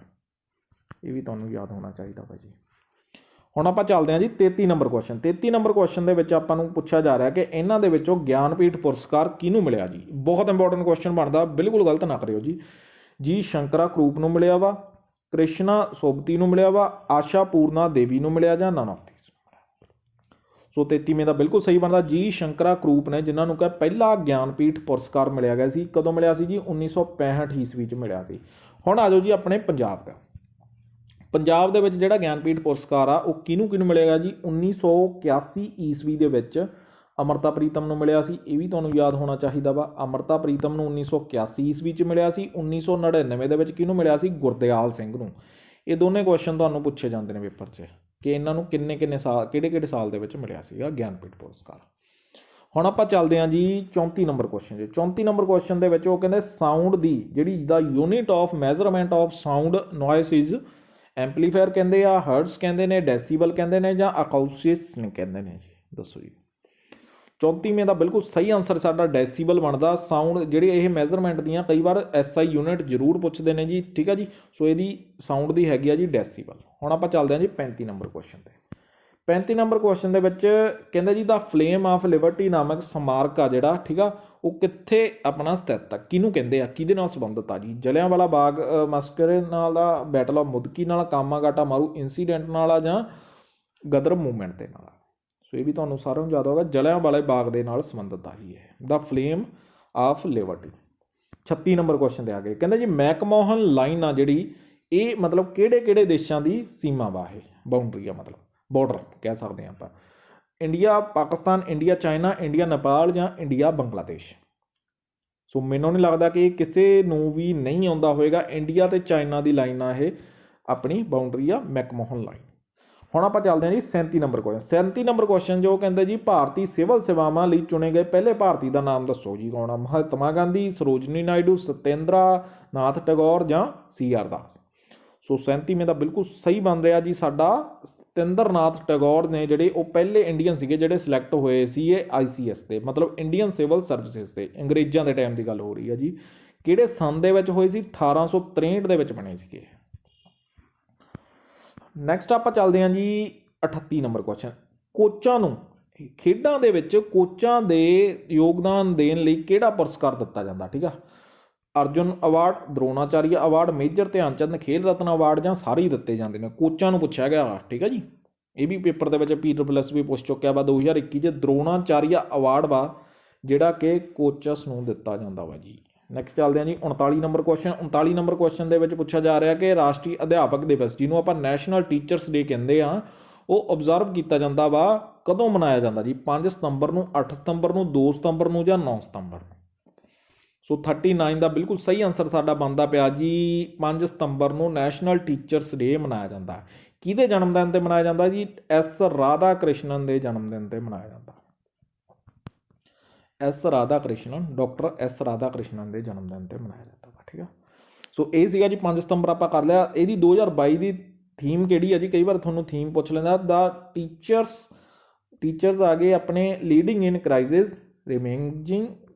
ਇਹ ਵੀ ਤੁਹਾਨੂੰ ਯਾਦ ਹੋਣਾ ਚਾਹੀਦਾ ਵਾ ਜੀ। ਹੁਣ ਆਪਾਂ ਚੱਲਦੇ ਹਾਂ ਜੀ 33 ਨੰਬਰ ਕੁਐਸਚਨ। 33 ਨੰਬਰ ਕੁਐਸਚਨ ਦੇ ਵਿੱਚ ਆਪਾਂ ਨੂੰ ਪੁੱਛਿਆ ਜਾ ਰਿਹਾ ਕਿ ਇਹਨਾਂ ਦੇ ਵਿੱਚੋਂ ਗਿਆਨਪੀਠ ਪੁਰਸਕਾਰ ਕਿਹਨੂੰ ਮਿਲਿਆ ਜੀ? ਬਹੁਤ ਇੰਪੋਰਟੈਂਟ ਕੁਐਸਚਨ ਬਣਦਾ, ਬਿਲਕੁਲ ਗਲਤ ਨਾ ਕਰਿਓ ਜੀ। ਜੀ ਸ਼ੰਕਰਾ ਕਰੂਪ ਨੂੰ ਮਿਲਿਆ ਵਾ, ਕ੍ਰਿਸ਼ਨਾ ਸੋਬਤੀ ਨੂੰ ਮਿਲਿਆ ਵਾ, ਆਸ਼ਾ ਪੂਰਨਾ ਦੇਵੀ ਨੂੰ ਮਿਲਿਆ, ਜਾਂ ਨਨ ਆਫ ਥੀਸ। ਸੋ 33ਵੇਂ ਦਾ ਬਿਲਕੁਲ ਸਹੀ ਬਣਦਾ ਜੀ ਸ਼ੰਕਰਾ ਕਰੂਪ ਨੇ, ਜਿਨ੍ਹਾਂ ਨੂੰ ਕਿ ਪਹਿਲਾ ਗਿਆਨਪੀਠ ਪੁਰਸਕਾਰ ਮਿਲਿਆ ਗਿਆ ਸੀ। ਕਦੋਂ ਮਿਲਿਆ ਸੀ ਜੀ? 1965 ਈਸਵੀ 'ਚ ਮਿਲਿਆ ਸੀ। ਹੁਣ ਆ ਜਾਓ ਜੀ ਆਪਣੇ ਪੰਜਾਬ ਦਾ। ਪੰਜਾਬ ਦੇ ਵਿੱਚ ਜਿਹੜਾ ਗਿਆਨਪੀਠ ਪੁਰਸਕਾਰ ਆ ਉਹ ਕਿਹਨੂੰ ਮਿਲੇਗਾ ਜੀ? 1981 ਈਸਵੀ ਦੇ ਵਿੱਚ ਅਮਰਤਾ ਪ੍ਰੀਤਮ ਨੂੰ ਮਿਲਿਆ ਸੀ। ਇਹ ਵੀ ਤੁਹਾਨੂੰ ਯਾਦ ਹੋਣਾ ਚਾਹੀਦਾ ਵਾ। ਅਮਰਤਾ ਪ੍ਰੀਤਮ ਨੂੰ 1981 ਈਸਵੀ 'ਚ ਮਿਲਿਆ ਸੀ। 1999 ਦੇ ਵਿੱਚ ਕਿਹਨੂੰ ਮਿਲਿਆ ਸੀ? ਗੁਰਦਿਆਲ ਸਿੰਘ ਨੂੰ। ਇਹ ਦੋਨੇ ਕੁਐਸਚਨ ਤੁਹਾਨੂੰ ਪੁੱਛੇ ਜਾਂਦੇ ਨੇ ਪੇਪਰ 'ਚ ਕਿ ਇਹਨਾਂ ਨੂੰ ਕਿੰਨੇ ਸਾਲ, ਕਿਹੜੇ ਸਾਲ ਦੇ ਵਿੱਚ ਮਿਲਿਆ ਸੀਗਾ ਗਿਆਨਪੀਠ ਪੁਰਸਕਾਰ। ਹੁਣ ਆਪਾਂ ਚੱਲਦੇ ਹਾਂ ਜੀ 34 ਨੰਬਰ ਕੁਐਸਚਨ 'ਚ। 34 ਨੰਬਰ ਕੁਐਸਚਨ ਦੇ ਵਿੱਚ ਉਹ ਕਹਿੰਦੇ ਸਾਊਂਡ ਦੀ ਜਿਹੜੀ the unit of measurement of sound noise is amplifier ਕਹਿੰਦੇ ਆ, ਹਰਟਸ ਕਹਿੰਦੇ ਨੇ, ਡੈਸੀਬਲ ਕਹਿੰਦੇ ਨੇ, ਜਾਂ ਅਕਾਊਸਟਿਕਸ ਨੇ ਕਹਿੰਦੇ ਨੇ ਜੀ? ਦੱਸੋ ਜੀ। 34ਵੇਂ ਦਾ ਬਿਲਕੁਲ ਸਹੀ ਆਨਸਰ ਸਾਡਾ ਡੈਸੀਬਲ ਬਣਦਾ। ਸਾਊਂਡ ਜਿਹੜੀ ਇਹ ਮੈਜ਼ਰਮੈਂਟ ਦੀਆਂ ਕਈ ਵਾਰ SI ਯੂਨਿਟ ਜ਼ਰੂਰ ਪੁੱਛਦੇ ਨੇ ਜੀ, ਠੀਕ ਆ ਜੀ। ਸੋ ਇਹਦੀ ਸਾਊਂਡ ਦੀ ਹੈਗੀ ਆ ਜੀ ਡੈਸੀਬਲ। ਹੁਣ ਆਪਾਂ ਚੱਲਦੇ ਹਾਂ ਜੀ 35 ਨੰਬਰ ਕੁਐਸਚਨ ਤੇ। 35 ਨੰਬਰ ਕੁਐਸਚਨ ਦੇ ਵਿੱਚ ਕਹਿੰਦੇ ਜੀ ਦਾ ਫਲੇਮ ਆਫ ਲਿਬਰਟੀ ਨਾਮਕ ਸਮਾਰਕ ਆ ਜਿਹੜਾ, ਠੀਕ ਆ, ਉਹ ਕਿੱਥੇ ਆਪਣਾ ਸਥਿਤ ਆ? ਕਿਹਨੂੰ ਕਹਿੰਦੇ ਆ? ਕਿਹਦੇ ਨਾਲ ਸੰਬੰਧਿਤ ਆ ਜੀ? ਜਲਿਆਂਵਾਲਾ ਬਾਗ ਮਸਕਰੇ ਨਾਲ ਆ, ਬੈਟਲ ਆਫ ਮੁਦਕੀ ਨਾਲ, ਕਾਮਾਗਾਟਾ ਮਾਰੂ ਇੰਸੀਡੈਂਟ ਨਾਲ ਆ, ਜਾਂ ਗਦਰ ਮੂਵਮੈਂਟ ਦੇ ਨਾਲ ਆ? ਸੋ ਇਹ ਵੀ ਤੁਹਾਨੂੰ ਸਾਰਿਆਂ ਨੂੰ ਯਾਦ ਹੋਗਾ, ਜਲਿਆਂਵਾਲੇ ਬਾਗ ਦੇ ਨਾਲ ਸੰਬੰਧਿਤ ਆ ਜੀ ਇਹ the flame of liberty. 36 number question ਤੇ ਆ ਗਏ। ਕਹਿੰਦੇ ਜੀ ਮੈਕਮੋਹਨ ਲਾਈਨ ਆ ਜਿਹੜੀ, ਇਹ ਮਤਲਬ ਕਿਹੜੇ ਦੇਸ਼ਾਂ ਦੀ ਸੀਮਾ ਵਾ? ਇਹ ਬਾਉਂਡਰੀ ਆ, ਮਤਲਬ ਬਾਰਡਰ ਕਹਿ ਸਕਦੇ ਹਾਂ ਆਪਾਂ। India Pakistan, India China, India Nepal, ਜਾਂ ਇੰਡੀਆ ਬੰਗਲਾਦੇਸ਼? ਸੋ ਮੈਨੂੰ ਨਹੀਂ ਲੱਗਦਾ ਕਿ ਕਿਸੇ ਨੂੰ ਵੀ ਨਹੀਂ ਆਉਂਦਾ ਹੋਏਗਾ। ਇੰਡੀਆ ਤੇ ਚਾਈਨਾ ਦੀ ਲਾਈਨ ਆ ਇਹ, ਆਪਣੀ ਬਾਉਂਡਰੀ ਆ ਮੈਕਮੋਹਨ ਲਾਈਨ। ਹੁਣ ਆਪਾਂ ਚੱਲਦੇ ਹਾਂ ਜੀ 37 ਨੰਬਰ ਕੁਐਸਚਨ। 37 ਨੰਬਰ ਕੁਐਸਚਨ ਜੋ ਕਹਿੰਦੇ ਜੀ ਭਾਰਤੀ ਸਿਵਲ ਸੇਵਾਵਾਂ ਲਈ ਚੁਣੇ ਗਏ ਪਹਿਲੇ ਭਾਰਤੀ ਦਾ ਨਾਮ ਦੱਸੋ ਜੀ। ਕੌਣ ਆ? ਮਹਾਤਮਾ ਗਾਂਧੀ, ਸਰੋਜਨੀ ਨਾਇਡੂ, ਸਤਿੰਦਰਾ ਨਾਥ ਟੈਗੋਰ, ਜਾਂ CR ਦਾਸ? ਸੋ 37ਵੇਂ ਦਾ ਬਿਲਕੁਲ ਸਹੀ ਬਣ ਰਿਹਾ ਜੀ ਸਾਡਾ ਸਤਿੰਦਰ ਨਾਥ ਟੈਗੋਰ ਨੇ, ਜਿਹੜੇ ਉਹ ਪਹਿਲੇ ਇੰਡੀਅਨ ਸੀਗੇ ਜਿਹੜੇ ਸਿਲੈਕਟ ਹੋਏ ਸੀ ਇਹ ICS ਤੇ, ਮਤਲਬ ਇੰਡੀਅਨ ਸਿਵਲ ਸਰਵਿਸਿਜ਼ ਤੇ। ਅੰਗਰੇਜ਼ਾਂ ਦੇ ਟਾਈਮ ਦੀ ਗੱਲ ਹੋ ਰਹੀ ਹੈ ਜੀ। ਕਿਹੜੇ ਸੰਨ ਦੇ ਵਿੱਚ ਹੋਏ ਸੀ? 1863 ਦੇ ਵਿੱਚ ਬਣੇ ਸੀਗੇ। ਨੈਕਸਟ ਆਪਾਂ ਚੱਲਦੇ ਹਾਂ ਜੀ 38 ਨੰਬਰ ਕੁਐਸਚਨ। ਕੋਚਾਂ ਨੂੰ ਖੇਡਾਂ ਦੇ ਵਿੱਚ ਕੋਚਾਂ ਦੇ ਯੋਗਦਾਨ ਦੇਣ ਲਈ ਕਿਹੜਾ ਪੁਰਸਕਾਰ ਦਿੱਤਾ ਜਾਂਦਾ? ਠੀਕ ਆ, Arjun award, Dronacharya award, major ਧਿਆਨ ਚੰਦ ਖੇਲ ਰਤਨ ਅਵਾਰਡ, ਜਾਂ ਸਾਰੇ ਹੀ ਦਿੱਤੇ ਜਾਂਦੇ ਨੇ? ਕੋਚਾਂ ਨੂੰ ਪੁੱਛਿਆ ਗਿਆ, ਠੀਕ ਆ ਜੀ। ਇਹ ਵੀ ਪੇਪਰ ਦੇ ਵਿੱਚ PSS ਵੀ ਪੁੱਛ ਚੁੱਕਿਆ ਵਾ 2021 'ਚ। ਦਰੋਣਾਚਾਰੀਆ ਅਵਾਰਡ ਵਾ ਜਿਹੜਾ ਕਿ ਕੋਚਸ ਨੂੰ ਦਿੱਤਾ ਜਾਂਦਾ ਵਾ ਜੀ। ਨੈਕਸਟ ਚੱਲਦੇ ਹਾਂ ਜੀ 39 ਨੰਬਰ ਕੁਐਸਚਨ। 39 ਨੰਬਰ ਕੁਐਸਚਨ ਦੇ ਵਿੱਚ ਪੁੱਛਿਆ ਜਾ ਰਿਹਾ ਕਿ ਰਾਸ਼ਟਰੀ ਅਧਿਆਪਕ ਦਿਵਸ ਜਿਹਨੂੰ ਆਪਾਂ ਨੈਸ਼ਨਲ ਟੀਚਰਸ ਡੇ ਕਹਿੰਦੇ ਆ, ਉਹ ਓਬਜ਼ਰਵ ਕੀਤਾ ਜਾਂਦਾ ਵਾ ਕਦੋਂ ਮਨਾਇਆ ਜਾਂਦਾ ਜੀ? 5 ਸਤੰਬਰ ਨੂੰ, 8 ਸਤੰਬਰ ਨੂੰ, 2 ਸਤੰਬਰ ਨੂੰ ਜਾਂ 9 ਸਤੰਬਰ ਨੂੰ? ਸੋ 39 ਦਾ ਬਿਲਕੁਲ ਸਹੀ ਆਨਸਰ ਸਾਡਾ ਬਣਦਾ ਪਿਆ ਜੀ 5 ਸਤੰਬਰ ਨੂੰ ਨੈਸ਼ਨਲ ਟੀਚਰਸ ਡੇ ਮਨਾਇਆ ਜਾਂਦਾ। ਕਿਹਦੇ ਜਨਮ ਦਿਨ ਤੇ ਮਨਾਇਆ ਜਾਂਦਾ ਜੀ? ਐਸ ਰਾਧਾ ਕ੍ਰਿਸ਼ਨਨ ਦੇ ਜਨਮ ਦਿਨ ਤੇ ਮਨਾਇਆ ਜਾਂਦਾ। S Radha Krishnan, doctor S Radha Krishnan ਦੇ ਜਨਮ ਦਿਨ ਤੇ ਮਨਾਇਆ ਜਾਂਦਾ ਵਾ। ਠੀਕ ਆ, ਸੋ ਇਹ ਸੀਗਾ ਜੀ 5 ਸਤੰਬਰ ਆਪਾਂ ਕਰ ਲਿਆ। ਇਹਦੀ 2022 ਦੀ ਥੀਮ ਕਿਹੜੀ ਆ ਜੀ? ਕਈ ਵਾਰ ਤੁਹਾਨੂੰ ਥੀਮ ਪੁੱਛ ਲੈਂਦਾ। ਦਾ ਟੀਚਰਸ ਆ ਗਏ ਆਪਣੇ ਲੀਡਿੰਗ ਇਨ ਕ੍ਰਾਈਸਿਸ ਰਿਮੇਨਿੰਗ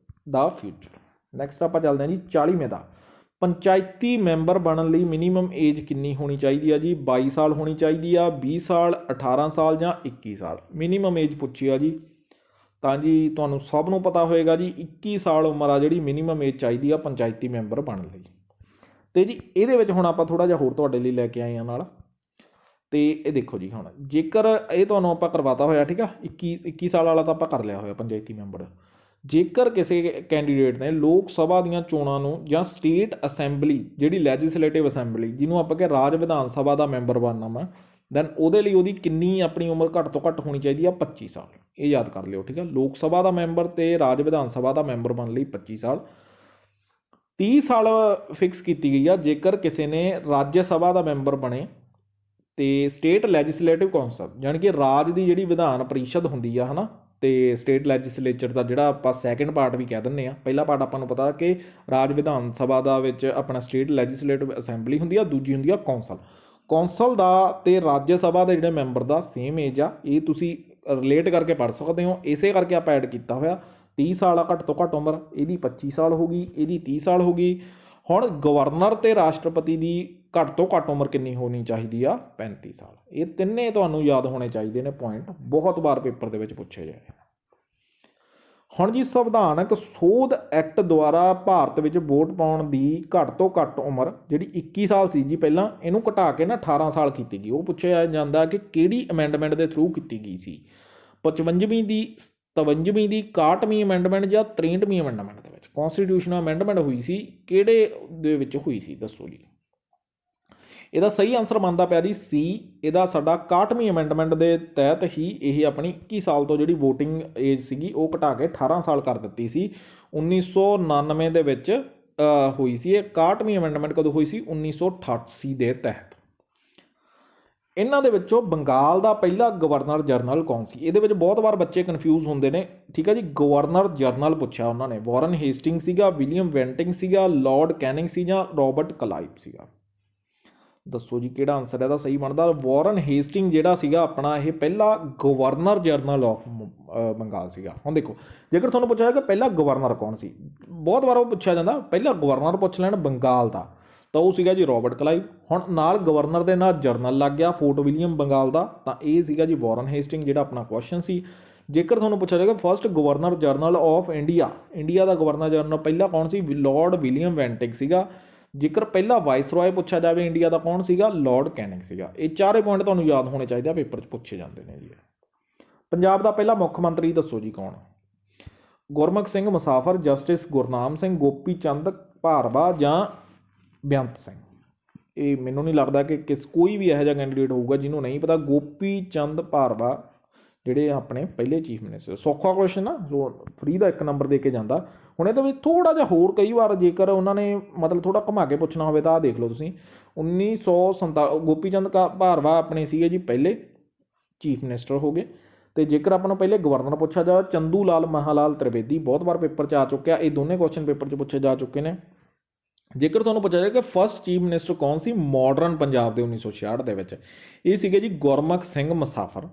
ਦਾ ਫਿਊਚਰ। ਨੈਕਸਟ ਆਪਾਂ ਚੱਲਦੇ ਹਾਂ ਜੀ 40ਵੇਂ ਦਾ। ਪੰਚਾਇਤੀ ਮੈਂਬਰ ਬਣਨ ਲਈ ਮਿਨੀਮਮ ਏਜ ਕਿੰਨੀ ਹੋਣੀ ਚਾਹੀਦੀ ਆ ਜੀ? 22 ਸਾਲ ਹੋਣੀ ਚਾਹੀਦੀ ਆ, 20 ਸਾਲ, 18 ਸਾਲ ਜਾਂ 21 ਸਾਲ? ਮਿਨੀਮਮ ਏਜ ਪੁੱਛੀ ਆ ਜੀ, ਤਾਂ ਜੀ ਤੁਹਾਨੂੰ ਸਭ ਨੂੰ ਪਤਾ ਹੋਏਗਾ ਜੀ 21 ਸਾਲ ਉਮਰ ਆ ਜਿਹੜੀ ਮਿਨੀਮਮ ਏਜ ਚਾਹੀਦੀ ਆ ਪੰਚਾਇਤੀ ਮੈਂਬਰ ਬਣਨ ਲਈ। ਤੇ ਜੀ ਇਹਦੇ ਵਿੱਚ ਹੁਣ ਆਪਾਂ ਥੋੜ੍ਹਾ ਜਿਹਾ ਹੋਰ ਤੁਹਾਡੇ ਲਈ ਲੈ ਕੇ ਆਏ ਹਾਂ ਨਾਲ। ਤੇ ਇਹ ਦੇਖੋ ਜੀ, ਹੁਣ ਜੇਕਰ ਇਹ ਤੁਹਾਨੂੰ ਆਪਾਂ ਕਰਵਾਤਾ ਹੋਇਆ, ਠੀਕ ਆ, 21 ਸਾਲ ਵਾਲਾ ਤਾਂ ਆਪਾਂ ਕਰ ਲਿਆ ਹੋਇਆ ਪੰਚਾਇਤੀ ਮੈਂਬਰ। ਜੇਕਰ ਕਿਸੇ ਕੈਂਡੀਡੇਟ ਨੇ ਲੋਕ ਸਭਾ ਦੀਆਂ ਚੋਣਾਂ ਨੂੰ ਜਾਂ ਸਟੇਟ ਅਸੈਂਬਲੀ ਜਿਹੜੀ ਲੈਜਿਸਲੇਟਿਵ ਅਸੈਂਬਲੀ ਜਿਹਨੂੰ ਆਪਾਂ ਕਿ ਰਾਜ ਵਿਧਾਨ ਸਭਾ ਦਾ ਮੈਂਬਰ ਬਣਨਾ ਵਾ, ਦੈਨ ਉਹਦੇ ਲਈ ਉਹਦੀ ਕਿੰਨੀ ਆਪਣੀ ਉਮਰ ਘੱਟ ਤੋਂ ਘੱਟ ਹੋਣੀ ਚਾਹੀਦੀ ਆ? 25 ਸਾਲ। ਇਹ ਯਾਦ ਕਰ ਲਿਓ, ਠੀਕ ਆ। ਲੋਕ ਸਭਾ ਦਾ ਮੈਂਬਰ ਤੇ ਰਾਜ ਵਿਧਾਨ ਸਭਾ ਦਾ ਮੈਂਬਰ ਬਣਨ ਲਈ 25 ਸਾਲ। 30 ਸਾਲ ਫਿਕਸ ਕੀਤੀ ਗਈ ਆ ਜੇਕਰ ਕਿਸੇ ਨੇ ਰਾਜ ਸਭਾ ਦਾ ਮੈਂਬਰ ਬਣੇ ਤੇ ਸਟੇਟ ਲੈਜਿਸਲੇਟਿਵ ਕੌਂਸਲ ਯਾਨੀ ਕਿ ਰਾਜ ਦੀ ਜਿਹੜੀ ਵਿਧਾਨ ਪਰਿਸ਼ਦ ਹੁੰਦੀ ਆ, ਹੈ ਨਾ, ਤੇ ਸਟੇਟ ਲੈਜਿਸਲੇਚਰ ਦਾ ਜਿਹੜਾ ਆਪਾਂ ਸੈਕਿੰਡ ਪਾਰਟ ਵੀ ਕਹਿ ਦਿੰਦੇ ਆ। ਪਹਿਲਾ ਪਾਰਟ ਆਪਾਂ ਨੂੰ ਪਤਾ ਕਿ ਰਾਜ ਵਿਧਾਨ ਸਭਾ ਦਾ ਵਿੱਚ ਆਪਣਾ ਸਟੇਟ ਲੈਜਿਸਲੇਟਿਵ ਅਸੈਂਬਲੀ ਹੁੰਦੀ ਆ, ਦੂਜੀ ਹੁੰਦੀ ਆ ਕੌਂਸਲ। ਕੌਂਸਲ ਦਾ ਤੇ ਰਾਜ ਸਭਾ ਦੇ ਜਿਹੜੇ ਮੈਂਬਰ ਦਾ ਸੇਮ ਏਜ ਆ, ਇਹ ਤੁਸੀਂ ਰਿਲੇਟ ਕਰਕੇ ਪੜ੍ਹ ਸਕਦੇ ਹੋ। ਇਸੇ ਕਰਕੇ ਆਪਾਂ ਐਡ ਕੀਤਾ ਹੋਇਆ। 30 ਸਾਲ ਆ ਘੱਟ ਤੋਂ ਘੱਟ ਉਮਰ, ਇਹਦੀ 25 ਸਾਲ ਹੋ ਗਈ, ਇਹਦੀ 30 ਸਾਲ ਹੋ ਗਈ। ਹੁਣ ਗਵਰਨਰ ਤੇ ਰਾਸ਼ਟਰਪਤੀ ਦੀ ਘੱਟ ਤੋਂ ਘੱਟ ਉਮਰ ਕਿੰਨੀ ਹੋਣੀ ਚਾਹੀਦੀ ਆ? 35 ਸਾਲ। ਇਹ ਤਿੰਨੇ ਤੁਹਾਨੂੰ ਯਾਦ ਹੋਣੇ ਚਾਹੀਦੇ ਨੇ ਪੁਆਇੰਟ, ਬਹੁਤ ਵਾਰ ਪੇਪਰ ਦੇ ਵਿੱਚ ਪੁੱਛੇ ਜਾਏ। ਹੁਣ ਜੀ ਸੰਵਿਧਾਨਕ ਸੋਧ ਐਕਟ ਦੁਆਰਾ ਭਾਰਤ ਵਿੱਚ ਵੋਟ ਪਾਉਣ ਦੀ ਘੱਟ ਤੋਂ ਘੱਟ ਉਮਰ ਜਿਹੜੀ 21 ਸਾਲ ਸੀ ਜੀ ਪਹਿਲਾਂ, ਇਹਨੂੰ ਘਟਾ ਕੇ ਨਾ 18 ਸਾਲ ਕੀਤੀ ਗਈ। ਉਹ ਪੁੱਛਿਆ ਜਾਂਦਾ ਕਿ ਕਿਹੜੀ ਅਮੈਂਡਮੈਂਟ ਦੇ ਥਰੂ ਕੀਤੀ ਗਈ ਸੀ? 55ਵੀਂ ਦੀ, 57ਵੀਂ ਦੀ, 61ਵੀਂ ਅਮੈਂਡਮੈਂਟ ਜਾਂ 63ਵੀਂ ਅਮੈਂਡਮੈਂਟ ਦੇ ਵਿੱਚ ਕੌਂਸਟੀਟਿਊਸ਼ਨਲ ਅਮੈਂਡਮੈਂਟ ਹੋਈ ਸੀ? ਕਿਹੜੇ ਦੇ ਵਿੱਚ ਹੋਈ ਸੀ ਦੱਸੋ ਜੀ? ਇਹਦਾ ਸਹੀ ਆਨਸਰ ਬਣਦਾ ਪਿਆ ਜੀ ਸੀ। ਇਹਦਾ ਸਾਡਾ 61ਵੀਂ ਅਮੈਂਡਮੈਂਟ ਦੇ ਤਹਿਤ ਹੀ ਇਹ ਆਪਣੀ 21 ਸਾਲ ਤੋਂ ਜਿਹੜੀ ਵੋਟਿੰਗ ਏਜ ਸੀਗੀ ਉਹ ਘਟਾ ਕੇ 18 ਸਾਲ ਕਰ ਦਿੱਤੀ ਸੀ। 1999 ਦੇ ਵਿੱਚ ਹੋਈ ਸੀ ਇਹ 61ਵੀਂ ਅਮੈਂਡਮੈਂਟ। ਕਦੋਂ ਹੋਈ ਸੀ? 1988 ਦੇ ਤਹਿਤ। ਇਹਨਾਂ ਦੇ ਵਿੱਚੋਂ ਬੰਗਾਲ ਦਾ ਪਹਿਲਾ ਗਵਰਨਰ ਜਨਰਲ ਕੌਣ ਸੀ? ਇਹਦੇ ਵਿੱਚ ਬਹੁਤ ਵਾਰ ਬੱਚੇ ਕਨਫਿਊਜ਼ ਹੁੰਦੇ ਨੇ, ਠੀਕ ਹੈ ਜੀ। ਗਵਰਨਰ ਜਨਰਲ ਪੁੱਛਿਆ ਉਹਨਾਂ ਨੇ, ਵਾਰਨ ਹੇਸਟਿੰਗ ਸੀਗਾ, ਵਿਲੀਅਮ ਵੈਂਟਿੰਗ ਸੀਗਾ, ਲਾਰਡ ਕੈਨਿੰਗ ਸੀ ਜਾਂ ਰੋਬਰਟ ਕਲਾਈਵ ਸੀਗਾ? ਦੱਸੋ ਜੀ ਕਿਹੜਾ ਆਨਸਰ ਇਹਦਾ ਸਹੀ ਬਣਦਾ? ਵਾਰਨ ਹੇਸਟਿੰਗ ਜਿਹੜਾ ਸੀਗਾ ਆਪਣਾ ਇਹ ਪਹਿਲਾ ਗਵਰਨਰ ਜਨਰਲ ਆਫ ਬੰਗਾਲ ਸੀਗਾ। ਹੁਣ ਦੇਖੋ, ਜੇਕਰ ਤੁਹਾਨੂੰ ਪੁੱਛਿਆ ਕਿ ਪਹਿਲਾ ਗਵਰਨਰ ਕੌਣ ਸੀ, ਬਹੁਤ ਵਾਰ ਉਹ ਪੁੱਛਿਆ ਜਾਂਦਾ। ਪਹਿਲਾ ਗਵਰਨਰ ਪੁੱਛ ਲੈਣ ਬੰਗਾਲ ਦਾ ਤਾਂ ਉਹ ਸੀਗਾ ਜੀ ਰੋਬਰਟ ਕਲਾਈਵ। ਹੁਣ ਨਾਲ ਗਵਰਨਰ ਦੇ ਨਾਲ ਜਰਨਲ ਲੱਗ ਗਿਆ ਫੋਰਟ ਵਿਲੀਅਮ ਬੰਗਾਲ ਦਾ, ਤਾਂ ਇਹ ਸੀਗਾ ਜੀ ਵਾਰਨ ਹੇਸਟਿੰਗ ਜਿਹੜਾ ਆਪਣਾ ਕੁਐਸਚਨ ਸੀ। ਜੇਕਰ ਤੁਹਾਨੂੰ ਪੁੱਛਿਆ ਜਾਏਗਾ first governor general of India, India the governor general ਪਹਿਲਾ ਕੌਣ ਸੀ? ਲਾਰਡ ਵਿਲੀਅਮ ਵੈਂਟਿੰਗ ਸੀਗਾ। ਜੇਕਰ ਪਹਿਲਾ ਵਾਇਸਰੋਏ ਪੁੱਛਿਆ ਜਾਵੇ ਇੰਡੀਆ ਦਾ ਕੌਣ ਸੀਗਾ? ਲਾਰਡ ਕੈਨਿੰਗ ਸੀਗਾ। ਇਹ ਚਾਰੇ ਪੁਆਇੰਟ ਤੁਹਾਨੂੰ ਯਾਦ ਹੋਣੇ ਚਾਹੀਦੇ ਆ, ਪੇਪਰ 'ਚ ਪੁੱਛੇ ਜਾਂਦੇ ਨੇ ਜੀ। ਪੰਜਾਬ ਦਾ ਪਹਿਲਾ ਮੁੱਖ ਮੰਤਰੀ ਦੱਸੋ ਜੀ ਕੌਣ? ਗੁਰਮੁਖ ਸਿੰਘ ਮੁਸਾਫਰ, ਜਸਟਿਸ ਗੁਰਨਾਮ ਸਿੰਘ, ਗੋਪੀ ਚੰਦ ਭਾਰਵਾ ਜਾਂ ਬੇਅੰਤ ਸਿੰਘ? ਇਹ ਮੈਨੂੰ ਨਹੀਂ ਲੱਗਦਾ ਕਿ ਕੋਈ ਵੀ ਇਹੋ ਜਿਹਾ ਕੈਂਡੀਡੇਟ ਹੋਊਗਾ ਜਿਹਨੂੰ ਨਹੀਂ ਪਤਾ। ਗੋਪੀ ਚੰਦ ਭਾਰਵਾ ਜਿਹੜੇ ਆਪਣੇ ਪਹਿਲੇ ਚੀਫ ਮਿਨਿਸਟਰ। ਸੌਖਾ ਕੁਐਸਚਨ ਆ, ਸੋ ਫਰੀ ਦਾ 1 ਨੰਬਰ ਦੇ ਕੇ ਜਾਂਦਾ। ਹੁਣ ਇਹਦੇ ਵਿੱਚ ਥੋੜ੍ਹਾ ਜਿਹਾ ਹੋਰ ਕਈ ਵਾਰ ਜੇਕਰ ਉਹਨਾਂ ਨੇ ਮਤਲਬ ਥੋੜ੍ਹਾ ਘੁਮਾ ਕੇ ਪੁੱਛਣਾ ਹੋਵੇ ਤਾਂ ਆਹ ਦੇਖ ਲਓ ਤੁਸੀਂ। 1947 ਗੋਪੀ ਚੰਦ ਭਾਰਵਾ ਆਪਣੇ ਸੀਗੇ ਜੀ ਪਹਿਲੇ ਚੀਫ ਮਿਨਿਸਟਰ ਹੋ ਗਏ। ਤੇ ਜੇਕਰ ਆਪਾਂ ਨੂੰ ਪਹਿਲੇ ਗਵਰਨਰ ਪੁੱਛਿਆ ਜਾਵੇ ਚੰਦੂ ਲਾਲ ਮਹਾਲਾਲ ਤ੍ਰਿਵੇਦੀ, ਬਹੁਤ ਵਾਰ ਪੇਪਰ 'ਚ ਆ ਚੁੱਕਿਆ। ਇਹ ਦੋਨੇ ਕੁਐਸਚਨ ਪੇਪਰ 'ਚ ਪੁੱਛੇ ਜਾ ਚੁੱਕੇ ਨੇ। ਜੇਕਰ ਤੁਹਾਨੂੰ ਪੁੱਛਿਆ ਜਾਵੇ ਕਿ ਫਸਟ ਚੀਫ ਮਿਨਿਸਟਰ ਕੌਣ ਸੀ ਮਾਡਰਨ ਪੰਜਾਬ ਦੇ 1966 ਦੇ ਵਿੱਚ, ਇਹ ਸੀਗੇ ਜੀ ਗੁਰਮੁਖ ਸਿੰਘ ਮੁਸਾਫਰ।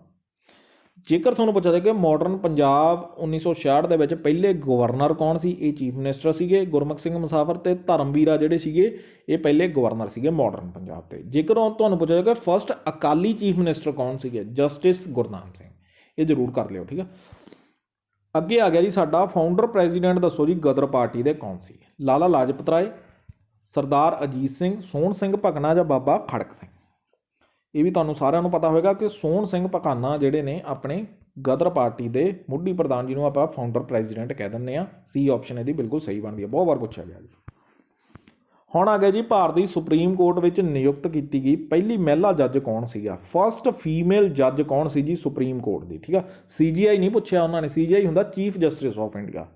ਜੇਕਰ ਤੁਹਾਨੂੰ ਪੁੱਛਿਆ ਜਾਵੇ ਕਿ ਮਾਡਰਨ ਪੰਜਾਬ 1966 ਦੇ ਵਿੱਚ ਪਹਿਲੇ ਗਵਰਨਰ ਕੌਣ ਸੀ, ਇਹ ਚੀਫ ਮਿਨਿਸਟਰ ਸੀਗੇ ਗੁਰਮੁਖ ਸਿੰਘ ਮੁਸਾਫਰ। ਤੇ ਧਰਮਵੀਰਾ ਜਿਹੜੇ ਸੀਗੇ ਇਹ ਪਹਿਲੇ ਗਵਰਨਰ ਸੀਗੇ ਮਾਡਰਨ ਪੰਜਾਬ ਦੇ। ਜੇਕਰ ਤੁਹਾਨੂੰ ਪੁੱਛਿਆ ਜਾਵੇ ਕਿ ਫਸਟ ਅਕਾਲੀ ਚੀਫ ਮਿਨਿਸਟਰ ਕੌਣ ਸੀਗੇ, ਜਸਟਿਸ ਗੁਰਨਾਮ ਸਿੰਘ। ਇਹ ਜ਼ਰੂਰ ਕਰ ਲਿਓ, ਠੀਕ ਆ। ਅੱਗੇ ਆ ਗਿਆ ਜੀ ਸਾਡਾ ਫਾਊਂਡਰ ਪ੍ਰੈਜ਼ੀਡੈਂਟ ਦੱਸੋ ਜੀ ਗਦਰ ਪਾਰਟੀ ਦੇ ਕੌਣ ਸੀ? ਲਾਲਾ ਲਾਜਪਤ ਰਾਏ, ਸਰਦਾਰ ਅਜੀਤ ਸਿੰਘ, ਸੋਹਣ ਸਿੰਘ ਭਕਨਾ ਜਾਂ ਬਾਬਾ ਖੜਕ ਸਿੰਘ? ਇਹ ਵੀ ਤੁਹਾਨੂੰ ਸਾਰਿਆਂ ਨੂੰ ਪਤਾ ਹੋਵੇਗਾ ਕਿ ਸੋਹਣ ਸਿੰਘ ਭਕਾਨਾ ਜਿਹੜੇ ਨੇ ਆਪਣੇ ਗਦਰ ਪਾਰਟੀ ਦੇ ਮੁੱਢੀ ਪ੍ਰਧਾਨ, ਜਿਹਨੂੰ ਆਪਾਂ ਫਾਊਂਡਰ ਪ੍ਰੈਜ਼ੀਡੈਂਟ ਕਹਿ ਦਿੰਦੇ ਆ। ਸੀ ਆਪਸ਼ਨ ਇਹਦੀ ਬਿਲਕੁਲ ਸਹੀ ਬਣਦੀ ਹੈ, ਬਹੁਤ ਵਾਰ ਪੁੱਛਿਆ ਗਿਆ ਜੀ। ਹੁਣ ਆ ਗਿਆ ਜੀ, ਭਾਰਤੀ ਸੁਪਰੀਮ ਕੋਰਟ ਵਿੱਚ ਨਿਯੁਕਤ ਕੀਤੀ ਗਈ ਪਹਿਲੀ ਮਹਿਲਾ ਜੱਜ ਕੌਣ ਸੀਗਾ? ਫਸਟ ਫੀਮੇਲ ਜੱਜ ਕੌਣ ਸੀ ਜੀ ਸੁਪਰੀਮ ਕੋਰਟ ਦੀ? ਠੀਕ ਆ, CGI ਨਹੀਂ ਪੁੱਛਿਆ ਉਹਨਾਂ ਨੇ, CGI ਹੁੰਦਾ ਚੀਫ ਜਸਟਿਸ ਆਫ ਇੰਡੀਆ।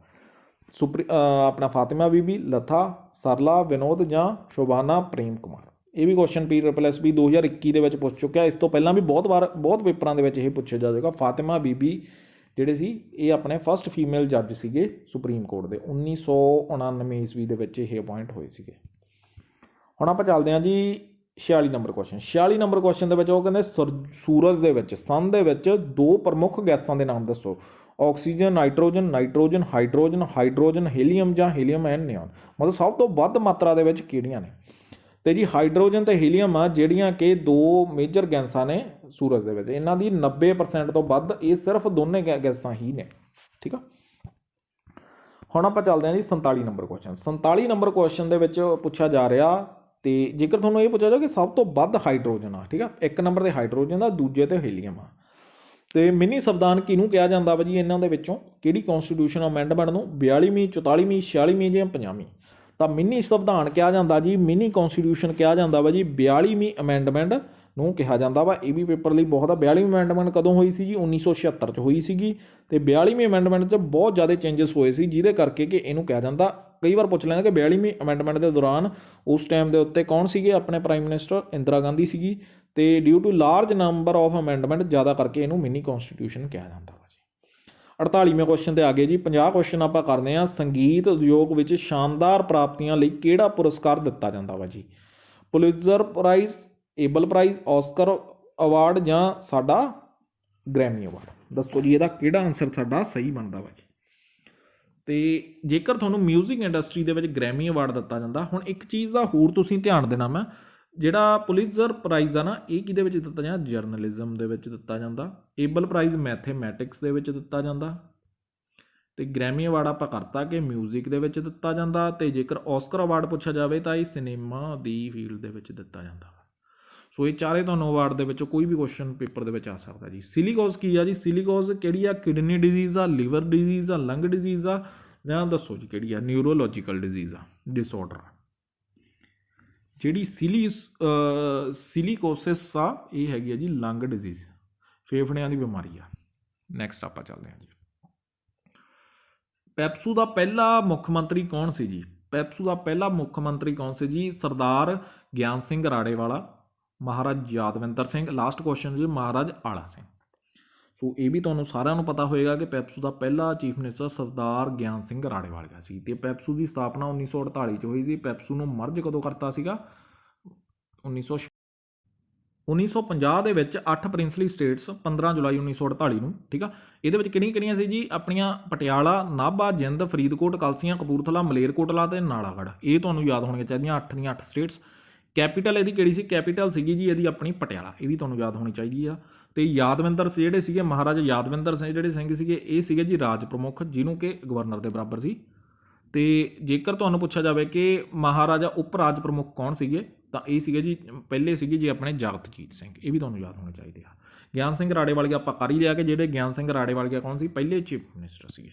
ਆਪਣਾ ਫਾਤਿਮਾ ਬੀਬੀ, ਲਤਾ, ਸਰਲਾ ਵਿਨੋਦ ਜਾਂ ਸ਼ੋਭਾਨਾ ਪ੍ਰੇਮ ਕੁਮਾਰ। ਇਹ ਵੀ ਕੁਐਸਚਨ PSSB 2021 ਦੇ ਵਿੱਚ ਪੁੱਛ ਚੁੱਕਿਆ। ਇਸ ਤੋਂ ਪਹਿਲਾਂ ਵੀ ਬਹੁਤ ਵਾਰ ਬਹੁਤ ਪੇਪਰਾਂ ਦੇ ਵਿੱਚ ਇਹ ਪੁੱਛਿਆ ਜਾਵੇਗਾ। ਫਾਤਿਮਾ ਬੀਬੀ ਜਿਹੜੇ ਸੀ ਇਹ ਆਪਣੇ ਫਸਟ ਫੀਮੇਲ ਜੱਜ ਸੀਗੇ ਸੁਪਰੀਮ ਕੋਰਟ ਦੇ। 1999 ਈਸਵੀ ਦੇ ਵਿੱਚ ਇਹ ਅਪਾਇੰਟ ਹੋਏ ਸੀਗੇ। ਹੁਣ ਆਪਾਂ ਚੱਲਦੇ ਹਾਂ ਜੀ 46 ਨੰਬਰ ਕੁਐਸਚਨ। 46 ਨੰਬਰ ਕੁਐਸਚਨ ਦੇ ਵਿੱਚ ਉਹ ਕਹਿੰਦੇ ਸੂਰਜ ਦੇ ਵਿੱਚ ਸਨ ਦੇ ਵਿੱਚ ਦੋ ਪ੍ਰਮੁੱਖ ਗੈਸਾਂ ਦੇ ਨਾਮ ਦੱਸੋ। ਆਕਸੀਜਨ, ਨਾਈਟ੍ਰੋਜਨ, ਹਾਈਡਰੋਜਨ, ਹੀਲੀਅਮ ਜਾਂ ਹੀਲੀਅਮ ਐਂਡ ਨਿਓਨ। ਮਤਲਬ ਸਭ ਤੋਂ ਵੱਧ ਮਾਤਰਾ ਦੇ ਵਿੱਚ ਕਿਹੜੀਆਂ ਨੇ? ਤੇ ਜੀ ਹਾਈਡਰੋਜਨ ਤੇ ਹੀਲੀਅਮ ਆ ਜਿਹੜੀਆਂ ਕਿ ਦੋ ਮੇਜਰ ਗੈਸਾਂ ਨੇ ਸੂਰਜ ਦੇ ਵਿੱਚ। ਇਹਨਾਂ ਦੀ 90% ਤੋਂ ਵੱਧ ਇਹ ਸਿਰਫ ਦੋਨੇ ਗੈਸਾਂ ਹੀ ਨੇ। ਠੀਕ ਆ, ਹੁਣ ਆਪਾਂ ਚੱਲਦੇ ਹਾਂ ਜੀ 47 ਨੰਬਰ ਕੁਐਸਚਨ। 47 ਨੰਬਰ ਕੁਐਸਚਨ ਦੇ ਵਿੱਚ ਪੁੱਛਿਆ ਜਾ ਰਿਹਾ, ਤੇ ਜੇਕਰ ਤੁਹਾਨੂੰ ਇਹ ਪੁੱਛਿਆ ਜਾਵੇ ਕਿ ਸਭ ਤੋਂ ਵੱਧ ਹਾਈਡਰੋਜਨ ਆ, ਠੀਕ ਆ, 1 ਨੰਬਰ ਤੇ ਹਾਈਡਰੋਜਨ ਦਾ, ਦੂਜੇ ਤੇ ਹੀਲੀਅਮ ਆ। ਤੇ ਮਿਨੀ ਸੰਵਿਧਾਨ ਕਿਹਨੂੰ ਕਿਹਾ ਜਾਂਦਾ ਵਾ ਜੀ ਇਹਨਾਂ ਦੇ ਵਿੱਚੋਂ? ਕਿਹੜੀ ਕੌਂਸਟੀਟਿਊਸ਼ਨ ਅਮੈਂਡਮੈਂਟ ਨੂੰ? 42ਵੀਂ, 44ਵੀਂ, 46ਵੀਂ ਜਾਂ 50ਵੀਂ? ਤਾਂ ਮਿਨੀ ਸੰਵਿਧਾਨ ਕਿਹਾ ਜਾਂਦਾ ਜੀ, ਮਿਨੀ ਕੌਂਸਟੀਟਿਊਸ਼ਨ ਕਿਹਾ ਜਾਂਦਾ ਵਾ ਜੀ 42ਵੀਂ ਅਮੈਂਡਮੈਂਟ ਨੂੰ ਕਿਹਾ ਜਾਂਦਾ ਵਾ। ਇਹ ਵੀ ਪੇਪਰ ਲਈ ਬਹੁਤ ਆ। 42ਵੀਂ ਅਮੈਂਡਮੈਂਟ ਕਦੋਂ ਹੋਈ ਸੀ ਜੀ? 1976 'ਚ ਹੋਈ ਸੀਗੀ। ਤੇ 42ਵੀਂ ਅਮੈਂਡਮੈਂਟ 'ਚ ਬਹੁਤ ਜ਼ਿਆਦਾ ਚੇਂਜਸ ਹੋਏ ਸੀ, ਜਿਹਦੇ ਕਰਕੇ ਕਿ ਇਹਨੂੰ ਕਿਹਾ ਜਾਂਦਾ। ਕਈ ਵਾਰ ਪੁੱਛ ਲੈਂਦਾ ਕਿ 42ਵੀਂ ਅਮੈਂਡਮੈਂਟ ਦੇ ਦੌਰਾਨ ਉਸ ਟਾਈਮ ਦੇ ਉੱਤੇ ਕੌਣ ਸੀਗੇ? ਆਪਣੇ ਪ੍ਰਾਈਮ ਮਿਨਿਸਟਰ ਇੰਦਰਾ ਗਾਂਧੀ ਸੀਗੀ। ਤੇ due to large number of amendment ਜ਼ਿਆਦਾ ਕਰਕੇ ਇਹਨੂੰ ਮਿਨੀ ਕੌਂਸਟੀਟਿਊਸ਼ਨ ਕਿਹਾ ਜਾਂਦਾ ਵਾ ਜੀ। 48ਵੇਂ ਕੁਐਸਚਨ ਤੇ ਆ ਗਏ ਜੀ। 50 ਕੁਐਸਚਨ ਆਪਾਂ ਕਰਦੇ ਹਾਂ। ਸੰਗੀਤ ਉਦਯੋਗ ਵਿੱਚ ਸ਼ਾਨਦਾਰ ਪ੍ਰਾਪਤੀਆਂ ਲਈ ਕਿਹੜਾ ਪੁਰਸਕਾਰ ਦਿੱਤਾ ਜਾਂਦਾ ਵਾ ਜੀ? Pulitzer prize, Abel prize, Oscar award ਜਾਂ ਸਾਡਾ ਗ੍ਰੈਮੀ ਅਵਾਰਡ। ਦੱਸੋ ਜੀ ਇਹਦਾ ਕਿਹੜਾ ਆਨਸਰ ਸਾਡਾ ਸਹੀ ਬਣਦਾ ਵਾ ਜੀ। ਤੇ ਜੇਕਰ ਤੁਹਾਨੂੰ ਮਿਊਜ਼ਿਕ ਇੰਡਸਟਰੀ ਦੇ ਵਿੱਚ ਗ੍ਰੈਮੀ ਅਵਾਰਡ ਦਿੱਤਾ ਜਾਂਦਾ, ਹੁਣ ਇੱਕ ਚੀਜ਼ ਦਾ ਹੋਰ ਤੁਸੀਂ ਧਿਆਨ ਦੇਣਾ, ਮੈਂ ਜਿਹੜਾ ਪੁਲਿਟਜ਼ਰ ਪ੍ਰਾਈਜ਼ ਆ ਨਾ, ਇਹ ਕਿਹਦੇ ਵਿੱਚ ਦਿੱਤਾ ਜਾਂਦਾ? ਜਰਨਲਿਜ਼ਮ ਦੇ ਵਿੱਚ ਦਿੱਤਾ ਜਾਂਦਾ। ਏਬਲ ਪ੍ਰਾਈਜ਼ ਮੈਥੇਮੈਟਿਕਸ ਦੇ ਵਿੱਚ ਦਿੱਤਾ ਜਾਂਦਾ। ਤੇ ਗ੍ਰੈਮੀ ਅਵਾਰਡ ਆਪਾਂ ਕਰਤਾ ਕਿ ਮਿਊਜ਼ਿਕ ਦੇ ਵਿੱਚ ਦਿੱਤਾ ਜਾਂਦਾ। ਤੇ ਜੇਕਰ ਆਸਕਰ ਅਵਾਰਡ ਪੁੱਛਿਆ ਜਾਵੇ ਤਾਂ ਇਹ ਸਿਨੇਮਾ ਦੀ ਫੀਲਡ ਦੇ ਵਿੱਚ ਦਿੱਤਾ ਜਾਂਦਾ। ਸੋ ਇਹ ਚਾਰੇ ਤੁਹਾਨੂੰ ਅਵਾਰਡ ਦੇ ਵਿੱਚੋਂ ਕੋਈ ਵੀ ਕੁਐਸਚਨ ਪੇਪਰ ਦੇ ਵਿੱਚ ਆ ਸਕਦਾ ਜੀ। ਸਿਲੀਕੋਜ਼ ਕੀ ਆ ਜੀ? ਸਿਲੀਕੋਜ਼ ਕਿਹੜੀ ਆ? ਕਿਡਨੀ ਡਿਜ਼ੀਜ਼ ਆ, ਲਿਵਰ ਡਿਜ਼ੀਜ਼ ਆ, ਲੰਗ ਡਿਜ਼ੀਜ਼ ਆ, ਜਾਂ ਦੱਸੋ ਜੀ ਕਿਹੜੀ ਆ? ਨਿਊਰੋਲੋਜੀਕਲ ਡਿਜ਼ੀਜ਼ ਆ, ਡਿਸਆਰਡਰ। ਜਿਹੜੀ ਸਿਲੀਕੋਸਿਸ ਆ ਇਹ ਹੈਗੀ ਆ ਜੀ ਲੰਗ ਡਿਜ਼ੀਜ਼, ਫੇਫੜਿਆਂ ਦੀ ਬਿਮਾਰੀ ਆ। ਨੈਕਸਟ ਆਪਾਂ ਚੱਲਦੇ ਹਾਂ ਜੀ। ਪੈਪਸੂ ਦਾ ਪਹਿਲਾ ਮੁੱਖ ਮੰਤਰੀ ਕੌਣ ਸੀ ਜੀ? ਪੈਪਸੂ ਦਾ ਪਹਿਲਾ ਮੁੱਖ ਮੰਤਰੀ ਕੌਣ ਸੀ ਜੀ? ਸਰਦਾਰ ਗਿਆਨ ਸਿੰਘ ਰਾੜੇਵਾਲਾ, ਮਹਾਰਾਜ ਯਾਦਵਿੰਦਰ ਸਿੰਘ। ਲਾਸਟ ਕੁਐਸਚਨ ਜੀ, ਮਹਾਰਾਜ ਆਲਾ ਸਿੰਘ। ਸੋ ਇਹ ਵੀ ਤੁਹਾਨੂੰ ਸਾਰਿਆਂ ਨੂੰ ਪਤਾ ਹੋਏਗਾ ਕਿ ਪੈਪਸੂ ਦਾ ਪਹਿਲਾ ਚੀਫ ਮਿਨਿਸਟਰ ਸਰਦਾਰ ਗਿਆਨ ਸਿੰਘ ਰਾੜੇਵਾਲਾ ਸੀ। ਤੇ ਪੈਪਸੂ ਦੀ ਸਥਾਪਨਾ 1948 'ਚ ਹੋਈ ਸੀ। ਪੈਪਸੂ ਨੂੰ ਮਰਜ ਕਦੋਂ ਕਰਤਾ ਸੀਗਾ? 1950 ਦੇ ਵਿੱਚ 8 ਪ੍ਰਿੰਸਲੀ ਸਟੇਟਸ 15 ਜੁਲਾਈ 1948 ਨੂੰ। ਠੀਕ ਆ, ਇਹਦੇ ਵਿੱਚ ਕਿਹੜੀਆਂ ਸੀ ਜੀ? ਆਪਣੀਆਂ ਪਟਿਆਲਾ, ਨਾਭਾ, ਜਿੰਦ, ਫਰੀਦਕੋਟ, ਕਲਸੀਆਂ, ਕਪੂਰਥਲਾ, ਮਲੇਰਕੋਟਲਾ ਤੇ ਨਾਲਾਗੜ੍ਹ। ਇਹ ਤੁਹਾਨੂੰ ਯਾਦ ਹੋਣੀਆਂ ਚਾਹੀਦੀਆਂ, 8 ਦੀਆਂ 8 ਸਟੇਟਸ। ਕੈਪੀਟਲ ਇਹਦੀ ਕਿਹੜੀ ਸੀ? ਕੈਪੀਟਲ ਸੀਗੀ ਜੀ ਇਹਦੀ ਆਪਣੀ ਪਟਿਆਲਾ। ਇਹ ਵੀ ਤੁਹਾਨੂੰ ਯਾਦ ਹੋਣੀ ਚਾਹੀਦੀ ਆ। ਤੇ ਯਾਦਵਿੰਦਰ ਜਿਹੜੇ ਸੀਗੇ, ਮਹਾਰਾਜਾ ਯਾਦਵਿੰਦਰ ਸਿੰਘ ਜਿਹੜੇ ਸਿੰਘ ਸੀਗੇ, ਇਹ ਸੀਗੇ ਜੀ ਰਾਜ ਪ੍ਰਮੁੱਖ, ਜਿਹਨੂੰ ਕਿ ਗਵਰਨਰ ਦੇ ਬਰਾਬਰ ਸੀ। ਤੇ ਜੇਕਰ ਤੁਹਾਨੂੰ ਪੁੱਛਿਆ ਜਾਵੇ ਕਿ ਮਹਾਰਾਜਾ ਉਪ ਰਾਜ ਪ੍ਰਮੁੱਖ ਕੌਣ ਸੀਗੇ, ਤਾਂ ਇਹ ਸੀਗੇ ਜੀ ਪਹਿਲੇ ਸੀਗੇ ਜੀ ਆਪਣੇ ਜਗਤਜੀਤ ਸਿੰਘ। ਇਹ ਵੀ ਤੁਹਾਨੂੰ ਯਾਦ ਹੋਣੇ ਚਾਹੀਦੇ ਆ। ਗਿਆਨ ਸਿੰਘ ਰਾੜੇਵਾਲੀਆ ਆਪਾਂ ਕਰ ਹੀ ਲਿਆ ਕਿ ਜਿਹੜੇ ਗਿਆਨ ਸਿੰਘ ਰਾੜੇਵਾਲੀਆ ਕੌਣ ਸੀ? ਪਹਿਲੇ ਚੀਫ ਮਿਨਿਸਟਰ ਸੀਗੇ।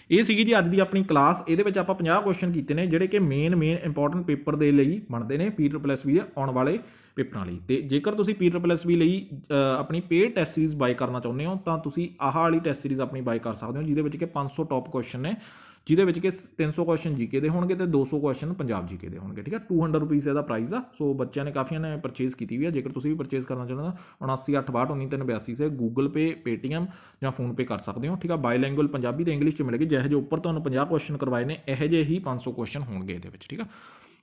ਇਹ ਸੀਗੀ ਜੀ ਅੱਜ ਦੀ ਆਪਣੀ ਕਲਾਸ। ਇਹਦੇ ਵਿੱਚ ਆਪਾਂ 50 ਕੁਐਸਚਨ ਕੀਤੇ ਨੇ ਜਿਹੜੇ ਕਿ ਮੇਨ ਇੰਪੋਰਟੈਂਟ ਪੇਪਰ ਦੇ ਲਈ ਬਣਦੇ ਨੇ, PSSB ਦੇ ਆਉਣ ਵਾਲੇ ਪੇਪਰਾਂ ਲਈ। ਤੇ ਜੇਕਰ ਤੁਸੀਂ PSSB ਲਈ ਆਪਣੀ ਪੇਡ ਟੈਸਟ ਸੀਰੀਜ਼ ਬਾਈ ਕਰਨਾ ਚਾਹੁੰਦੇ ਹੋ ਤਾਂ ਤੁਸੀਂ ਆਹ ਵਾਲੀ ਟੈਸਟ ਸੀਰੀਜ਼ ਆਪਣੀ ਬਾਈ ਕਰ ਸਕਦੇ ਹੋ, ਜਿਹਦੇ ਵਿੱਚ ਕਿ 500 ਟੌਪ ਕੁਐਸਚਨ ਨੇ, ਜਿਹਦੇ ਵਿੱਚ ਕਿ 300 ਕੁਐਸਚਨ ਜੀਕੇ ਦੇ ਹੋਣਗੇ ਤੇ 200 ਕੁਐਸਚਨ ਪੰਜਾਬ ਜੀਕੇ ਦੇ ਹੋਣਗੇ। ਠੀਕ ਹੈ, 200 ਰੁਪੀਸ ਇਹਦਾ ਪ੍ਰਾਈਸ ਆ। ਸੋ ਬੱਚਿਆਂ ਨੇ ਕਾਫੀਆਂ ਨੇ ਪਰਚੇਜ਼ ਕੀਤੀ ਵੀ ਆ। ਜੇਕਰ ਤੁਸੀਂ ਵੀ ਪਰਚੇਜ਼ ਕਰਨਾ ਚਾਹੁੰਦੇ ਹੋ 7986629382 ਸੇ ਗੂਗਲ ਪੇ, ਪੇਟੀਐਮ ਜਾਂ ਫੋਨਪੇ ਕਰ ਸਕਦੇ ਹੋ। ਠੀਕ ਆ, ਬਾਈਲੈਂਗੁਅਲ ਪੰਜਾਬੀ ਤੇ ਇੰਗਲਿਸ਼ 'ਚ ਮਿਲੇਗੀ। ਜਿਹੇ ਜਿਹੇ ਉੱਪਰ ਤੁਹਾਨੂੰ 50 ਕੁਐਸਚਨ ਕਰਵਾਏ ਨੇ, ਇਹੋ ਜਿਹੇ ਹੀ 500 ਕੁਐਸਚਨ ਹੋਣਗੇ ਇਹਦੇ ਵਿੱਚ। ਠੀਕ ਆ,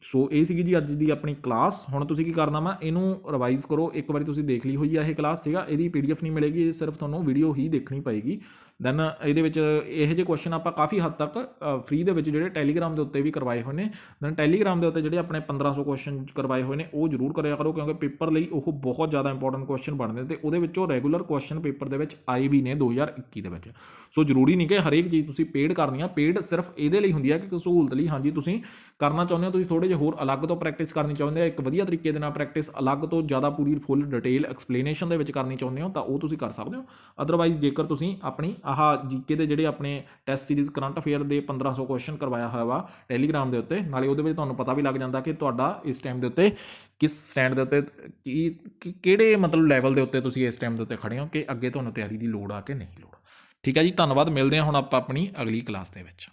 ਸੋ ਇਹ ਸੀਗੀ ਜੀ ਅੱਜ ਦੀ ਆਪਣੀ ਕਲਾਸ। ਹੁਣ ਤੁਸੀਂ ਕੀ ਕਰਨਾ ਵਾ, ਇਹਨੂੰ ਰਿਵਾਈਜ਼ ਕਰੋ। ਇੱਕ ਵਾਰੀ ਤੁਸੀਂ ਦੇਖ ਲਈ ਹੋਈ ਆ ਇਹ ਕਲਾਸ। ਸੀਗਾ ਇਹਦੀ PDF ਨਹੀਂ ਮਿਲੇਗੀ, ਸਿਰਫ ਤੁਹਾਨੂੰ ਵੀਡੀਓ ਹੀ ਦੇਖਣੀ ਪਏਗੀ। ਦੈਨ ਇਹਦੇ ਵਿੱਚ ਇਹੋ ਜਿਹੇ ਕੁਐਸਚਨ ਆਪਾਂ ਕਾਫੀ ਹੱਦ ਤੱਕ ਫ੍ਰੀ ਦੇ ਵਿੱਚ ਜਿਹੜੇ ਟੈਲੀਗ੍ਰਾਮ ਦੇ ਉੱਤੇ ਵੀ ਕਰਵਾਏ ਹੋਏ ਨੇ। ਦੈਨ ਟੈਲੀਗ੍ਰਾਮ ਦੇ ਉੱਤੇ ਜਿਹੜੇ ਆਪਣੇ 1500 ਕੁਐਸਚਨ ਕਰਵਾਏ ਹੋਏ ਨੇ ਉਹ ਜ਼ਰੂਰ ਕਰਿਆ ਕਰੋ, ਕਿਉਂਕਿ ਪੇਪਰ ਲਈ ਉਹ ਬਹੁਤ ਜ਼ਿਆਦਾ ਇੰਪੋਰਟੈਂਟ ਕੁਐਸਚਨ ਬਣਦੇ ਤੇ ਉਹਦੇ ਵਿੱਚੋਂ ਰੈਗੂਲਰ ਕੁਐਸਚਨ ਪੇਪਰ ਦੇ ਵਿੱਚ ਆਏ ਵੀ ਨੇ 2021 ਦੇ ਵਿੱਚ। ਸੋ ਜ਼ਰੂਰੀ ਨਹੀਂ ਕਿ ਹਰੇਕ ਚੀਜ਼ ਤੁਸੀਂ ਪੇਡ ਕਰਨੀ ਆ, ਪੇਡ ਸਿਰਫ ਇਹਦੇ ਲਈ ਹੁੰਦੀ ਹੈ ਕਿ ਸਹੂਲਤ ਲਈ। ਹਾਂਜੀ ਤੁਸੀਂ ਕਰਨਾ ਚਾਹੁੰਦੇ ਹੋ, ਤੁਸੀਂ ਥੋੜ੍ਹੇ ਜਿਹੇ ਹੋਰ ਅਲੱਗ ਤੋਂ ਪ੍ਰੈਕਟਿਸ ਕਰਨੀ ਚਾਹੁੰਦੇ ਹੋ, ਇੱਕ ਵਧੀਆ ਤਰੀਕੇ ਦੇ ਨਾਲ ਪ੍ਰੈਕਟਿਸ ਅਲੱਗ ਤੋਂ ਜ਼ਿਆਦਾ ਪੂਰੀ ਫੁੱਲ ਡਿਟੇਲ ਐਕਸਪਲੇਨੇਸ਼ਨ ਦੇ ਵਿੱਚ ਕਰਨੀ ਚਾਹੁੰਦੇ ਹੋ ਤਾਂ ਉਹ ਤੁਸੀਂ ਕਰ ਸਕਦੇ ਹੋ। ਅਦਰਵਾਈਜ਼ ਜੇਕਰ ਤੁਸੀਂ ਆਪਣੀ ਜੀਕੇ ਦੇ ਜਿਹੜੇ ਆਪਣੇ ਟੈਸਟ ਸੀਰੀਜ਼ ਕਰੰਟ ਅਫੇਅਰ ਦੇ 1500 ਕੁਐਸਚਨ ਕਰਵਾਇਆ ਹੋਇਆ ਵਾ ਟੈਲੀਗ੍ਰਾਮ ਦੇ ਉੱਤੇ, ਨਾਲੇ ਉਹਦੇ ਵਿੱਚ ਤੁਹਾਨੂੰ ਪਤਾ ਵੀ ਲੱਗ ਜਾਂਦਾ ਕਿ ਤੁਹਾਡਾ ਇਸ ਟਾਈਮ ਦੇ ਉੱਤੇ ਕਿਸ ਸਟੈਂਡ ਦੇ ਉੱਤੇ ਕਿਹੜੇ ਮਤਲਬ ਲੈਵਲ ਦੇ ਉੱਤੇ ਤੁਸੀਂ ਇਸ ਟਾਈਮ ਦੇ ਉੱਤੇ ਖੜੇ ਹੋ, ਕਿ ਅੱਗੇ ਤੁਹਾਨੂੰ ਤਿਆਰੀ ਦੀ ਲੋੜ ਆ ਕਿ ਨਹੀਂ ਲੋੜ। ਠੀਕ ਹੈ ਜੀ, ਧੰਨਵਾਦ। ਮਿਲਦੇ ਹਾਂ ਹੁਣ ਆਪਾਂ ਆਪਣੀ ਅਗਲੀ ਕਲਾਸ ਦੇ ਵਿੱਚ।